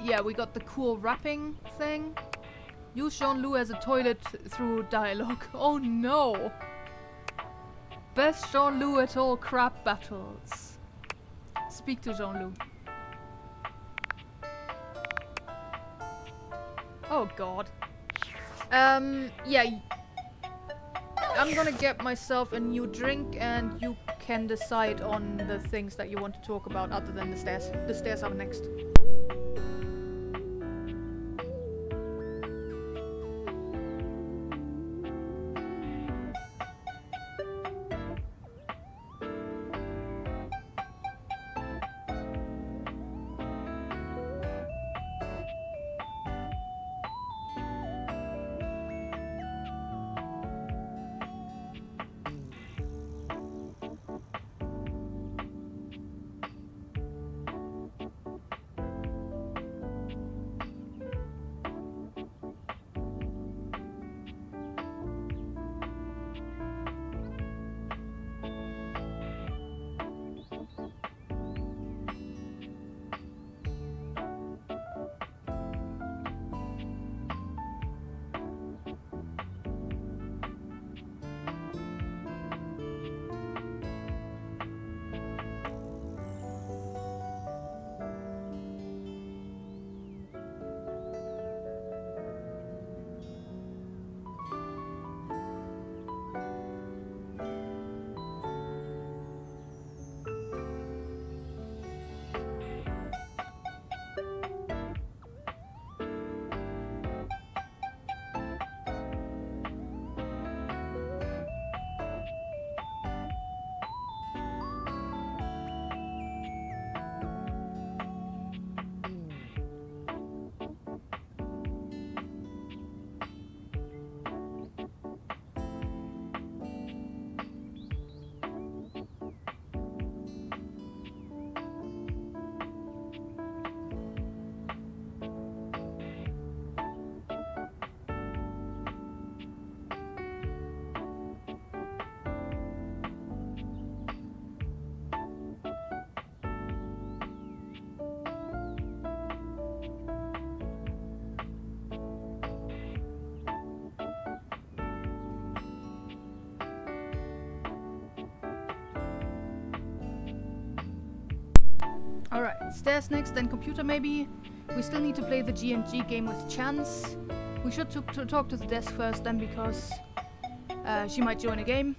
S1: Yeah, we got the cool rapping thing. Use Jean-Loup as a toilet through dialogue. Oh no! Best Jean-Loup at all crap battles. Speak to Jean-Loup. Oh god. Yeah. I'm gonna get myself a new drink and you can decide on the things that you want to talk about other than the stairs. The stairs are next. Alright, stairs next, then computer maybe. We still need to play the G&G game with Chance. We should talk to the desk first then, because she might join a game.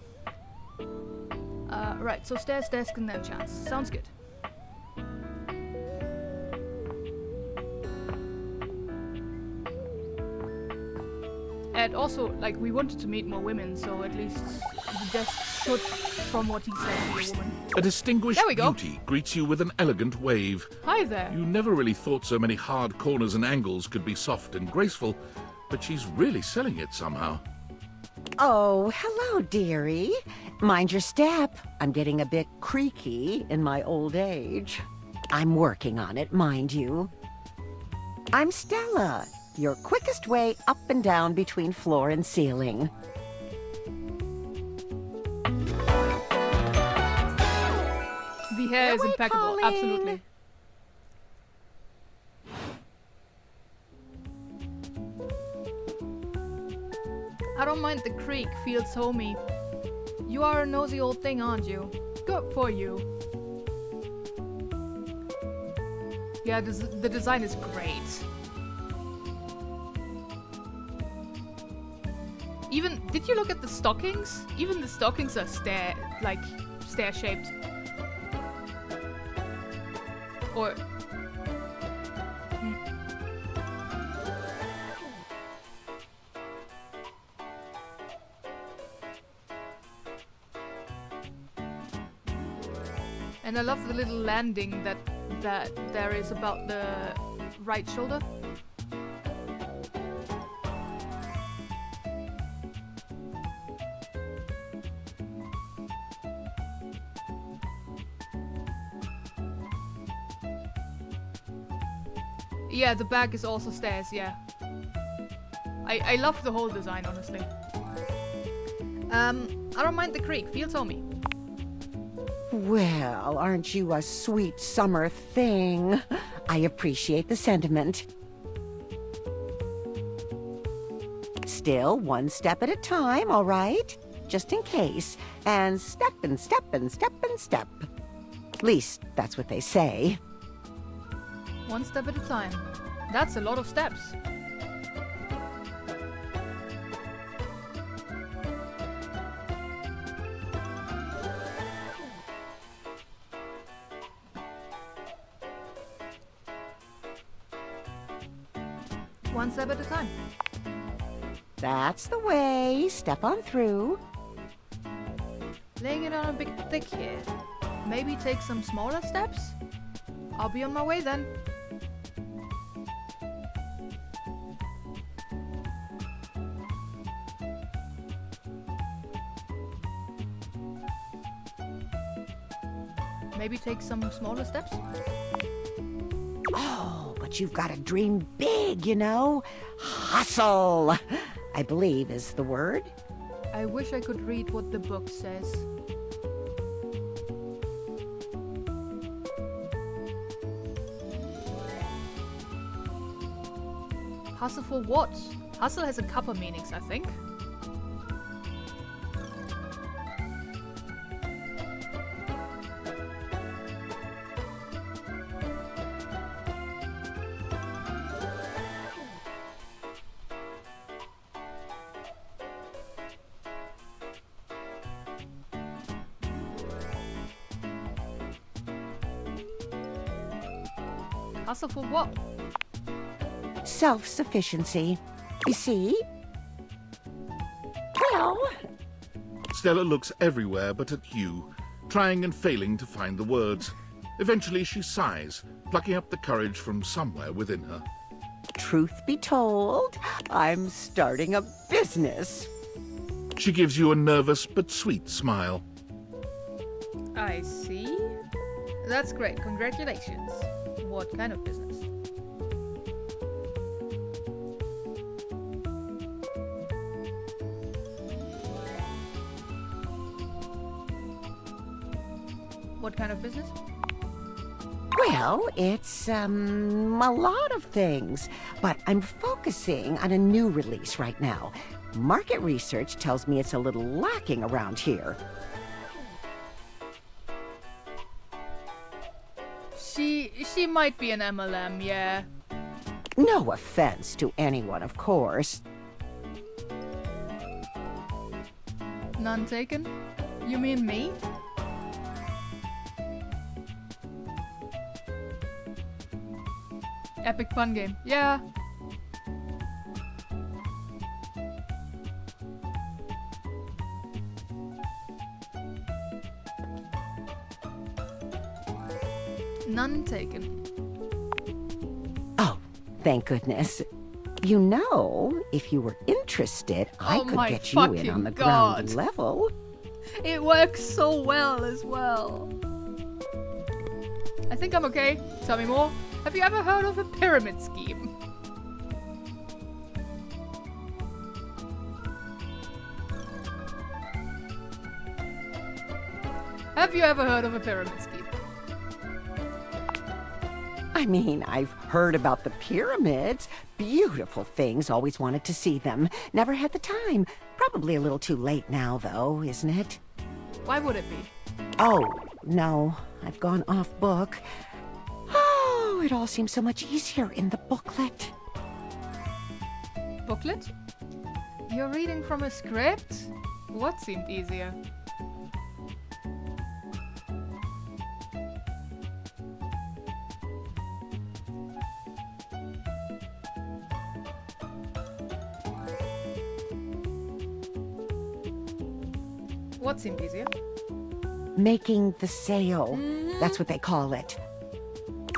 S1: Right, so stairs, desk, and then Chance. Sounds good. And also, like, we wanted to meet more women, so at least the desk should, from what he said, be a woman.
S2: A distinguished
S1: There we go.
S2: beauty greets you with an elegant wave.
S1: Hi there.
S2: You never really thought so many hard corners and angles could be soft and graceful, but she's really selling it somehow.
S5: Oh, hello, dearie. Mind your step. I'm getting a bit creaky in my old age. I'm working on it, mind you. I'm Stella, your quickest way up and down between floor and ceiling.
S1: The hair is impeccable,
S5: Pauline.
S1: absolutely. I don't mind the creek, feels homey. You are a nosy old thing, aren't you? Good for you. Yeah, the design is great. Even, did you look at the stockings? Even the stockings are stair-shaped. Or... And I love the little landing that there is about the right shoulder. Yeah, the back is also stairs, yeah. I love the whole design, honestly. I don't mind the creek, feels homey.
S5: Well, aren't you a sweet summer thing? I appreciate the sentiment. Still, one step at a time, all right? Just in case. And step and step and step and step. At least, that's what they say.
S1: One step at a time. That's a lot of steps. One step at a time.
S5: That's the way. Step on through.
S1: Laying it on a bit thick here. Maybe take some smaller steps? I'll be on my way then. Maybe take some smaller steps?
S5: Oh, but you've got to dream big, you know? Hustle, I believe is the word.
S1: I wish I could read what the book says. Hustle for what? Hustle has a couple meanings, I think. Hustle for what?
S5: Self-sufficiency. You see? Well,
S2: Stella looks everywhere but at you, trying and failing to find the words. Eventually she sighs, plucking up the courage from somewhere within her.
S5: truth be told, I'm starting a business.
S2: She gives you a nervous but sweet smile.
S1: I see. That's great. Congratulations. What kind of business? What kind of business?
S5: Well, it's, a lot of things, but I'm focusing on a new release right now. Market research tells me it's a little lacking around here.
S1: She might be an MLM, yeah.
S5: No offense to anyone, of course.
S1: None taken? You mean me? Epic fun game. Yeah. None taken.
S5: Oh, thank goodness. You know, if you were interested, I
S1: Oh
S5: could
S1: my
S5: get you in
S1: fucking
S5: on the
S1: God.
S5: ground level.
S1: It works so well as well. I think I'm okay. Tell me more. Have you ever heard of a pyramid scheme? Have you ever heard of a pyramid scheme?
S5: I mean, I've heard about the pyramids. Beautiful things, always wanted to see them. Never had the time. Probably a little too late now, though, isn't it?
S1: Why would it be?
S5: Oh, no. I've gone off book. Oh, it all seems so much easier in the booklet.
S1: Booklet? You're reading from a script? What seemed easier? What seemed easier?
S5: Making the sale. That's what they call it.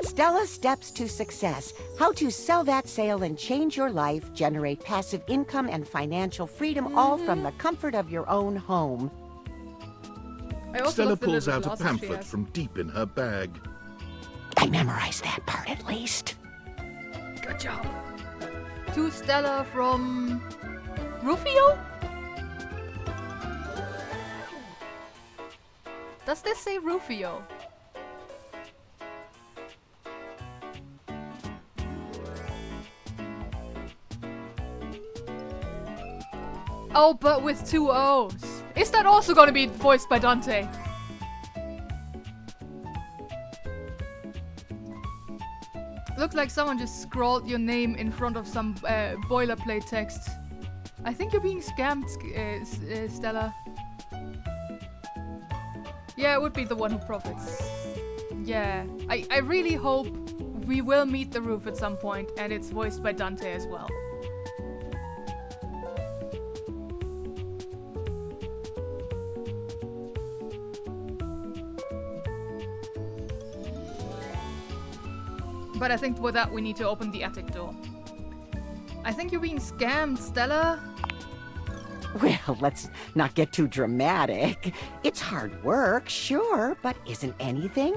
S5: Stella Steps to Success. How to sell that sale and change your life, generate passive income and financial freedom, all from the comfort of your own home.
S1: I also
S2: Stella
S1: love the
S2: pulls
S1: little
S2: out a
S1: glasses she
S2: pamphlet
S1: has.
S2: from deep in her bag.
S5: I memorized that part at least.
S1: Good job. To Stella from Rufio? Does this say Rufio? Oh, but with 2 O's. Is that also gonna be voiced by Dante? Looks like someone just scrawled your name in front of some boilerplate text. I think you're being scammed, Stella. Yeah, it would be the one who profits. Yeah, I really hope we will meet the roof at some point, and it's voiced by Dante as well. But I think for that we need to open the attic door. I think you're being scammed, Stella.
S5: Well, let's not get too dramatic. It's hard work, sure, but isn't anything?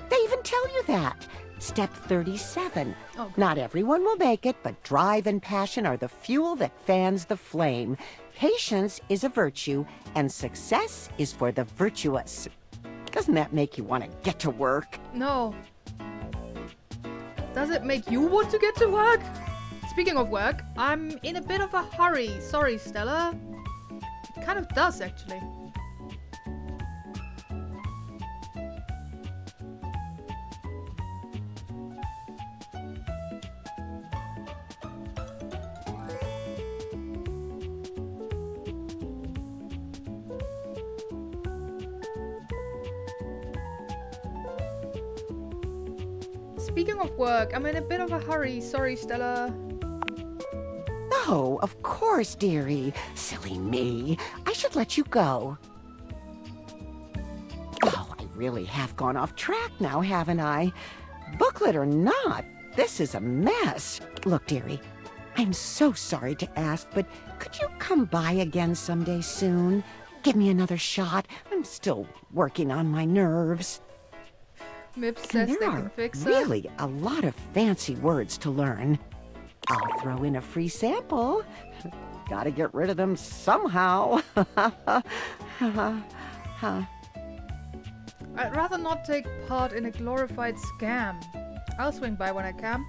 S5: They even tell you that. Step 37.
S1: Oh,
S5: Not everyone will make it, but drive and passion are the fuel that fans the flame. Patience is a virtue, and success is for the virtuous. Doesn't that make you want to get to work?
S1: No. Does it make you want to get to work? Speaking of work, I'm in a bit of a hurry. Sorry, Stella. It kind of does, actually. Speaking of work, I'm in a bit of a hurry. Sorry, Stella.
S5: Oh, of course, dearie. Silly me. I should let you go. Oh, I really have gone off track now, haven't I? Booklet or not, this is a mess. Look, dearie, I'm so sorry to ask, but could you come by again someday soon? Give me another shot. I'm still working on my nerves.
S1: Mips
S5: And
S1: says they
S5: there
S1: can
S5: are
S1: fix it.
S5: really a lot of fancy words to learn. I'll throw in a free sample. Gotta get rid of them somehow.
S1: I'd rather not take part in a glorified scam. I'll swing by when I can.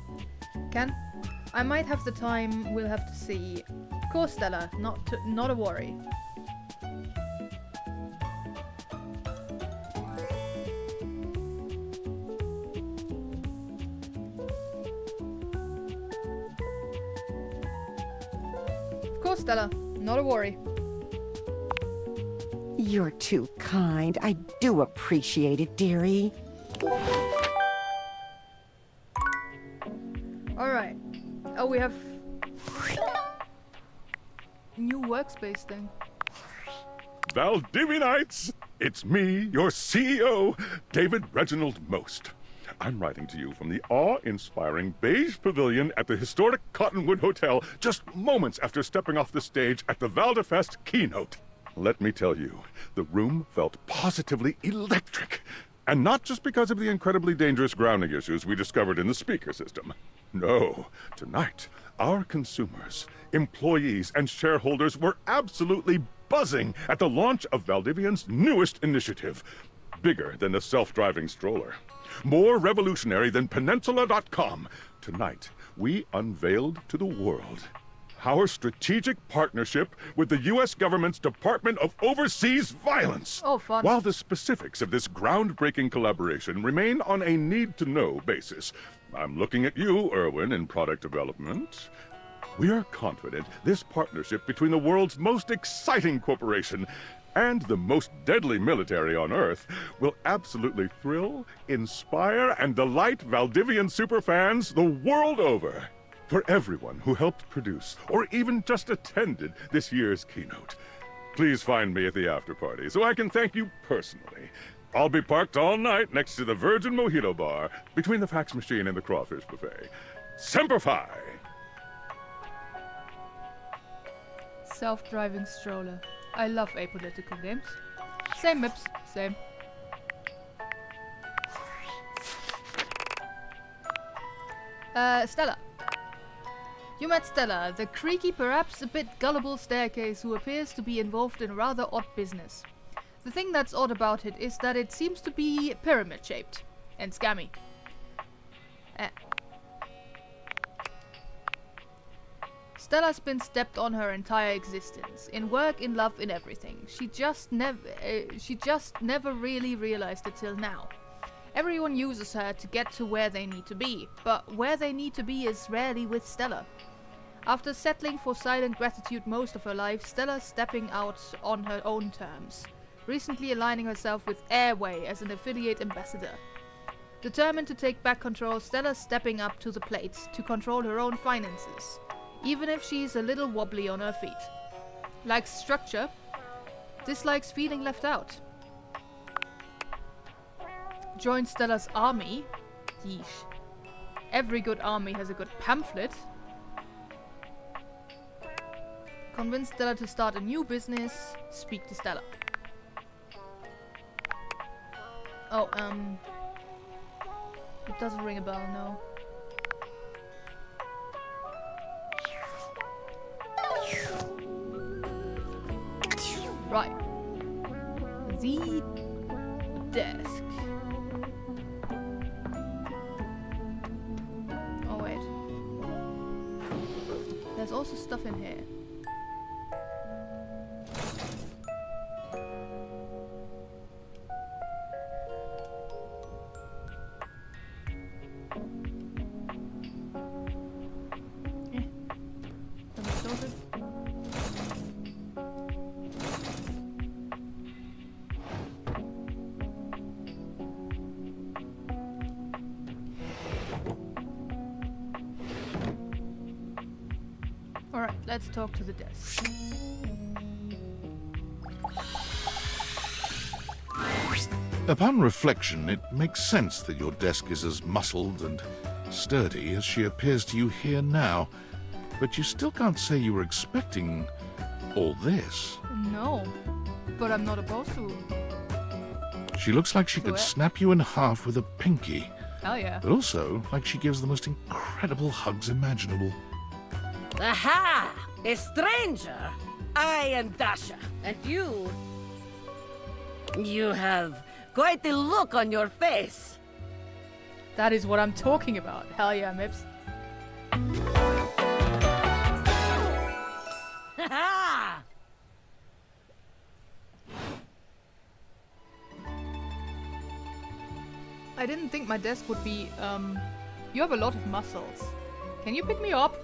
S1: I might have the time, we'll have to see. Of course, Stella, not a worry. course, Stella. Not a worry.
S5: You're too kind. I do appreciate it, dearie.
S1: Alright. Oh, we have... new workspace thing.
S3: Valdivianites! It's me, your CEO, David Reginald Most. I'm writing to you from the awe-inspiring beige pavilion at the historic Cottonwood Hotel just moments after stepping off the stage at the Valdefest keynote. Let me tell you, the room felt positively electric. And not just because of the incredibly dangerous grounding issues we discovered in the speaker system. No, tonight, our consumers, employees, and shareholders were absolutely buzzing at the launch of Valdivian's newest initiative. Bigger than the self-driving stroller. More revolutionary than Peninsula.com. Tonight, we unveiled to the world our strategic partnership with the U.S. government's Department of Overseas Violence.
S1: Oh, fun.
S3: While the specifics of this groundbreaking collaboration remain on a need-to-know basis, I'm looking at you, Erwin, in product development. We are confident this partnership between the world's most exciting corporation and the most deadly military on Earth will absolutely thrill, inspire, and delight Valdivian superfans the world over. For everyone who helped produce, or even just attended this year's keynote, please find me at the after-party so I can thank you personally. I'll be parked all night next to the Virgin Mojito Bar, between the fax machine and the crawfish buffet. Semper Fi!
S1: Self-driving stroller. I love apolitical games. Same, Mips. Same. Stella. You met Stella, the creaky, perhaps a bit gullible staircase who appears to be involved in a rather odd business. The thing that's odd about it is that it seems to be pyramid-shaped and scammy. Stella's been stepped on her entire existence, in work, in love, in everything. She just never really realized it till now. Everyone uses her to get to where they need to be, but where they need to be is rarely with Stella. After settling for silent gratitude most of her life, Stella's stepping out on her own terms, recently aligning herself with Airway as an affiliate ambassador. Determined to take back control, Stella's stepping up to the plate to control her own finances, even if she's a little wobbly on her feet. Likes structure, dislikes feeling left out. Join Stella's army. Yeesh. Every good army has a good pamphlet. Convince Stella to start a new business. Speak to Stella. Oh, it doesn't ring a bell, no. Right. The desk. Oh, wait. There's also stuff in here. Alright, let's talk to the desk.
S2: Upon reflection, it makes sense that your desk is as muscled and sturdy as she appears to you here now. But you still can't say you were expecting all this.
S1: No, but I'm not opposed to.
S2: She looks like she could snap you in half with a pinky.
S1: Hell yeah.
S2: But also like she gives the most incredible hugs imaginable.
S14: Aha! A stranger! I am Dasha, and you... You have quite the look on your face.
S1: That is what I'm talking about. Hell yeah, Mips.
S14: Ha!
S1: I didn't think my desk would be, you have a lot of muscles. Can you pick me up?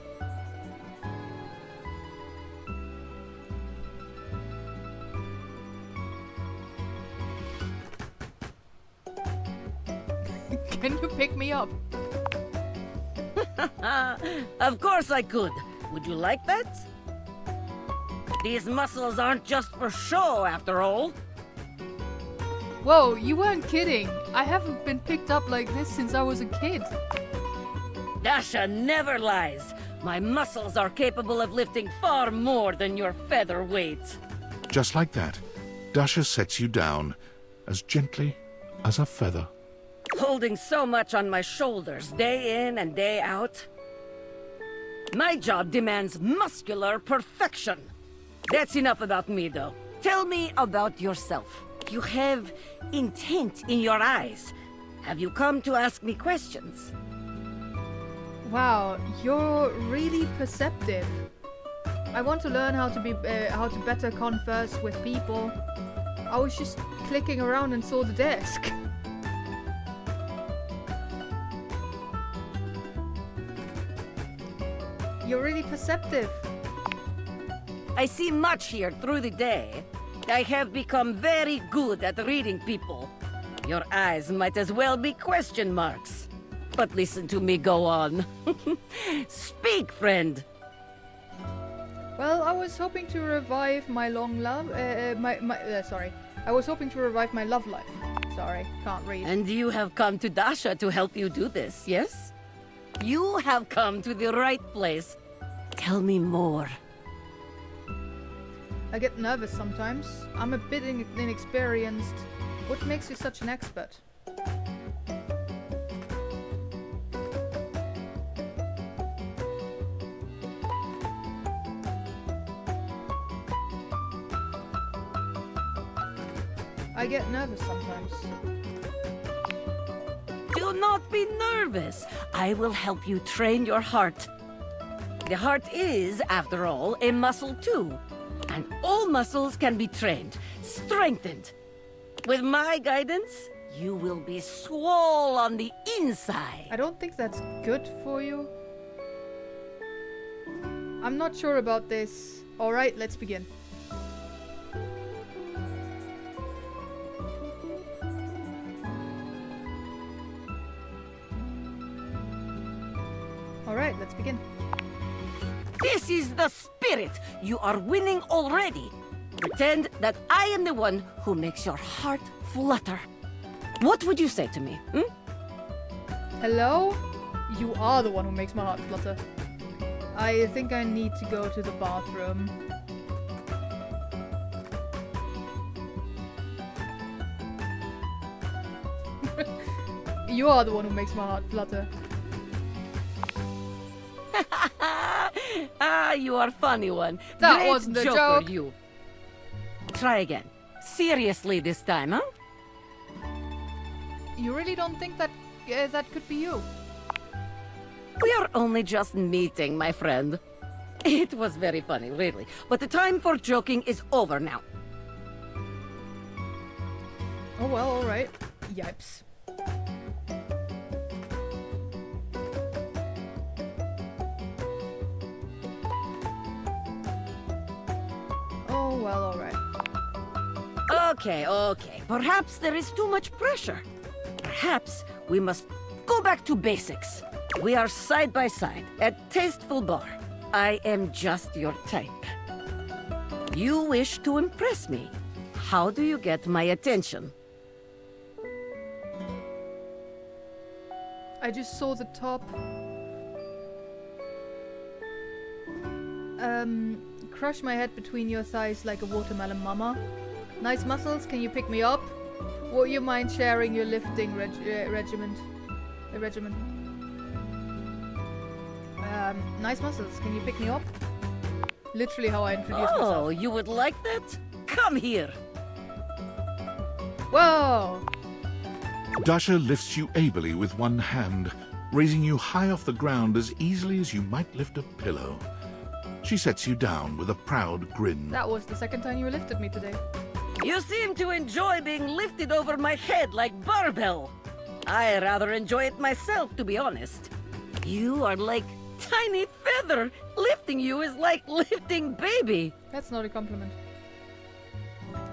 S1: pick me up?
S7: Of course I could. Would you like that? These muscles aren't just for show, after all.
S1: Whoa, you weren't kidding. I haven't been picked up like this since I was a kid.
S7: Dasha never lies. My muscles are capable of lifting far more than your feather weight.
S2: Just like that, Dasha sets you down, as gently as a feather.
S7: Holding so much on my shoulders, day in and day out. My job demands muscular perfection. That's enough about me, though. Tell me about yourself. You have intent in your eyes. Have you come to ask me questions?
S1: Wow, you're really perceptive. I want to learn how to better converse with people. I was just clicking around and saw the desk. You're really perceptive.
S7: I see much here through the day. I have become very good at reading people. Your eyes might as well be question marks. But listen to me go on. Speak, friend.
S1: Well, I was hoping to revive my long love. Sorry. I was hoping to revive my love life. Sorry, can't read.
S7: And you have come to Dasha to help you do this, yes? You have come to the right place. Tell me more.
S1: I get nervous sometimes. I'm a bit inexperienced. What makes you such an expert? I get nervous sometimes.
S7: Do not be nervous. I will help you train your heart. The heart is, after all, a muscle too. And all muscles can be trained, strengthened. With my guidance, you will be swole on the inside.
S1: I don't think that's good for you. I'm not sure about this. Alright, let's begin. Alright, let's begin.
S7: This is the spirit. You are winning already. Pretend that I am the one who makes your heart flutter. What would you say to me,
S1: Hello? You are the one who makes my heart flutter. I think I need to go to the bathroom. You are the one who makes my heart flutter.
S7: Ah, you are funny one.
S1: That
S7: Great
S1: wasn't a
S7: joker,
S1: joke.
S7: You. Try again. Seriously this time, huh?
S1: You really don't think that that could be you?
S7: We are only just meeting, my friend. It was very funny, really. But the time for joking is over now.
S1: Oh well, alright. Yipes. Oh well, alright.
S7: Okay. Perhaps there is too much pressure. Perhaps we must go back to basics. We are side by side at Tasteful Bar. I am just your type. You wish to impress me. How do you get my attention?
S1: I just saw the top. Crush my head between your thighs like a watermelon mama. Nice muscles, can you pick me up? Would you mind sharing your lifting regimen? Nice muscles, can you pick me up? Literally how I introduced myself.
S7: Oh, you would like that? Come here.
S1: Whoa!
S2: Dasha lifts you ably with one hand, raising you high off the ground as easily as you might lift a pillow. She sets you down with a proud grin.
S1: That was the second time you lifted me today.
S7: You seem to enjoy being lifted over my head like barbell. I rather enjoy it myself, to be honest. You are like tiny feather. Lifting you is like lifting baby.
S1: That's not a compliment.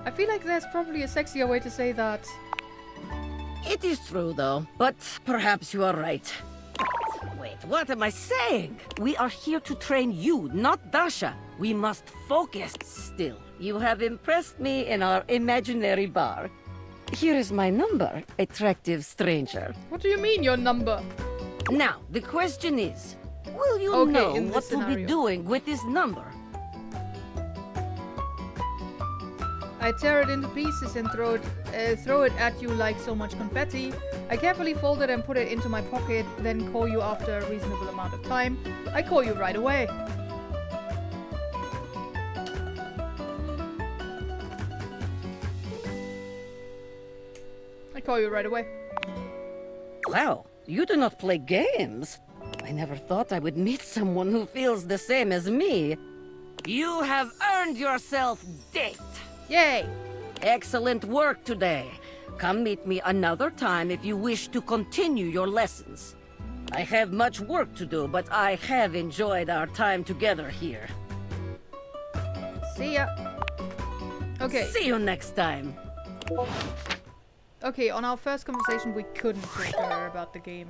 S1: I feel like there's probably a sexier way to say that.
S7: It is true, though. But perhaps you are right. Wait, what am I saying? We are here to train you, not Dasha. We must focus still. You have impressed me in our imaginary bar. Here is my number, attractive stranger.
S1: What do you mean, your number?
S7: Now, the question is, will you
S1: Okay,
S7: know
S1: in this
S7: what to be
S1: scenario.
S7: doing with this number?
S1: I tear it into pieces and throw it at you like so much confetti. I carefully fold it and put it into my pocket, then call you after a reasonable amount of time. I call you right away. I call you right away.
S7: Wow, you do not play games. I never thought I would meet someone who feels the same as me. You have earned yourself date.
S1: Yay!
S7: Excellent work today. Come meet me another time if you wish to continue your lessons. I have much work to do, but I have enjoyed our time together here.
S1: See ya. Okay.
S7: See you next time.
S1: Okay, on our first conversation, we couldn't talk to her about the game.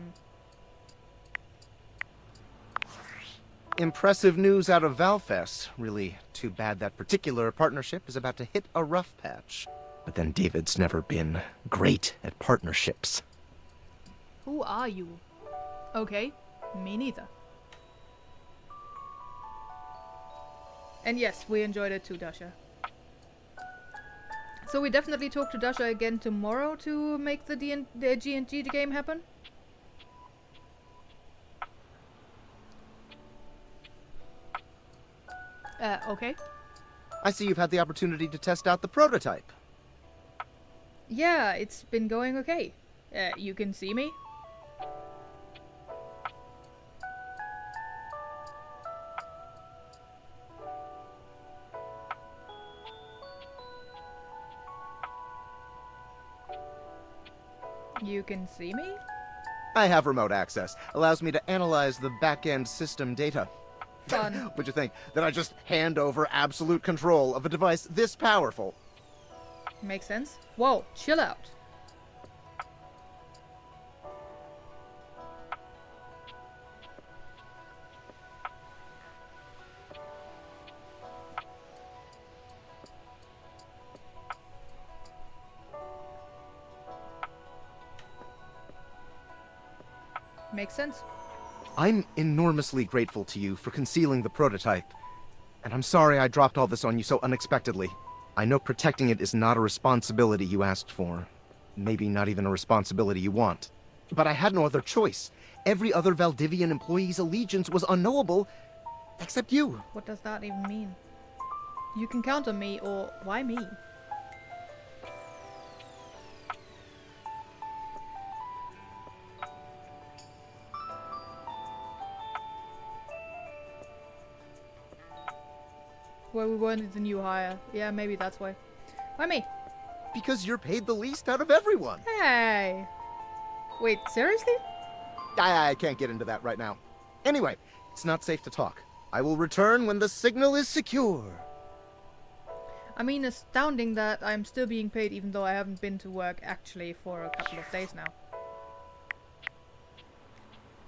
S11: Impressive news out of Valfest. Really too bad that particular partnership is about to hit a rough patch. But then David's never been great at partnerships.
S1: Who are you? Okay, me neither. And yes, we enjoyed it too, Dasha. So we definitely talk to Dasha again tomorrow to make the G&G game happen? Okay.
S11: I see you've had the opportunity to test out the prototype.
S1: Yeah, it's been going okay. You can see me? You can see me?
S11: I have remote access. Allows me to analyze the back-end system data.
S1: Fun.
S11: What'd you think? That I just hand over absolute control of a device this powerful?
S1: Makes sense. Whoa, chill out. Makes sense.
S11: I'm enormously grateful to you for concealing the prototype. And I'm sorry I dropped all this on you so unexpectedly. I know protecting it is not a responsibility you asked for. Maybe not even a responsibility you want. But I had no other choice. Every other Valdivian employee's allegiance was unknowable, except you.
S1: What does that even mean? You can count on me, or why me? Well, we weren't the new hire. Yeah, maybe that's why. Why me?
S11: Because you're paid the least out of everyone.
S1: Hey! Wait, seriously?
S11: I can't get into that right now. Anyway, it's not safe to talk. I will return when the signal is secure.
S1: I mean, astounding that I'm still being paid even though I haven't been to work actually for a couple of days now.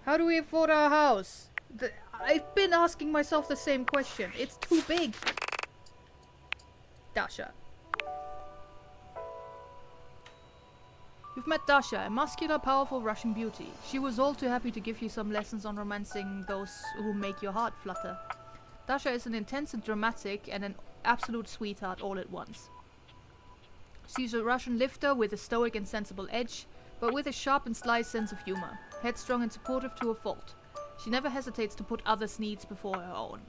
S1: How do we afford our house? I've been asking myself the same question. It's too big. Dasha. You've met Dasha, a muscular, powerful Russian beauty. She was all too happy to give you some lessons on romancing those who make your heart flutter. Dasha is an intense and dramatic and an absolute sweetheart all at once. She's a Russian lifter with a stoic and sensible edge, but with a sharp and sly sense of humor. Headstrong and supportive to a fault. She never hesitates to put others' needs before her own.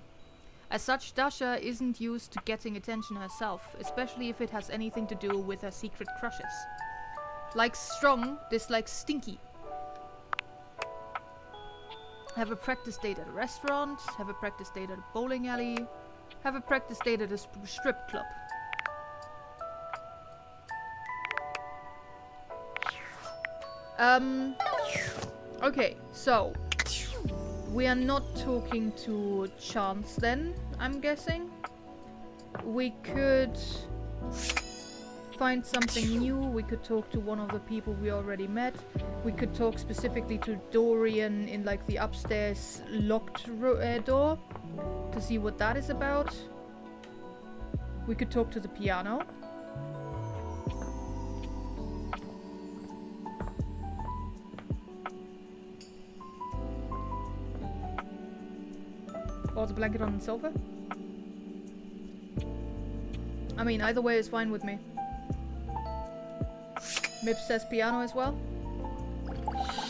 S1: As such, Dasha isn't used to getting attention herself, especially if it has anything to do with her secret crushes. Likes strong, dislikes stinky. Have a practice date at a restaurant, have a practice date at a bowling alley, have a practice date at a strip club. Okay, so we are not talking to Chance then, I'm guessing. We could find something new. We could talk to one of the people we already met. We could talk specifically to Dorian in like the upstairs locked door to see what that is about. We could talk to the piano. Or the blanket on the sofa. I mean, either way is fine with me. Mip says piano as well.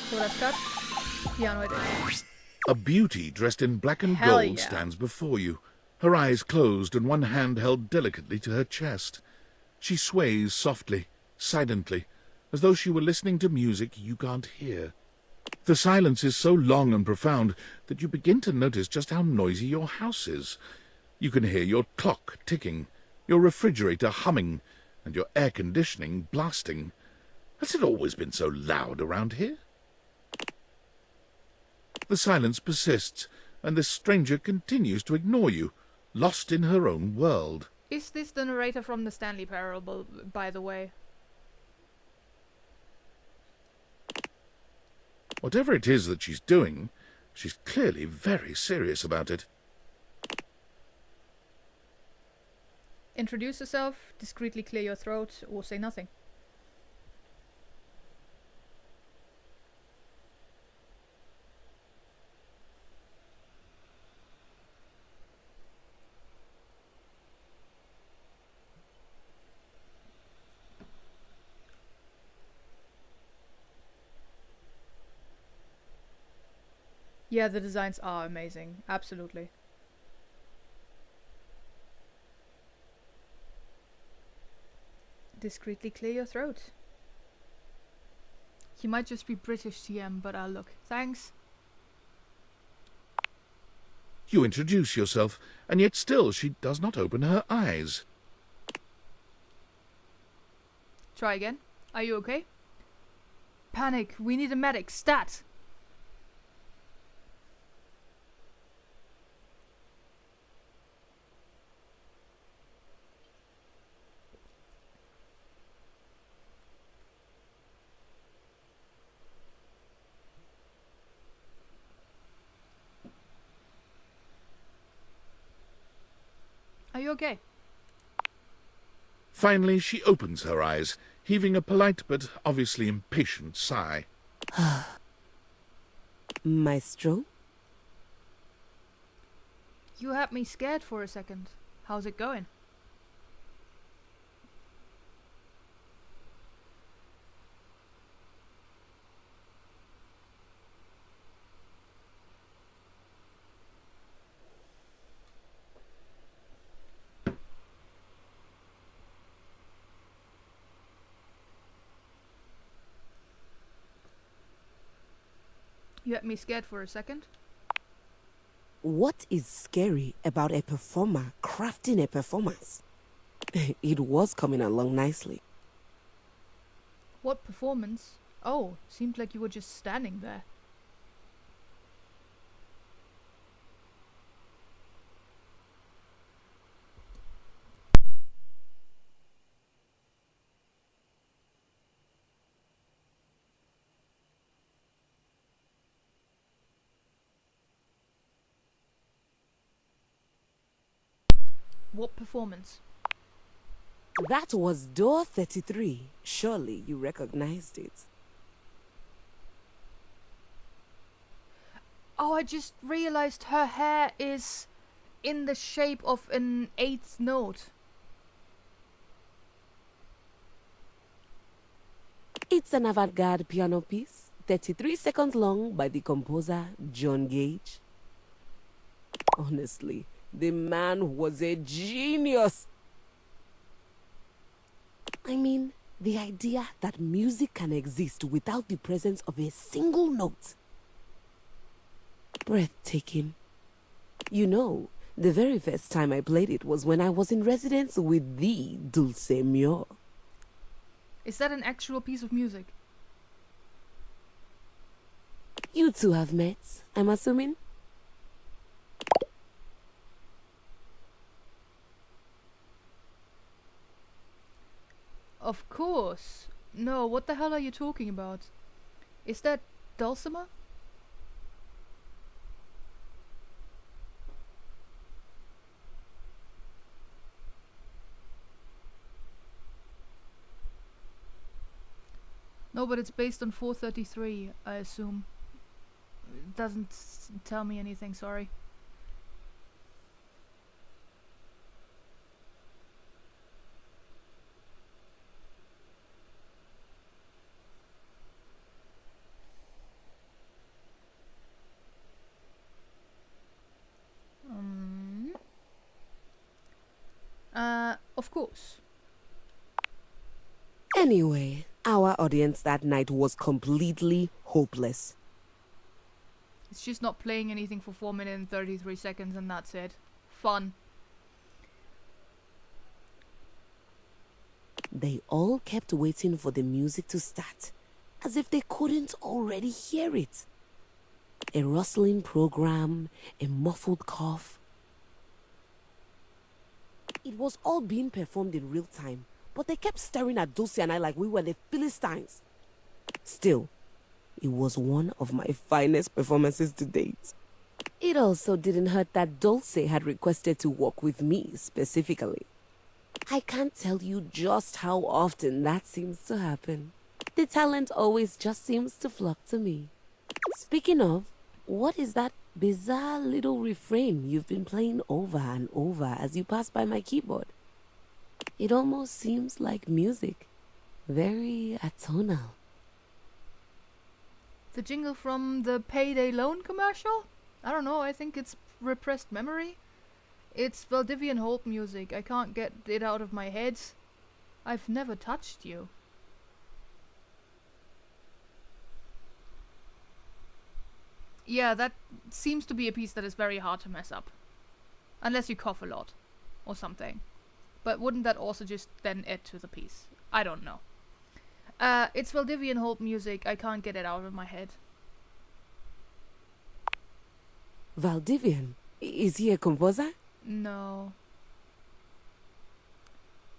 S1: So that's cut. Piano it is.
S2: A beauty dressed in black and
S1: Hell
S2: gold
S1: yeah.
S2: stands before you, her eyes closed and one hand held delicately to her chest. She sways softly, silently, as though she were listening to music you can't hear. The silence is so long and profound that you begin to notice just how noisy your house is. You can hear your clock ticking, your refrigerator humming, and your air conditioning blasting. Has it always been so loud around here? The silence persists, and this stranger continues to ignore you, lost in her own world.
S1: Is this the narrator from the Stanley Parable, by the way?
S2: Whatever it is that she's doing, she's clearly very serious about it.
S1: Introduce yourself, discreetly clear your throat, or say nothing. Yeah, the designs are amazing. Absolutely. Discreetly clear your throat. You might just be British, TM, but I'll look. Thanks.
S2: You introduce yourself, and yet still she does not open her eyes.
S1: Try again. Are you okay? Panic. We need a medic. Stat. Are you okay?
S2: Finally, she opens her eyes, heaving a polite but obviously impatient sigh.
S8: Maestro?
S1: You had me scared for a second. How's it going? You had me scared for a second.
S8: What is scary about a performer crafting a performance? It was coming along nicely.
S1: What performance? Oh, seemed like you were just standing there. What performance?
S8: That was door 33. Surely you recognized it.
S1: Oh, I just realized her hair is in the shape of an eighth note.
S8: It's an avant-garde piano piece, 33 seconds long, by the composer John Gage. Honestly, the man was a genius. I mean, the idea that music can exist without the presence of a single note. Breathtaking. You know, the very first time I played it was when I was in residence with the Dulce Mio.
S1: Is that an actual piece of music?
S8: You two have met, I'm assuming?
S1: Of course. No, what the hell are you talking about? Is that Dulcimer? No, but it's based on 433, I assume. It doesn't tell me anything, sorry. Of course.
S8: Anyway, our audience that night was completely hopeless.
S1: It's just not playing anything for 4 minutes and 33 seconds and that's it. Fun.
S8: They all kept waiting for the music to start, as if they couldn't already hear it. A rustling program, a muffled cough. It was all being performed in real time, but they kept staring at Dulce and I like we were the Philistines. Still, it was one of my finest performances to date. It also didn't hurt that Dulce had requested to work with me specifically. I can't tell you just how often that seems to happen. The talent always just seems to flock to me. Speaking of, what is that bizarre little refrain you've been playing over and over as you pass by my keyboard? It almost seems like music. Very atonal.
S1: The jingle from the Payday Loan commercial? I don't know, I think it's repressed memory. It's Valdivian Holt music. I can't get it out of my head. I've never touched you. Yeah, that seems to be a piece that is very hard to mess up. Unless you cough a lot. Or something. But wouldn't that also just then add to the piece? I don't know. It's Valdivian Holt music. I can't get it out of my head.
S8: Valdivian? Is he a composer?
S1: No.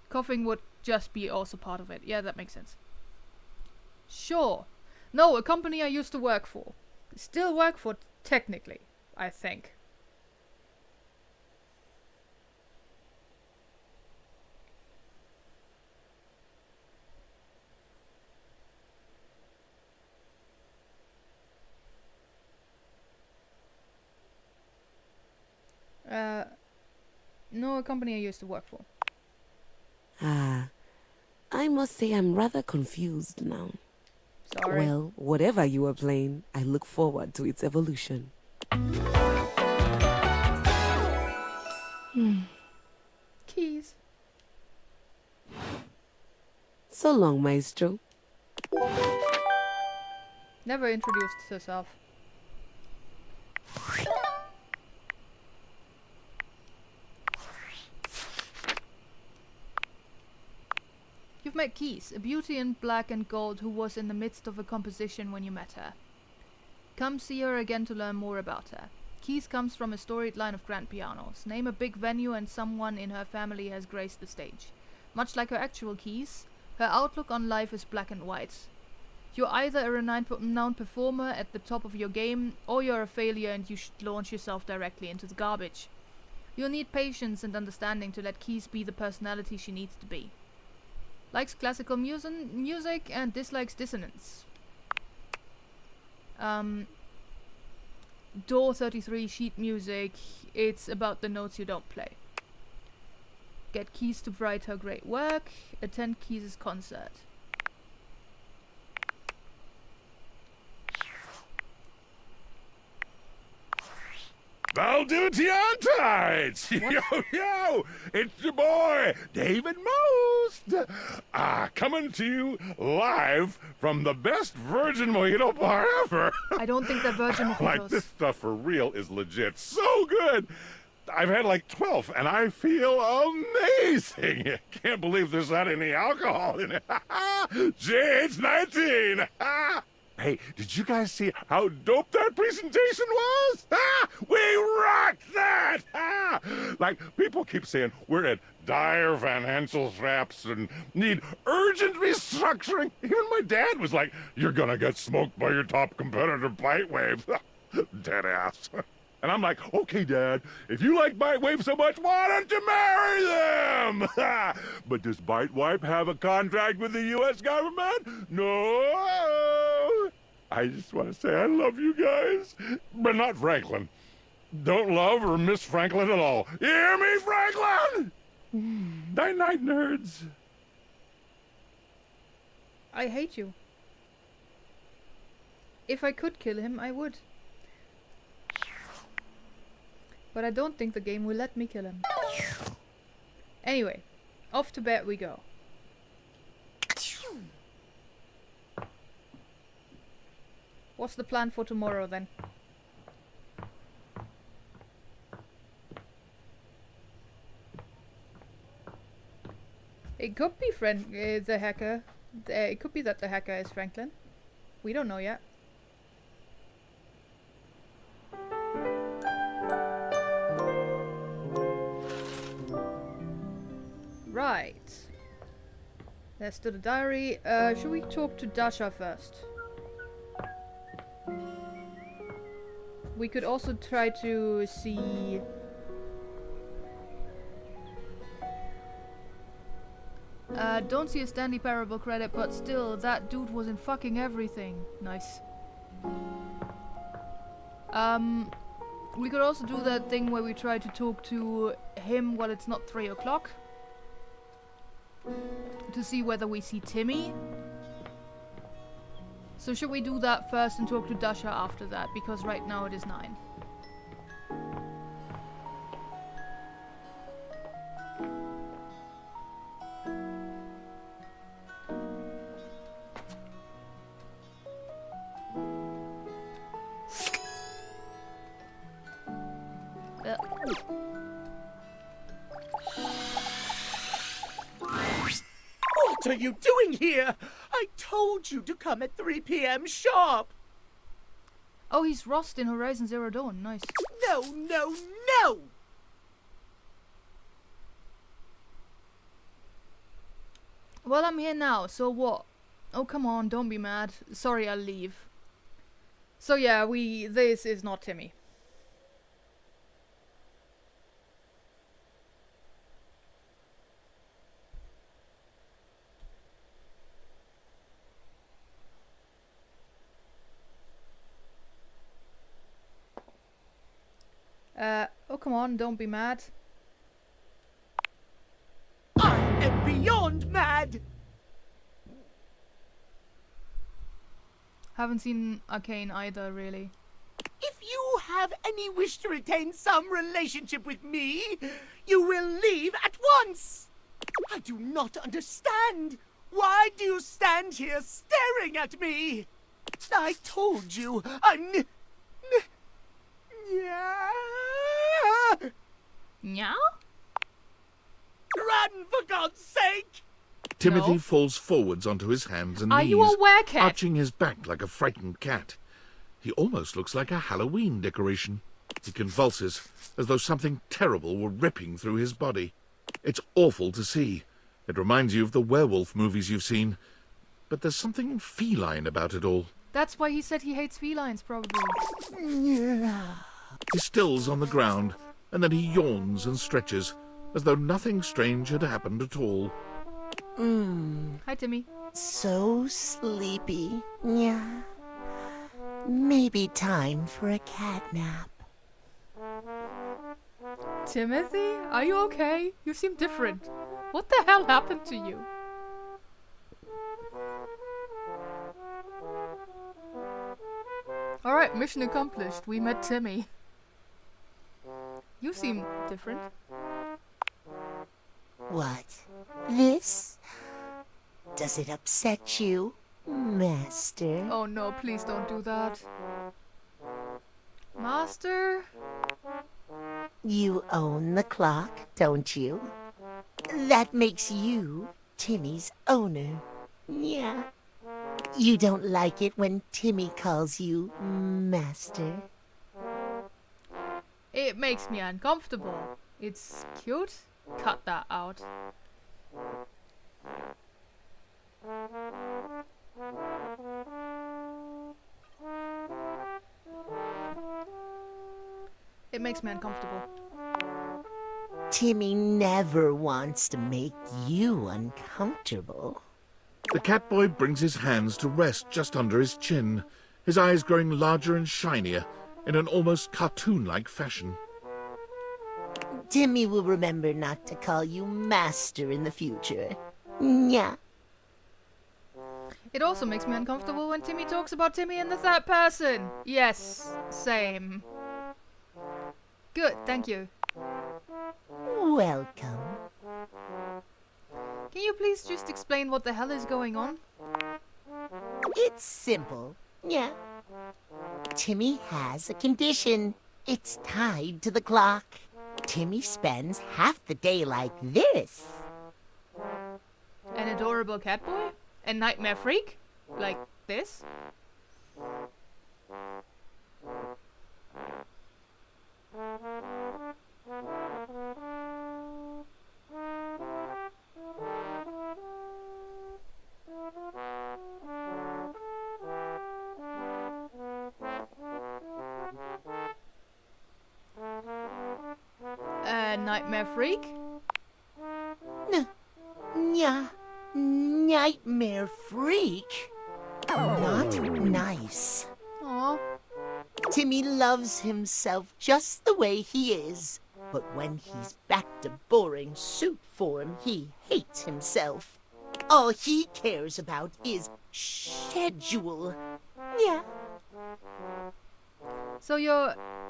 S1: Coughing would just be also part of it. Yeah, that makes sense. Sure. No, a company I used to work for. Still work for, technically, I think. No, a company I used to work for.
S8: Ah, I must say I'm rather confused now.
S1: Sorry.
S8: Well, whatever you are playing, I look forward to its evolution.
S1: Keys.
S8: So long, Maestro.
S1: Never introduced herself. You've met Keys, a beauty in black and gold who was in the midst of a composition when you met her. Come see her again to learn more about her. Keys comes from a storied line of grand pianos. Name a big venue and someone in her family has graced the stage. Much like her actual Keys, her outlook on life is black and white. You're either a renowned performer at the top of your game, or you're a failure and you should launch yourself directly into the garbage. You'll need patience and understanding to let Keys be the personality she needs to be. Likes classical music and dislikes dissonance. Door 33 sheet music, it's about the notes you don't play. Get Keys to write her great work, attend Keys' concert.
S3: Valdutiantites! Yo, it's your boy, David Most! Coming to you live from the best virgin mojito bar ever!
S1: I don't think they're virgin mojitos.
S3: Like, this stuff for real is legit so good! I've had like 12, and I feel amazing! Can't believe there's not any alcohol in it! JH 19! Hey, did you guys see how dope that presentation was? We rocked that! Like, people keep saying we're at dire financial straps and need urgent restructuring. Even my dad was like, you're gonna get smoked by your top competitor, Bitewave. Dead ass. And I'm like, okay, Dad, if you like Bitewave so much, why don't you marry them? But does Bitewave have a contract with the U.S. government? No. I just want to say I love you guys, but not Franklin. Don't love or miss Franklin at all. You hear me, Franklin? Night-night, nerds.
S1: I hate you. If I could kill him, I would. But I don't think the game will let me kill him. Anyway, off to bed we go. What's the plan for tomorrow then? It could be the hacker. It could be that the hacker is Franklin. We don't know yet. Right. Let's do the diary. Should we talk to Dasha first? We could also try to see... don't see a Stanley Parable credit, but still, that dude was in fucking everything. Nice. We could also do that thing where we try to talk to him while it's not 3 o'clock. To see whether we see Timmy. So should we do that first and talk to Dasha after that? Because right now it is 9.
S21: What are you doing here? I told you to come at 3 p.m. sharp.
S1: Oh, he's Rost in Horizon Zero Dawn. Nice.
S21: No, no, no!
S1: Well, I'm here now, so what? Oh, come on, don't be mad. Sorry, I'll leave. So yeah, this is not Timmy. Oh, come on, don't be mad.
S21: I am beyond mad!
S1: Haven't seen Arcane either, really.
S21: If you have any wish to retain some relationship with me, you will leave at once! I do not understand. Why do you stand here staring at me? I told you, I'm...
S1: Meow?
S21: Run, for God's sake!
S2: Timothy
S1: No.
S2: falls forwards onto his hands and
S1: Are
S2: knees,
S1: you a werecat?
S2: arching his back like a frightened cat. He almost looks like a Halloween decoration. He convulses, as though something terrible were ripping through his body. It's awful to see. It reminds you of the werewolf movies you've seen. But there's something feline about it all.
S1: That's why he said he hates felines, probably.
S2: He stills on the ground, and then he yawns and stretches, as though nothing strange had happened at all.
S1: Hi, Timmy.
S21: So sleepy. Yeah. Maybe time for a cat nap.
S1: Timothy? Are you okay? You seem different. What the hell happened to you? Alright, mission accomplished. We met Timmy. You seem different.
S21: What? This? Does it upset you, Master?
S1: Oh no, please don't do that. Master?
S21: You own the clock, don't you? That makes you Timmy's owner. Yeah. You don't like it when Timmy calls you Master?
S1: It makes me uncomfortable. It's cute. Cut that out. It makes me uncomfortable.
S21: Timmy never wants to make you uncomfortable.
S2: The Catboy brings his hands to rest just under his chin, his eyes growing larger and shinier in an almost cartoon-like fashion.
S21: Timmy will remember not to call you Master in the future. Yeah.
S1: It also makes me uncomfortable when Timmy talks about Timmy in the third person. Yes, same. Good, thank you.
S21: Welcome.
S1: Can you please just explain what the hell is going on?
S21: It's simple. Yeah. Timmy has a condition. It's tied to the clock. Timmy spends half the day like this.
S1: An adorable Catboy? A nightmare freak? Like this? A nightmare freak?
S21: Yeah. Nightmare freak. Not nice.
S1: Aww.
S21: Timmy loves himself just the way he is. But when he's back to boring suit form, he hates himself. All he cares about is schedule. Yeah.
S1: So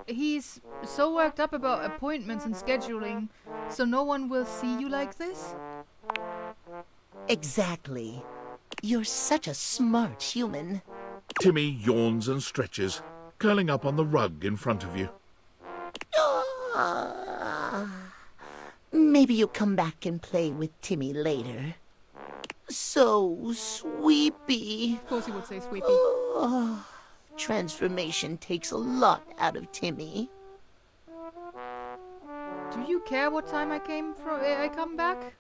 S1: he's so worked up about appointments and scheduling, so no one will see you like this?
S21: Exactly. You're such a smart human.
S2: Timmy yawns and stretches, curling up on the rug in front of you.
S21: Maybe you'll come back and play with Timmy later. So sweepy.
S1: Of course he would say sweepy.
S21: Transformation takes a lot out of Timmy.
S1: Do you care what time I come back?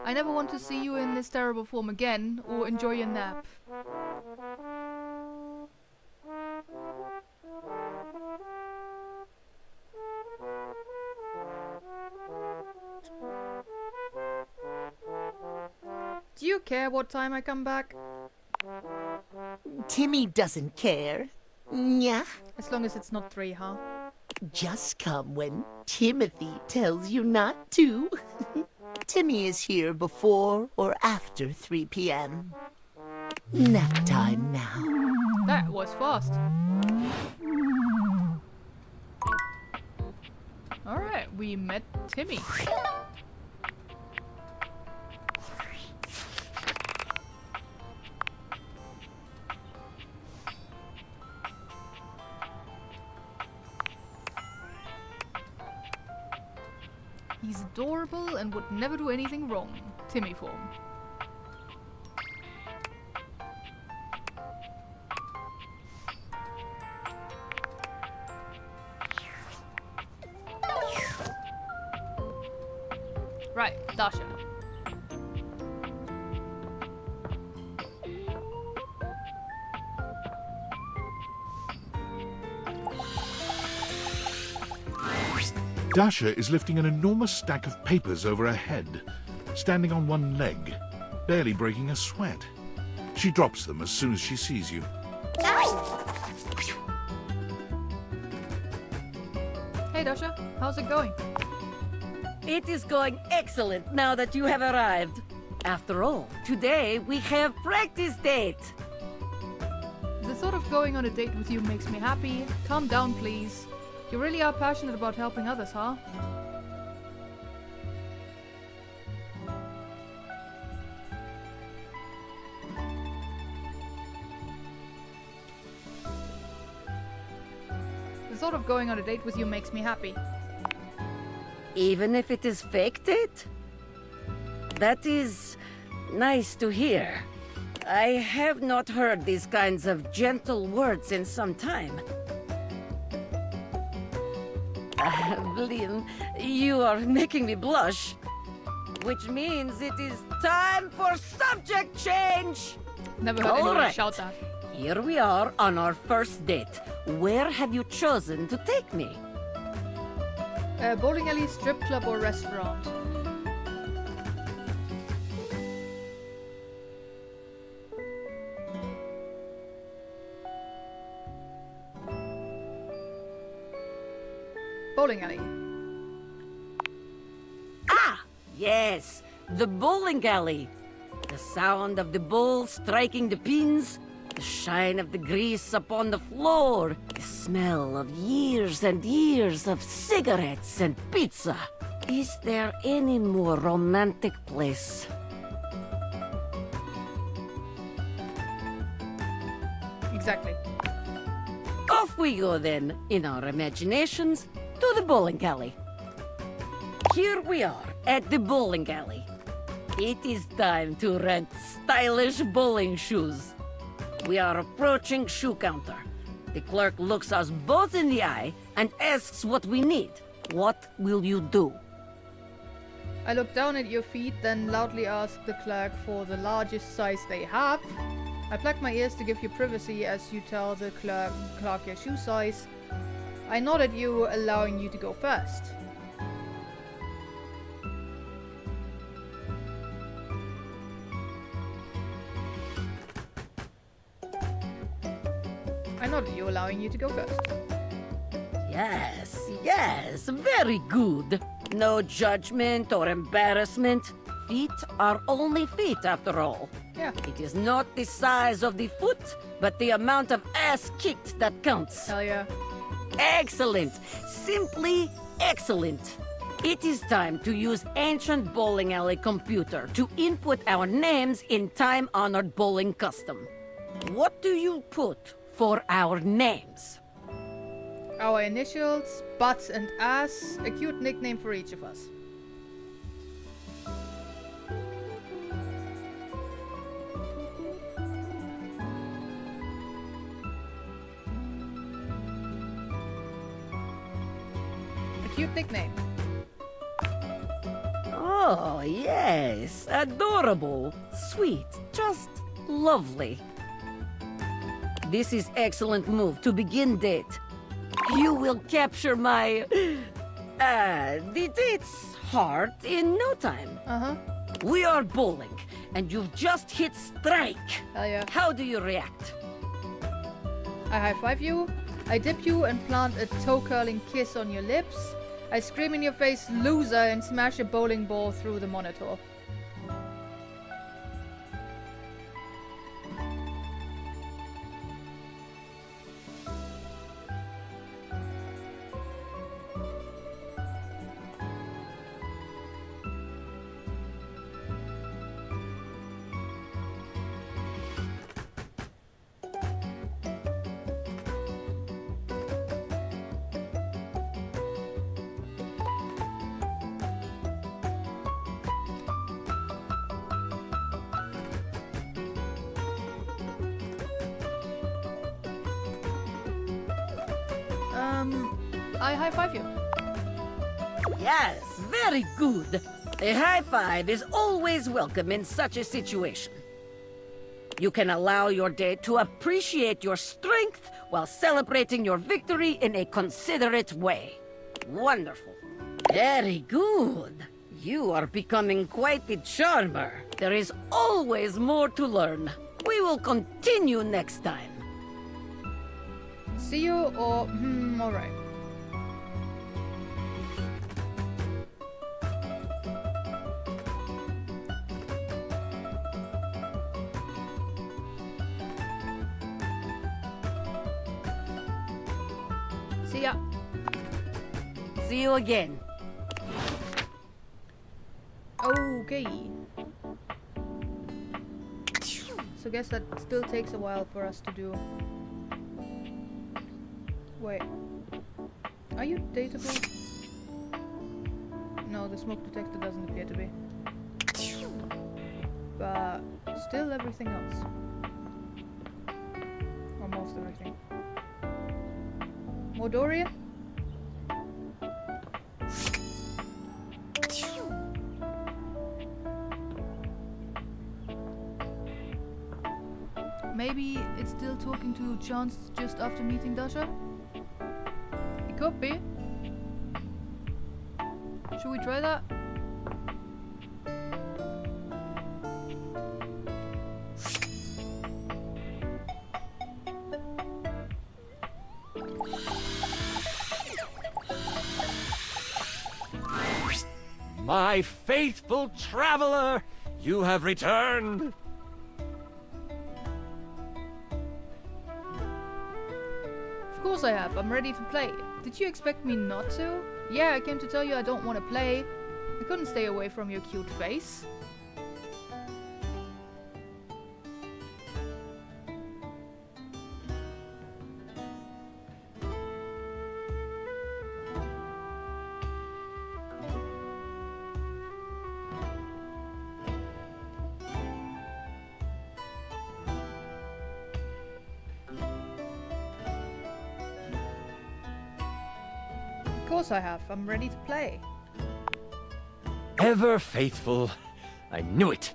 S1: I never want to see you in this terrible form again, or enjoy your nap. Do you care what time I come back?
S21: Timmy doesn't care. Yeah.
S1: As long as it's not 3, huh?
S21: Just come when Timothy tells you not to. Timmy is here before or after 3 p.m. Nap time now.
S1: That was fast. Alright, we met Timmy. He's adorable and would never do anything wrong. Timmy form. Right, Dasha.
S2: Dasha is lifting an enormous stack of papers over her head, standing on one leg, barely breaking a sweat. She drops them as soon as she sees you.
S1: Hey Dasha, how's it going?
S7: It is going excellent now that you have arrived. After all, today we have practice date.
S1: The thought of going on a date with you makes me happy. Calm down, please. You really are passionate about helping others, huh? The thought of going on a date with you makes me happy.
S7: Even if it is fake date? That is nice to hear. I have not heard these kinds of gentle words in some time. Blim, you are making me blush. Which means it is time for subject change!
S1: Never heard
S7: All
S1: anyone
S7: right.
S1: shout that.
S7: Here we are on our first date. Where have you chosen to take me?
S1: Bowling alley, strip club, or restaurant? Bowling alley.
S7: Ah! Yes, the bowling alley. The sound of the ball striking the pins, the shine of the grease upon the floor, the smell of years and years of cigarettes and pizza. Is there any more romantic place?
S1: Exactly.
S7: Off we go then, in our imaginations, to the bowling alley. Here we are at the bowling alley. It is time to rent stylish bowling shoes. We are approaching shoe counter. The clerk looks us both in the eye and asks what we need. What will you do?
S1: I look down at your feet, then loudly ask the clerk for the largest size they have. I plug my ears to give you privacy as you tell the clerk your shoe size. I nod at you, allowing you to go first. I nod at you, allowing you to go first.
S7: Yes, yes, very good. No judgment or embarrassment. Feet are only feet after all.
S1: Yeah.
S7: It is not the size of the foot, but the amount of ass kicked that counts.
S1: Hell yeah.
S7: Excellent. Simply excellent. It is time to use ancient bowling alley computer to input our names in time-honored bowling custom. What do you put for our names?
S1: Our initials, butt and ass, a cute nickname for each of us. A cute nickname.
S7: Oh, yes. Adorable. Sweet. Just lovely. This is excellent move to begin date. You will capture my... the date's heart in no time.
S1: Uh-huh.
S7: We are bowling, and you've just hit strike.
S1: Hell yeah.
S7: How do you react?
S1: I high-five you, I dip you and plant a toe-curling kiss on your lips. I scream in your face, loser, and smash a bowling ball through the monitor. I high-five you.
S7: Yes, very good. A high five is always welcome in such a situation. You can allow your date to appreciate your strength while celebrating your victory in a considerate way. Wonderful. Very good. You are becoming quite the charmer. There is always more to learn. We will continue next time.
S1: See you or... alright. See ya.
S7: See you again.
S1: Okay. So guess that still takes a while for us to do. Wait. Are you dateable? No, the smoke detector doesn't appear to be. But still everything else. Almost everything. More Dorian? maybe it's still talking to Chance just after meeting Dasha? It could be. Should we try that?
S17: My faithful traveler, you have returned.
S1: Of course I have. I'm ready to play. Did you expect me not to? Yeah, I came to tell you I don't want to play. I couldn't stay away from your cute face. Of course I have. I'm ready to play.
S17: Ever faithful. I knew it.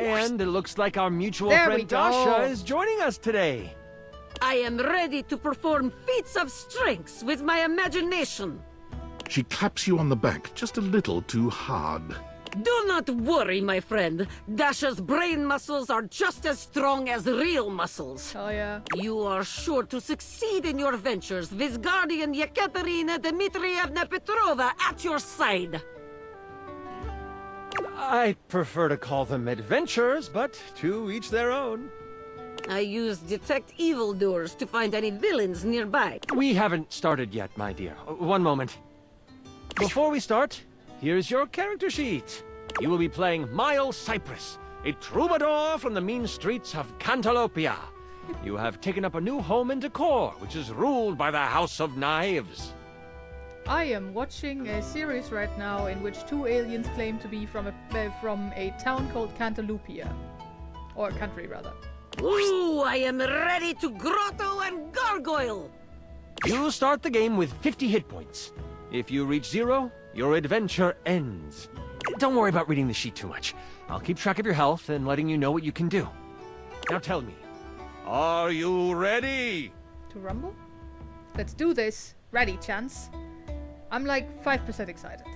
S17: And it looks like our mutual
S7: There we
S17: friend
S7: go.
S17: Dasha is joining us today.
S7: I am ready to perform feats of strength with my imagination.
S2: She claps you on the back just a little too hard.
S7: Do not worry, my friend. Dasha's brain muscles are just as strong as real muscles.
S1: Oh, yeah.
S7: You are sure to succeed in your ventures with Guardian Yekaterina Dmitrievna Petrova at your side.
S17: I prefer to call them adventures, but to each their own.
S7: I use detect evildoers to find any villains nearby.
S17: We haven't started yet, my dear. One moment. Before we start, here's your character sheet. You will be playing Miles Cypress, a troubadour from the mean streets of Cantalopia. You have taken up a new home in Decor, which is ruled by the House of Knives.
S1: I am watching a series right now in which two aliens claim to be from a town called Cantalupia. Or a country, rather.
S7: Ooh, I am ready to grotto and gargoyle!
S17: You start the game with 50 hit points. If you reach 0, your adventure ends. Don't worry about reading the sheet too much. I'll keep track of your health and letting you know what you can do. Now tell me, are you ready?
S1: To rumble? Let's do this. Ready, Chance. I'm like 5% excited.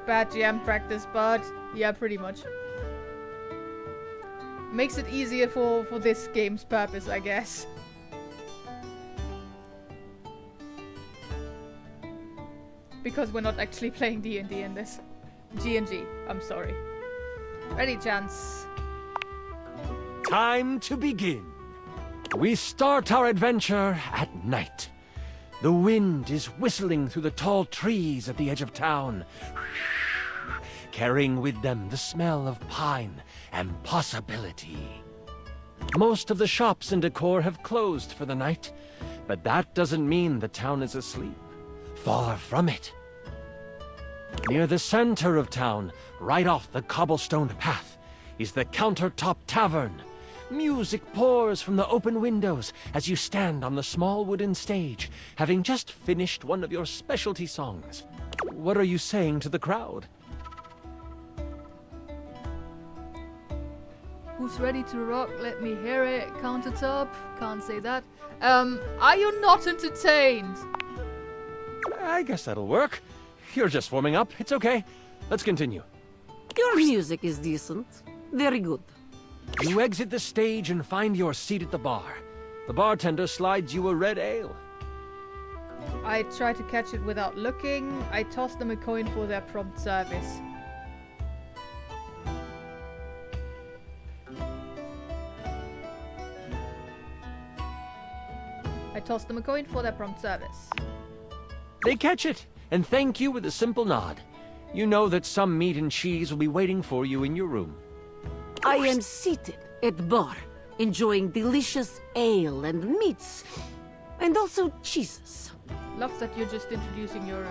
S1: Bad GM practice, but yeah, pretty much. Makes it easier for this game's purpose, I guess. Because we're not actually playing D&D in this. G&G, I'm sorry. Ready, Chance.
S17: Time to begin. We start our adventure at night. The wind is whistling through the tall trees at the edge of town, carrying with them the smell of pine and possibility. Most of the shops in Decor have closed for the night, but that doesn't mean the town is asleep. Far from it. Near the center of town, right off the cobblestone path, is the Countertop Tavern. Music pours from the open windows as you stand on the small wooden stage, having just finished one of your specialty songs. What are you saying to the crowd?
S1: Who's ready to rock? Let me hear it. Countertop. Can't say that. Are you not entertained?
S17: I guess that'll work. You're just warming up. It's okay. Let's continue.
S7: Your music is decent. Very good.
S17: You exit the stage and find your seat at the bar. The bartender slides you a red ale.
S1: I try to catch it without looking. I toss them a coin for their prompt service. I toss them a coin for their prompt service.
S17: They catch it and thank you with a simple nod. You know that some meat and cheese will be waiting for you in your room.
S7: I am seated at the bar, enjoying delicious ale and meats, and also cheeses.
S1: Love that you're just introducing your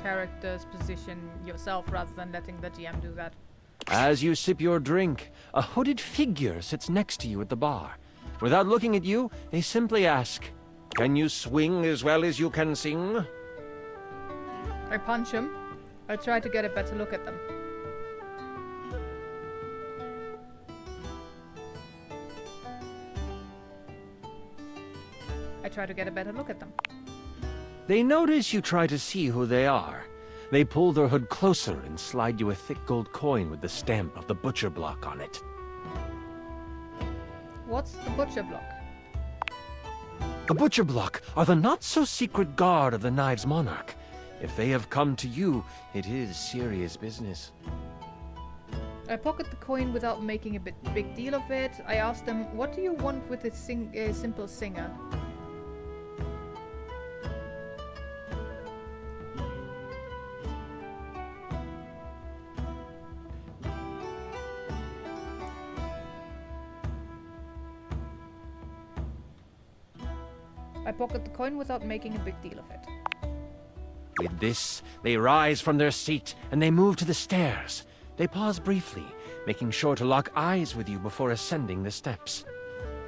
S1: character's position yourself rather than letting the GM do that.
S17: As you sip your drink, a hooded figure sits next to you at the bar. Without looking at you, they simply ask, "Can you swing as well as you can sing?"
S1: I punch him. I try to get a better look at them. I try to get a better look at them.
S17: They notice you try to see who they are. They pull their hood closer and slide you a thick gold coin with the stamp of the butcher block on it.
S1: What's the butcher block?
S17: The butcher block are the not-so-secret guard of the Knives Monarch. If they have come to you, it is serious business.
S1: I pocket the coin without making a big deal of it. I ask them, what do you want with this simple singer? I pocket the coin without making a big deal of it.
S17: With this, they rise from their seat and they move to the stairs. They pause briefly, making sure to lock eyes with you before ascending the steps.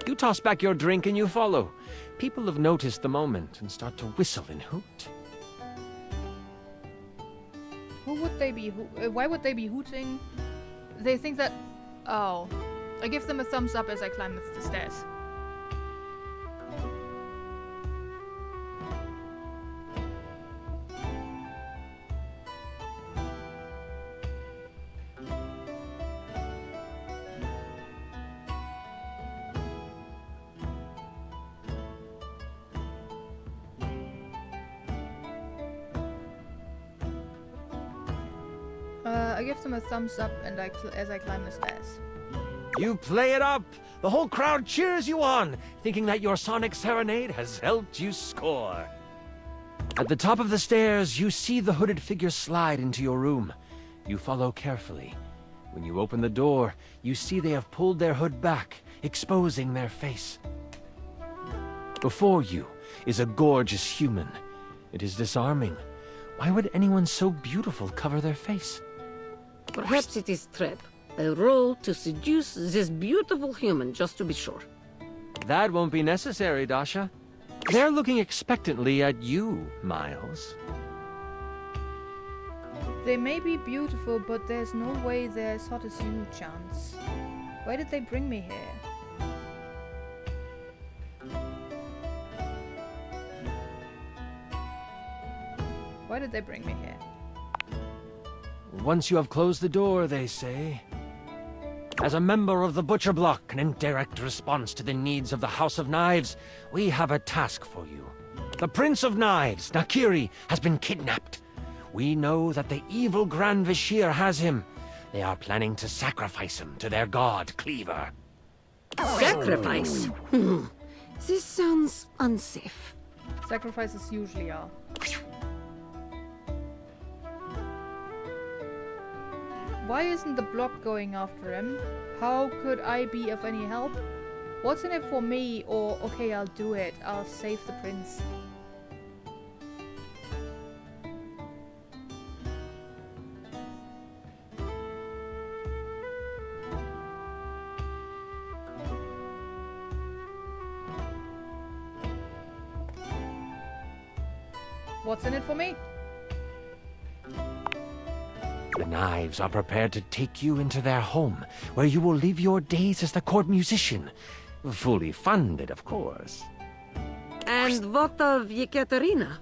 S17: You toss back your drink and you follow. People have noticed the moment and start to whistle and hoot.
S1: Who would they be? Why would they be hooting? They think that... Oh. I give them a thumbs up as I climb the stairs. I give them a thumbs up and as I climb the stairs.
S17: You play it up! The whole crowd cheers you on, thinking that your sonic serenade has helped you score. At the top of the stairs, you see the hooded figure slide into your room. You follow carefully. When you open the door, you see they have pulled their hood back, exposing their face. Before you is a gorgeous human. It is disarming. Why would anyone so beautiful cover their face?
S7: Perhaps it is trap. A role to seduce this beautiful human, just to be sure.
S17: That won't be necessary, Dasha. They're looking expectantly at you, Miles.
S1: They may be beautiful, but there's no way they're as hot as you, Chance. Why did they bring me here? Why did they bring me here?
S17: Once you have closed the door, they say. As a member of the Butcher Block and in direct response to the needs of the House of Knives, we have a task for you. The Prince of Knives, Nakiri, has been kidnapped. We know that the evil Grand Vashir has him. They are planning to sacrifice him to their god, Cleaver.
S7: Sacrifice? This sounds unsafe.
S1: Sacrifices usually are. Why isn't the block going after him? How could I be of any help? What's in it for me? Or, okay, I'll do it. I'll save the prince. What's in it for me?
S17: The Knives are prepared to take you into their home, where you will live your days as the court musician. Fully funded, of course.
S7: And what of Yekaterina?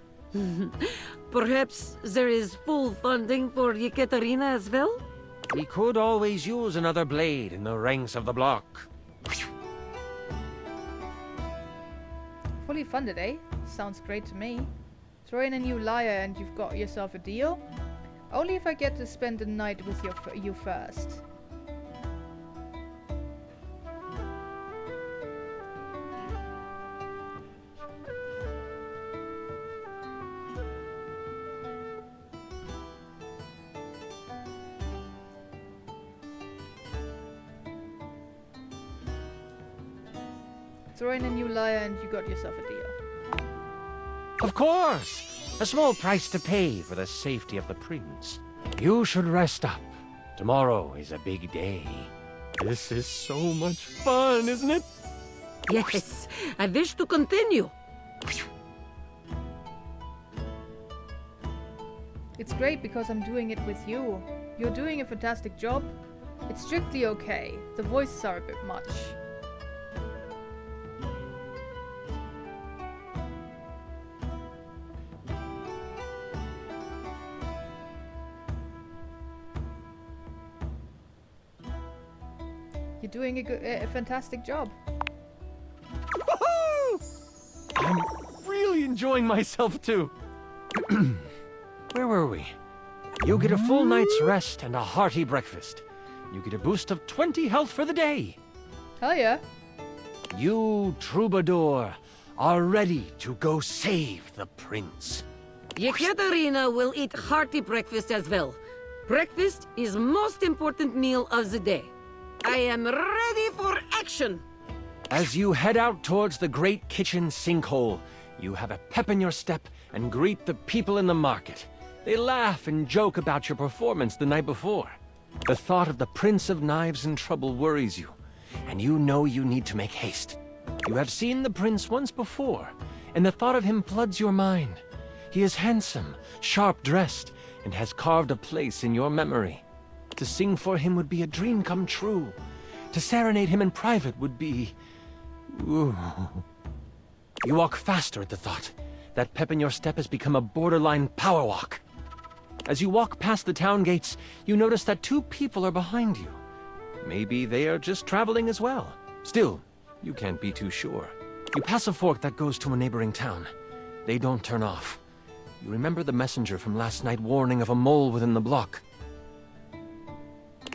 S7: Perhaps there is full funding for Yekaterina as well?
S17: We could always use another blade in the ranks of the block.
S1: Fully funded, eh? Sounds great to me. Throw in a new lyre and you've got yourself a deal. Only if I get to spend the night with you first. Throw in a new lyre and you got yourself a deal.
S17: Of course! A small price to pay for the safety of the prince. You should rest up. Tomorrow is a big day. This is so much fun, isn't it?
S7: Yes, I wish to continue.
S1: It's great because I'm doing it with you. You're doing a fantastic job. It's strictly okay. The voices are a bit much. You're doing a fantastic job.
S17: I'm really enjoying myself too. Where were we? You get a full night's rest and a hearty breakfast. You get a boost of 20 health for the day.
S1: Hell yeah.
S17: You, Troubadour, are ready to go save the prince.
S7: Yekaterina will eat hearty breakfast as well. Breakfast is most important meal of the day. I am ready for action.
S17: As you head out towards the great kitchen sinkhole, you have a pep in your step and greet the people in the market. They laugh and joke about your performance the night before. The thought of the Prince of Knives in trouble worries you, and you know you need to make haste. You have seen the prince once before, and the thought of him floods your mind. He is handsome, sharp-dressed, and has carved a place in your memory. To sing for him would be a dream come true. To serenade him in private would be... Ooh. You walk faster at the thought. That pep in your step has become a borderline power walk. As you walk past the town gates, you notice that 2 people are behind you. Maybe they are just traveling as well. Still, you can't be too sure. You pass a fork that goes to a neighboring town. They don't turn off. You remember the messenger from last night warning of a mole within the block.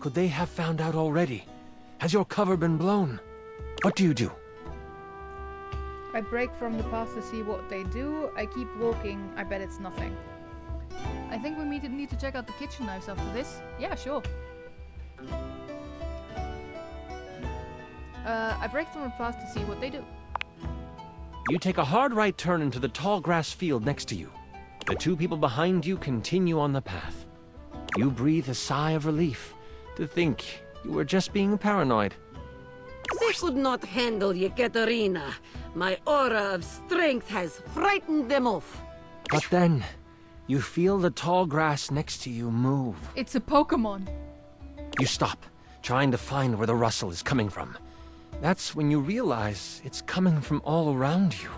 S17: Could they have found out already? Has your cover been blown? What do you do?
S1: I break from the path to see what they do. I keep walking. I bet it's nothing. I think we need to check out the kitchen knives after this. Yeah, sure. I break from the path to see what they do.
S17: You take a hard right turn into the tall grass field next to you. The 2 people behind you continue on the path. You breathe a sigh of relief to think you were just being paranoid.
S7: They could not handle Yekaterina. My aura of strength has frightened them off.
S17: But then, you feel the tall grass next to you move.
S1: It's a Pokemon.
S17: You stop, trying to find where the rustle is coming from. That's when you realize it's coming from all around you.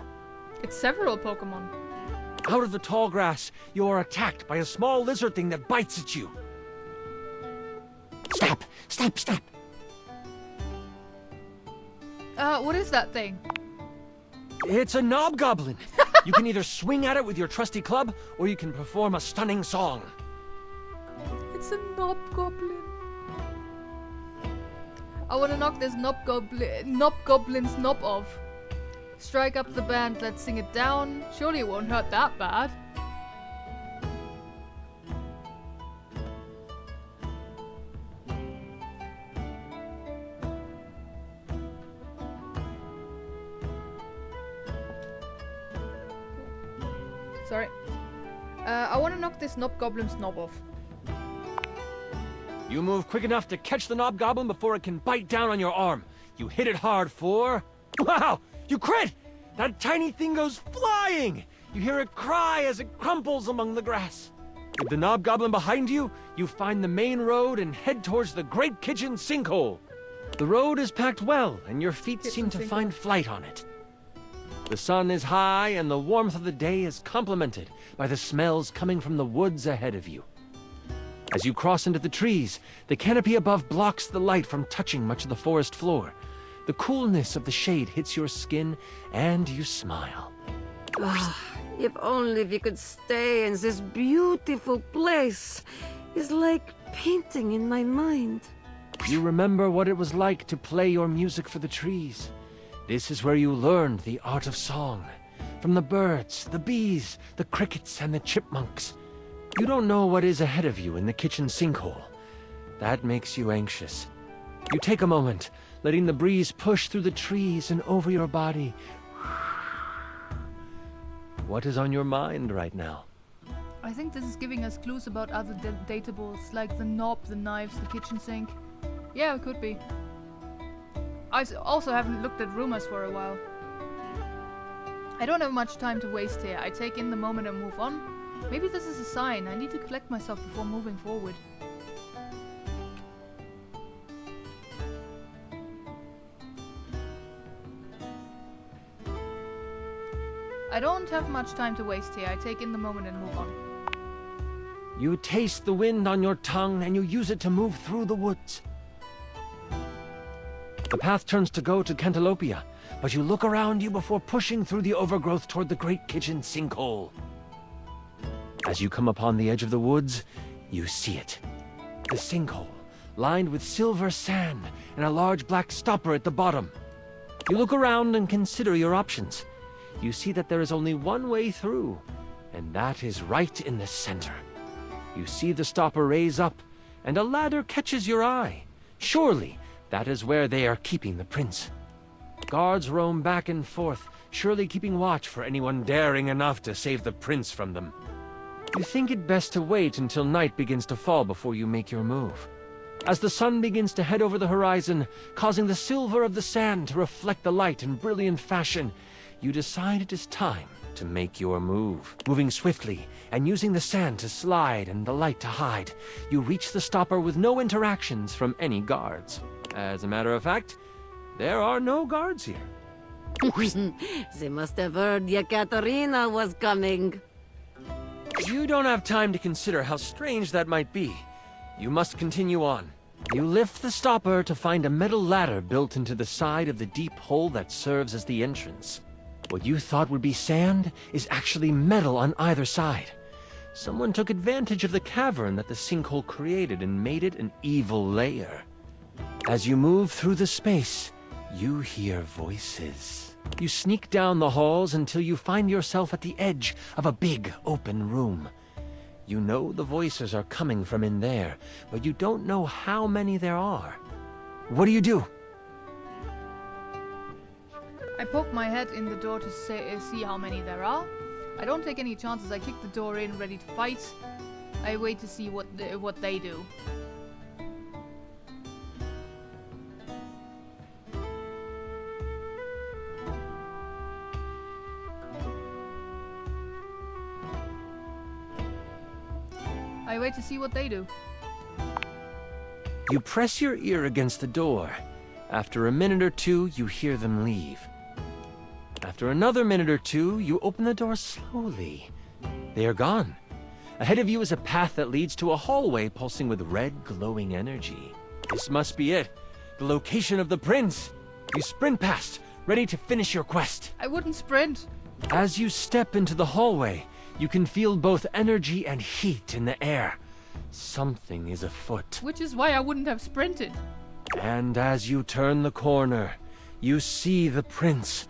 S1: It's several Pokemon.
S17: Out of the tall grass, you are attacked by a small lizard thing that bites at you. Stop! Stop! Stop!
S1: What is that thing?
S17: It's a Knobgoblin. You can either swing at it with your trusty club, or you can perform a stunning song.
S1: It's a Knobgoblin. I wanna knock this Knobgoblin's knob off. Strike up the band, let's sing it down. Surely it won't hurt that bad. Sorry. I want to knock this Knobgoblin's knob off.
S17: You move quick enough to catch the Knobgoblin before it can bite down on your arm. You hit it hard for... Wow! You crit! That tiny thing goes flying! You hear it cry as it crumples among the grass. With the Knobgoblin behind you, you find the main road and head towards the Great Kitchen Sinkhole. The road is packed well, and your feet seem to find flight on it. The sun is high, and the warmth of the day is complemented by the smells coming from the woods ahead of you. As you cross into the trees, the canopy above blocks the light from touching much of the forest floor. The coolness of the shade hits your skin, and you smile.
S7: If only we could stay in this beautiful place. It's like painting in my mind.
S17: You remember what it was like to play your music for the trees. This is where you learned the art of song. From the birds, the bees, the crickets, and the chipmunks. You don't know what is ahead of you in the kitchen sinkhole. That makes you anxious. You take a moment, letting the breeze push through the trees and over your body. What is on your mind right now?
S1: I think this is giving us clues about other datables, like the knob, the knives, the kitchen sink. Yeah, it could be. I also haven't looked at rumors for a while. I don't have much time to waste here. I take in the moment and move on. Maybe this is a sign. I need to collect myself before moving forward. I don't have much time to waste here. I take in the moment and move on.
S17: You taste the wind on your tongue and you use it to move through the woods. The path turns to go to Cantalopia, but you look around you before pushing through the overgrowth toward the great kitchen sinkhole. As you come upon the edge of the woods, you see it. The sinkhole, lined with silver sand and a large black stopper at the bottom. You look around and consider your options. You see that there is only one way through, and that is right in the center. You see the stopper raise up, and a ladder catches your eye. Surely, that is where they are keeping the prince. Guards roam back and forth, surely keeping watch for anyone daring enough to save the prince from them. You think it best to wait until night begins to fall before you make your move. As the sun begins to head over the horizon, causing the silver of the sand to reflect the light in brilliant fashion, you decide it is time to make your move. Moving swiftly and using the sand to slide and the light to hide, you reach the stopper with no interactions from any guards. As a matter of fact, there are no guards here.
S7: They must have heard Yekaterina was coming.
S17: You don't have time to consider how strange that might be. You must continue on. You lift the stopper to find a metal ladder built into the side of the deep hole that serves as the entrance. What you thought would be sand is actually metal on either side. Someone took advantage of the cavern that the sinkhole created and made it an evil lair. As you move through the space, you hear voices. You sneak down the halls until you find yourself at the edge of a big open room. You know the voices are coming from in there, but you don't know how many there are. What do?
S1: I poke my head in the door to see how many there are. I don't take any chances. I kick the door in, ready to fight. I wait to see what they do. I wait to see what they do.
S17: You press your ear against the door. After a minute or two, you hear them leave. After another minute or two, you open the door slowly. They are gone. Ahead of you is a path that leads to a hallway pulsing with red, glowing energy. This must be it. The location of the prince. You sprint past, ready to finish your quest.
S1: I wouldn't sprint.
S17: As you step into the hallway, you can feel both energy and heat in the air. Something is afoot.
S1: Which is why I wouldn't have sprinted.
S17: And as you turn the corner, you see the prince.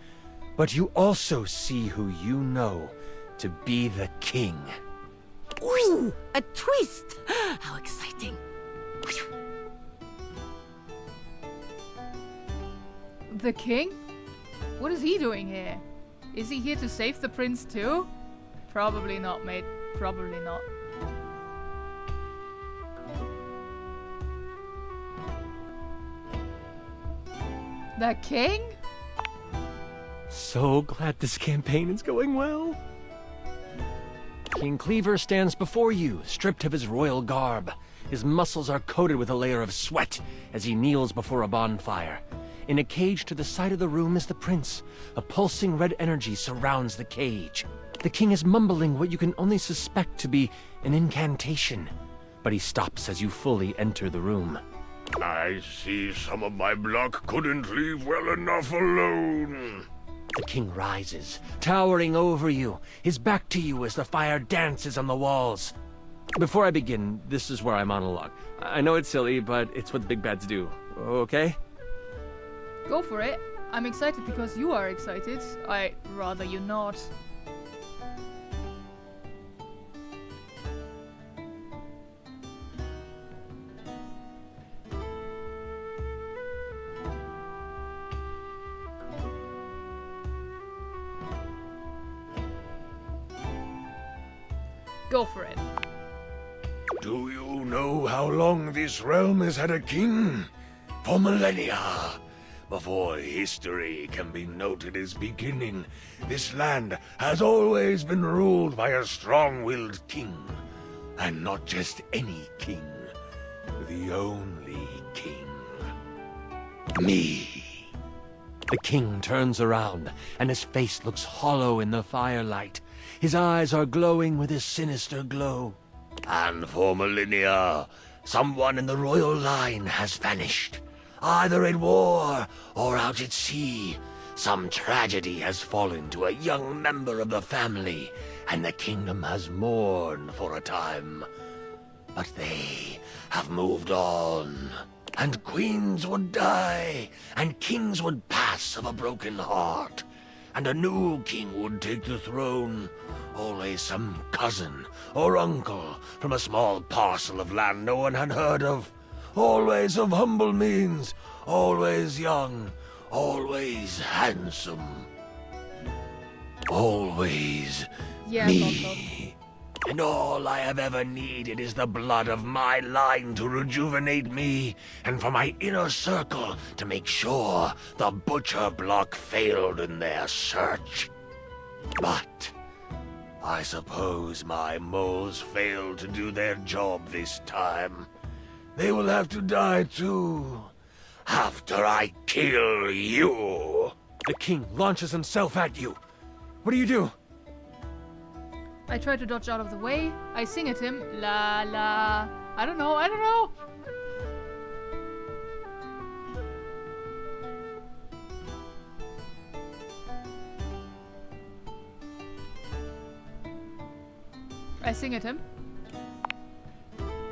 S17: But you also see who you know to be the king.
S7: Ooh, a twist! How exciting.
S1: The king? What is he doing here? Is he here to save the prince too? Probably not, mate. Probably not. The king?
S17: So glad this campaign is going well. King Cleaver stands before you, stripped of his royal garb. His muscles are coated with a layer of sweat as he kneels before a bonfire. In a cage to the side of the room is the prince. A pulsing red energy surrounds the cage. The king is mumbling what you can only suspect to be an incantation, but he stops as you fully enter the room.
S3: I see some of my block couldn't leave well enough alone.
S17: The king rises, towering over you, his back to you as the fire dances on the walls. Before I begin, this is where I monologue. I know it's silly, but it's what the big bads do, okay?
S1: Go for it. I'm excited because you are excited. I'd rather you not. Go for it.
S10: Do you know how long this realm has had a king? For millennia. Before history can be noted as beginning, this land has always been ruled by a strong-willed king. And not just any king. The only king. Me.
S17: The king turns around, and his face looks hollow in the firelight. His eyes are glowing with a sinister glow.
S10: And for millennia, someone in the royal line has vanished. Either at war or out at sea. Some tragedy has fallen to a young member of the family, and the kingdom has mourned for a time. But they have moved on, and queens would die, and kings would pass of a broken heart, and a new king would take the throne. Always some cousin or uncle from a small parcel of land no one had heard of. Always of humble means, always young, always handsome. Always me. And all I have ever needed is the blood of my line to rejuvenate me, and for my inner circle to make sure the butcher block failed in their search. But I suppose my moles failed to do their job this time. They will have to die too, after I kill you.
S17: The king launches himself at you. What do you do?
S1: I try to dodge out of the way. I sing at him. La la. I don't know. I sing at him.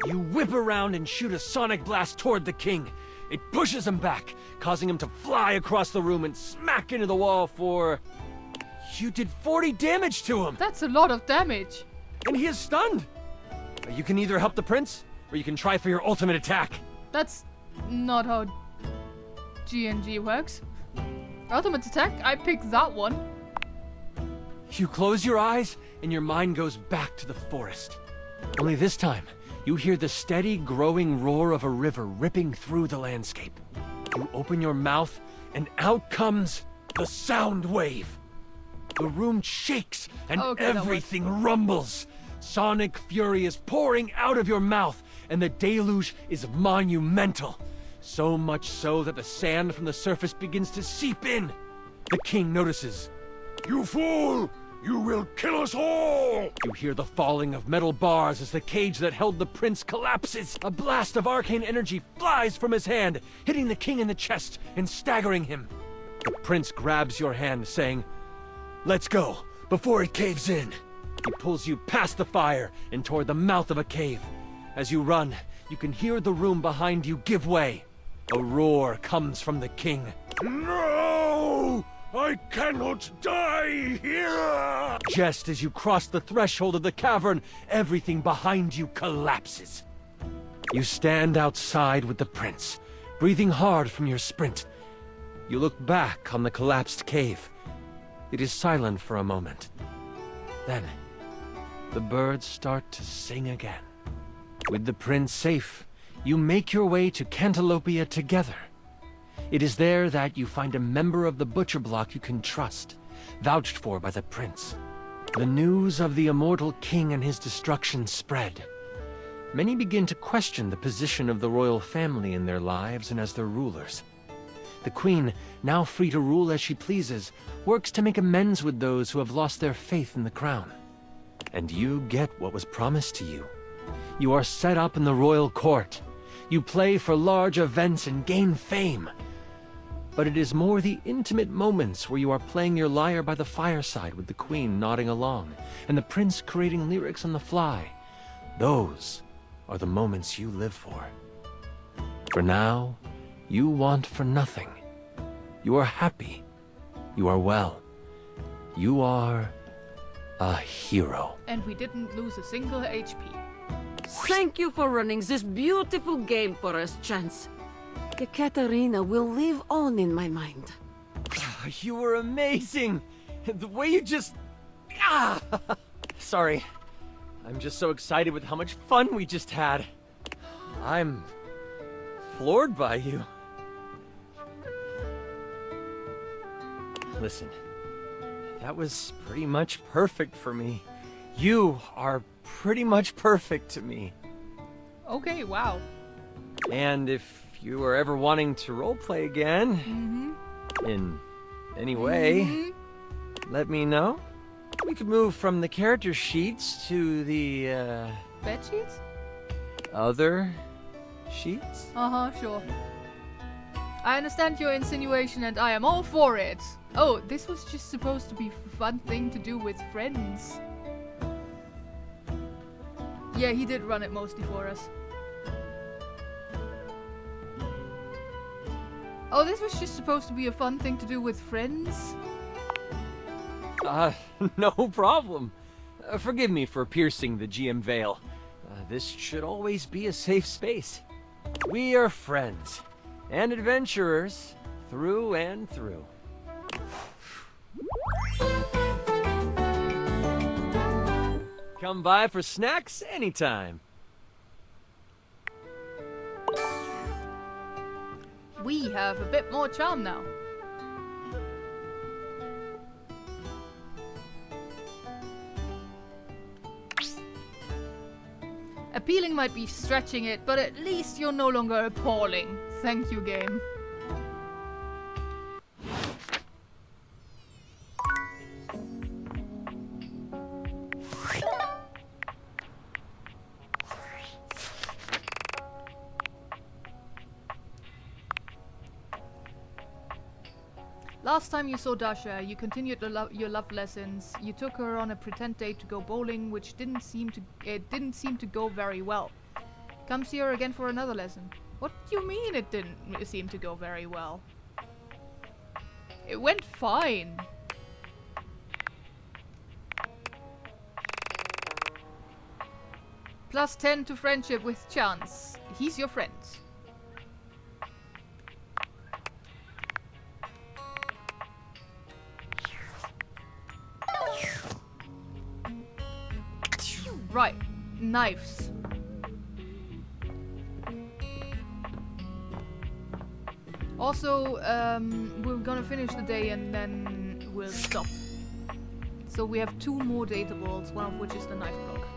S17: You whip around and shoot a sonic blast toward the king. It pushes him back, causing him to fly across the room and smack into the wall for... You did 40 damage to him!
S1: That's a lot of damage.
S17: And he is stunned! You can either help the prince, or you can try for your ultimate attack.
S1: That's not how G&G works. Ultimate attack? I picked that one.
S17: You close your eyes, and your mind goes back to the forest. Only this time, you hear the steady, growing roar of a river ripping through the landscape. You open your mouth, and out comes the sound wave. The room shakes, and everything rumbles. Sonic fury is pouring out of your mouth, and the deluge is monumental. So much so that the sand from the surface begins to seep in. The king notices.
S10: You fool! You will kill us all!
S17: You hear the falling of metal bars as the cage that held the prince collapses. A blast of arcane energy flies from his hand, hitting the king in the chest and staggering him. The prince grabs your hand, saying, "Let's go, before it caves in." He pulls you past the fire and toward the mouth of a cave. As you run, you can hear the room behind you give way. A roar comes from the king.
S10: No! I cannot die here!
S17: Just as you cross the threshold of the cavern, everything behind you collapses. You stand outside with the prince, breathing hard from your sprint. You look back on the collapsed cave. It is silent for a moment. Then, the birds start to sing again. With the prince safe, you make your way to Cantalopia together. It is there that you find a member of the Butcher Block you can trust, vouched for by the prince. The news of the immortal king and his destruction spread. Many begin to question the position of the royal family in their lives and as their rulers. The queen, now free to rule as she pleases, works to make amends with those who have lost their faith in the crown. And you get what was promised to you. You are set up in the royal court. You play for large events and gain fame. But it is more the intimate moments where you are playing your lyre by the fireside with the queen nodding along, and the prince creating lyrics on the fly. Those are the moments you live for. For now, you want for nothing. You are happy. You are well. You are a hero.
S1: And we didn't lose a single HP.
S7: Thank you for running this beautiful game for us, Chance. Katarina will live on in my mind.
S17: You were amazing! The way you just... Sorry. I'm just so excited with how much fun we just had. I'm floored by you. Listen, that was pretty much perfect for me. You are pretty much perfect to me.
S1: Okay, wow.
S17: And if you were ever wanting to roleplay again, in any way, let me know. We could move from the character sheets to the,
S1: Bed sheets?
S17: other sheets?
S1: Uh-huh, sure. I understand your insinuation and I am all for it. Oh, this was just supposed to be a fun thing to do with friends. Yeah, he did run it mostly for us. Oh, this was just supposed to be a fun thing to do with friends?
S17: No problem. Forgive me for piercing the GM veil. This should always be a safe space. We are friends and adventurers through and through. Come by for snacks anytime.
S1: We have a bit more charm now. Appealing might be stretching it, but at least you're no longer appalling. Thank you, game. Last time you saw Dasha, you continued your love lessons. You took her on a pretend date to go bowling, which didn't seem to go very well. Come see her again for another lesson. What do you mean it didn't seem to go very well? It went fine. Plus 10 to friendship with Chance. He's your friend. Right, knives. Also, we're gonna finish the day and then we'll stop. So we have 2 more data balls, one of which is the knife block.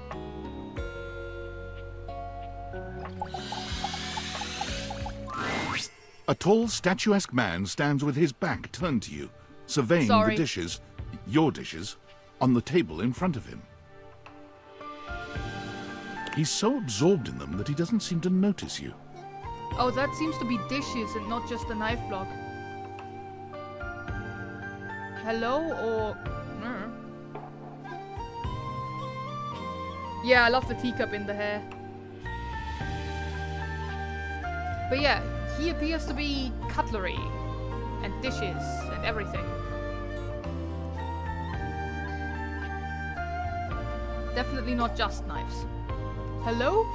S2: A tall, statuesque man stands with his back turned to you, surveying the dishes, your dishes, on the table in front of him. He's so absorbed in them that he doesn't seem to notice you.
S1: Oh, that seems to be dishes and not just the knife block. Hello or... Yeah, I love the teacup in the hair. But yeah, he appears to be cutlery and dishes and everything. Definitely not just knives. Hello?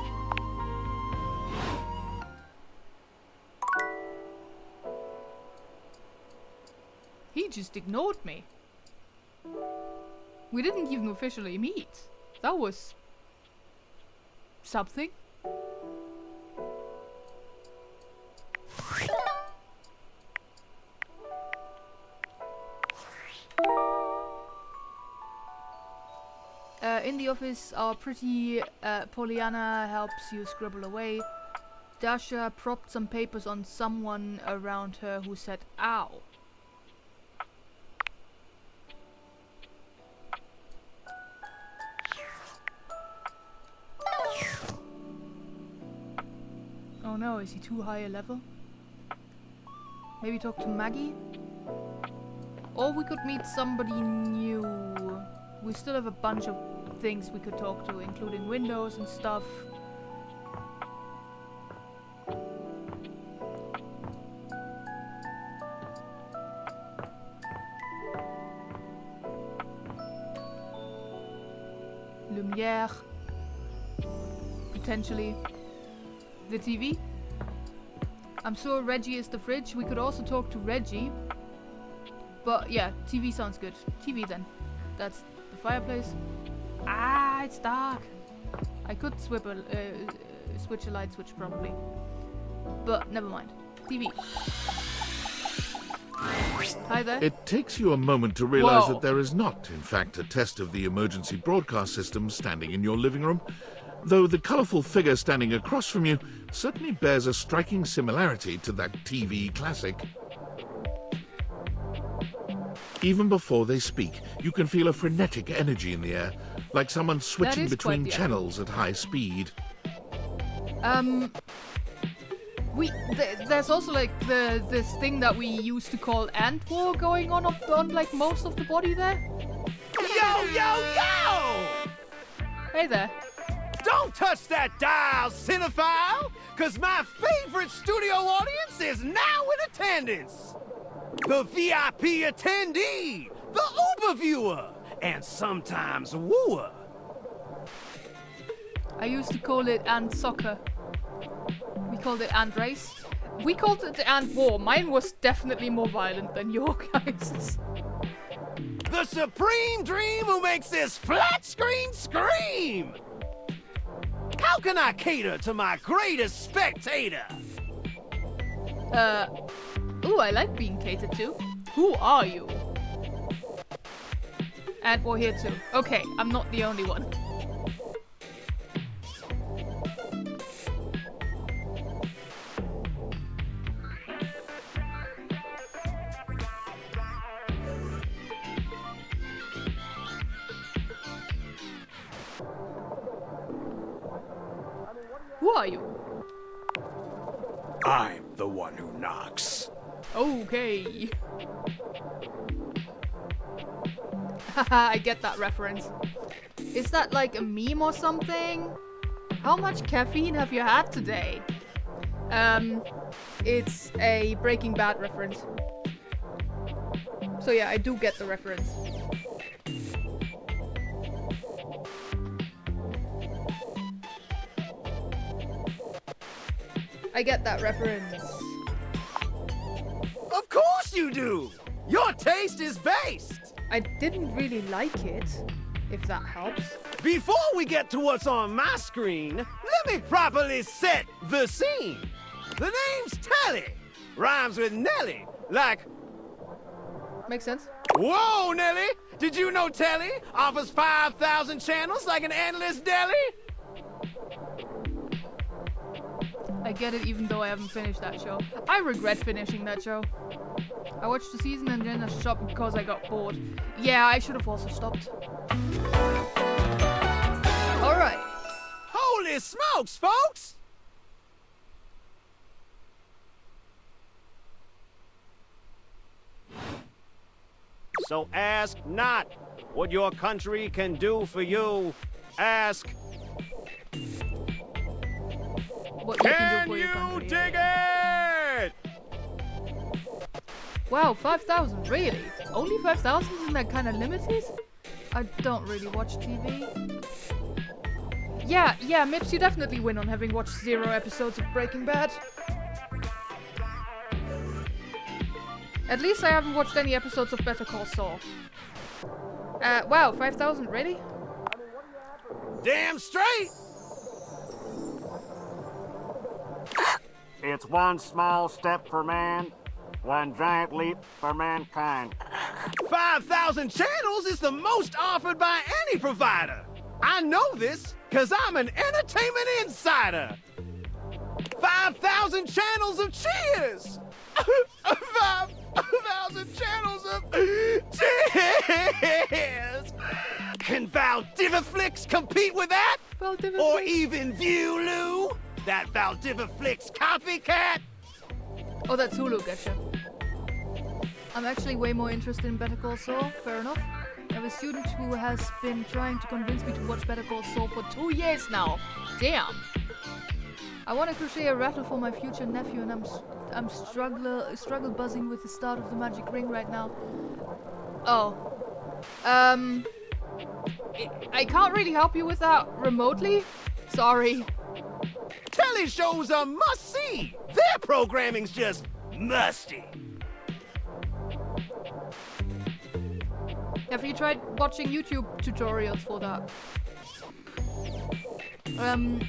S1: He just ignored me. We didn't even officially meet. That was... something. In the office, our pretty Pollyanna helps you scribble away. Dasha propped some papers on someone around her who said, "Ow." Oh no, is he too high a level? Maybe talk to Maggie? Or we could meet somebody new. We still have a bunch of things we could talk to, including windows and stuff. Lumiere. Potentially. The TV. I'm sure Reggie is the fridge. We could also talk to Reggie. But yeah, TV sounds good. TV then. That's the fireplace. Ah, it's dark. I could switch a light switch probably. But never mind. TV. Hi there.
S2: It takes you a moment to realize
S1: Whoa.
S2: that there is not, in fact, a test of the emergency broadcast system standing in your living room, though the colourful figure standing across from you certainly bears a striking similarity to that TV classic. Even before they speak, you can feel a frenetic energy in the air, like someone switching
S1: is quite
S2: between
S1: the
S2: channels at high speed.
S1: There's also like this thing that we used to call ant war going on like most of the body there.
S21: Yo, yo, yo!
S1: Hey there.
S4: Don't touch that dial, cinephile, because my favorite studio audience is now in attendance. The VIP attendee, the Uber viewer, and sometimes wooer.
S1: I used to call it ant soccer. We called it ant race. We called it the ant war. Mine was definitely more violent than your guys'.
S4: The supreme dream who makes this flat screen scream. How can I cater to my greatest spectator?
S1: Ooh, I like being catered to. Who are you? Ant war here too. Okay, I'm not the only one. Who are you?
S4: I'm the one who knocks.
S1: Okay. Haha, I get that reference. Is that like a meme or something? How much caffeine have you had today? It's a Breaking Bad reference. So yeah, I do get the reference. I get that reference.
S4: Of course you do! Your taste is based!
S1: I didn't really like it, if that helps.
S4: Before we get to what's on my screen, let me properly set the scene. The name's Telly. Rhymes with Nelly, like...
S1: Makes sense.
S4: Whoa, Nelly! Did you know Telly offers 5,000 channels like an endless deli?
S1: I get it even though I haven't finished that show. I regret finishing that show. I watched the season and then I stopped because I got bored. Yeah, I should have also stopped. Alright.
S4: Holy smokes, folks! So ask not what your country can do for you. Ask,
S1: What you can do for your
S4: can you
S1: country.
S4: dig it?
S1: Wow, 5,000, really? Only 5,000 isn't that kind of limited? I don't really watch TV. Yeah, Mips, you definitely win on having watched 0 episodes of Breaking Bad. At least I haven't watched any episodes of Better Call Saul. Wow, 5,000, really?
S4: Damn straight!
S9: It's one small step for man, one giant leap for mankind.
S4: 5,000 channels is the most offered by any provider. I know this because I'm an entertainment insider. 5,000 channels of cheers. 5,000 channels of cheers. Can Valdiviflix compete with that? Or even Viewloo? That Valdiviflix copycat?
S1: Oh, that's Hulu, gotcha. I'm actually way more interested in Better Call Saul, fair enough. I have a student who has been trying to convince me to watch Better Call Saul for 2 years now. Damn! I want to crochet a rattle for my future nephew and I'm struggle buzzing with the start of the magic ring right now. Oh. I can't really help you with that remotely. Sorry.
S4: Telly shows are must-see. Their programming's just musty.
S1: Have you tried watching YouTube tutorials for that?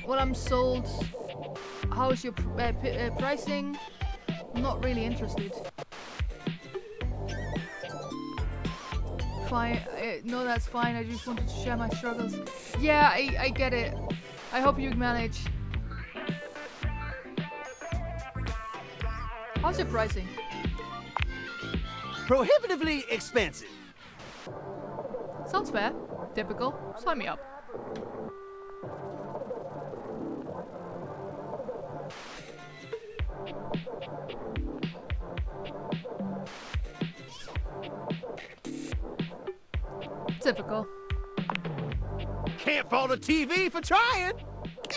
S1: Well, I'm sold. How's your pricing? I'm not really interested. fine. No, that's fine. I just wanted to share my struggles. Yeah, I get it. I hope you manage. How's your pricing?
S21: Prohibitively expensive.
S1: Sounds fair. Typical. Sign me up. Typical.
S21: Can't fault a TV for trying.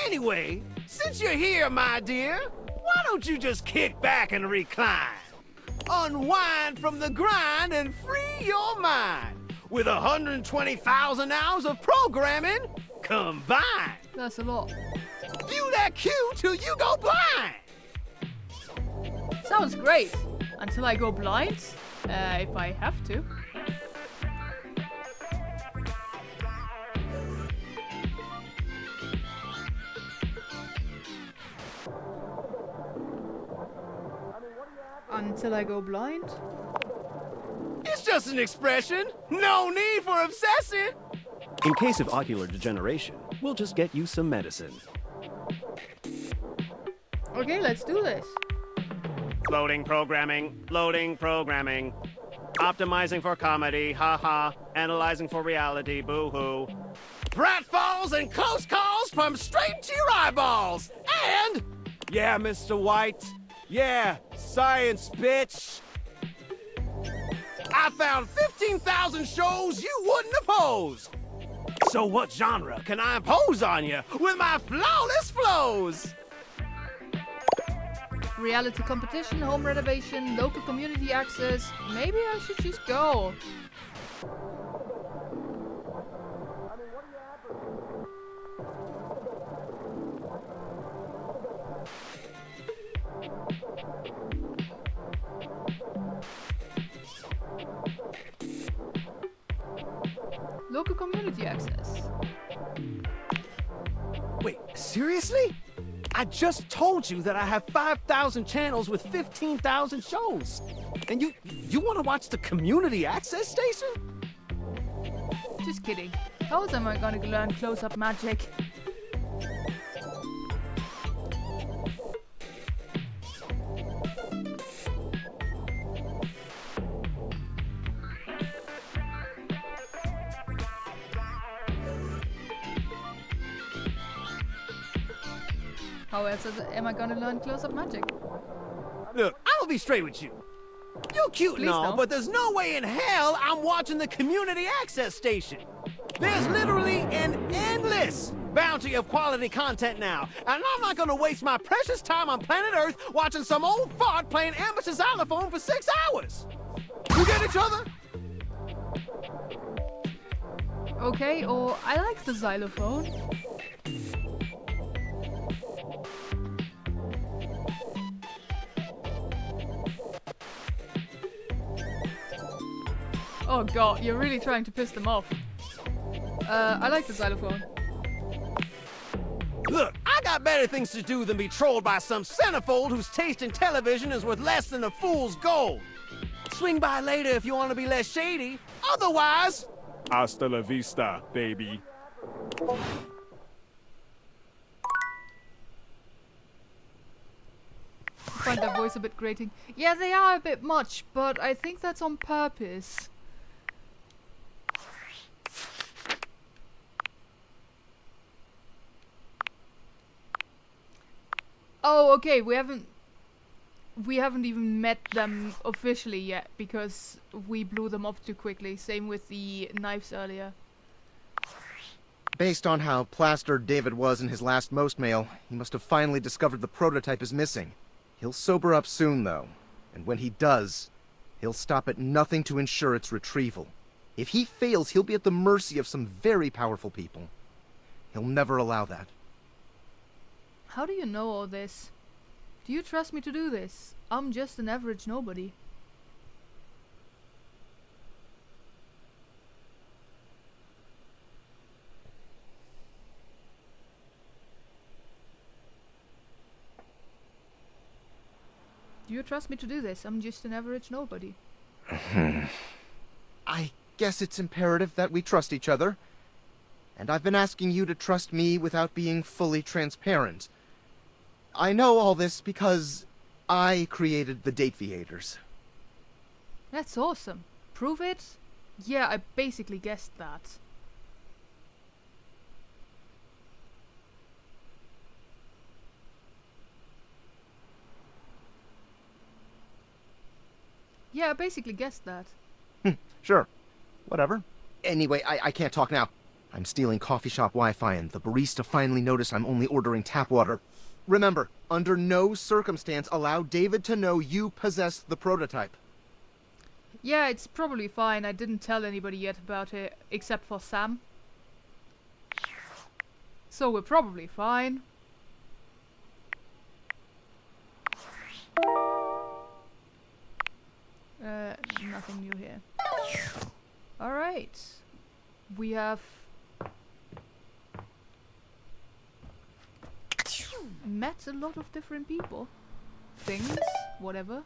S21: Anyway, since you're here, my dear, why don't you just kick back and recline? Unwind from the grind and free your mind with 120,000 hours of programming combined.
S1: That's a lot.
S21: View that queue till you go blind.
S1: Sounds great. Until I go blind? If I have to. Until I go blind?
S21: It's just an expression. No need for obsessing.
S4: In case of ocular degeneration, we'll just get you some medicine.
S1: Okay, let's do this.
S4: Loading programming, loading programming. Optimizing for comedy, haha. Analyzing for reality, boo-hoo.
S21: Pratfalls and close calls from straight to your eyeballs. And...
S4: Yeah, Mr. White. Yeah, science, bitch.
S21: I found 15,000 shows you wouldn't oppose. So what genre can I impose on you with my flawless flows?
S1: Reality competition, home renovation, local community access. Maybe I should just go. Local community access.
S21: Wait, seriously? I just told you that I have 5,000 channels with 15,000 shows. And you want to watch the community access station?
S1: Just kidding. How else am I gonna learn close-up magic? How else am I gonna learn close-up magic?
S21: Look, I'll be straight with you. You're cute and
S1: Please
S21: all,
S1: don't.
S21: but there's no way in hell I'm watching the community access station. There's literally an endless bounty of quality content now, and I'm not gonna waste my precious time on planet Earth watching some old fart playing amateur xylophone for 6 hours. You get each other?
S1: Okay, or I like the xylophone. Oh god, you're really trying to piss them off. I like the xylophone.
S21: Look, I got better things to do than be trolled by some centerfold whose taste in television is worth less than a fool's gold. Swing by later if you want to be less shady. Otherwise...
S4: Hasta la vista, baby.
S1: I find their voice a bit grating. Yeah, they are a bit much, but I think that's on purpose. Oh, okay, we haven't even met them officially yet because we blew them up too quickly. Same with the knives earlier.
S11: Based on how plastered David was in his last most mail, he must have finally discovered the prototype is missing. He'll sober up soon, though, and when he does, he'll stop at nothing to ensure its retrieval. If he fails, he'll be at the mercy of some very powerful people. He'll never allow that.
S1: How do you know all this? Do you trust me to do this? I'm just an average nobody. Do you trust me to do this? I'm just an average nobody.
S11: I guess it's imperative that we trust each other. And I've been asking you to trust me without being fully transparent. I know all this because I created the Dateviators.
S1: That's awesome. Prove it? Yeah, I basically guessed that. Yeah, I basically guessed that.
S11: Sure. Whatever. Anyway, I can't talk now. I'm stealing coffee shop Wi-Fi and the barista finally noticed I'm only ordering tap water. Remember, under no circumstance allow David to know you possess the prototype.
S1: Yeah, it's probably fine. I didn't tell anybody yet about it, except for Sam. So we're probably fine. Nothing new here. Alright. We have... met a lot of different people. Things, whatever.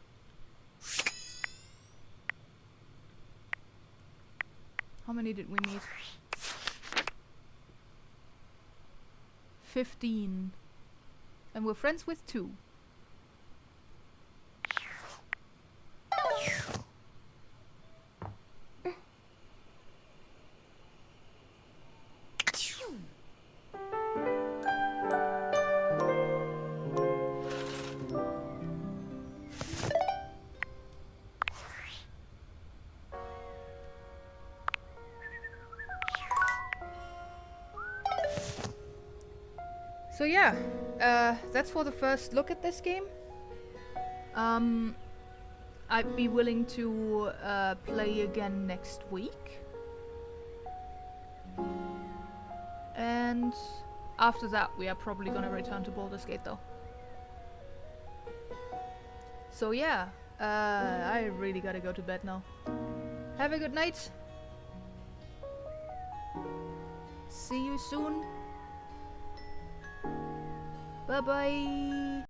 S1: How many did we meet? 15. And we're friends with 2. So yeah, that's for the first look at this game. I'd be willing to play again next week. And after that we are probably gonna return to Baldur's Gate though. So yeah, I really gotta go to bed now. Have a good night. See you soon. Bye bye.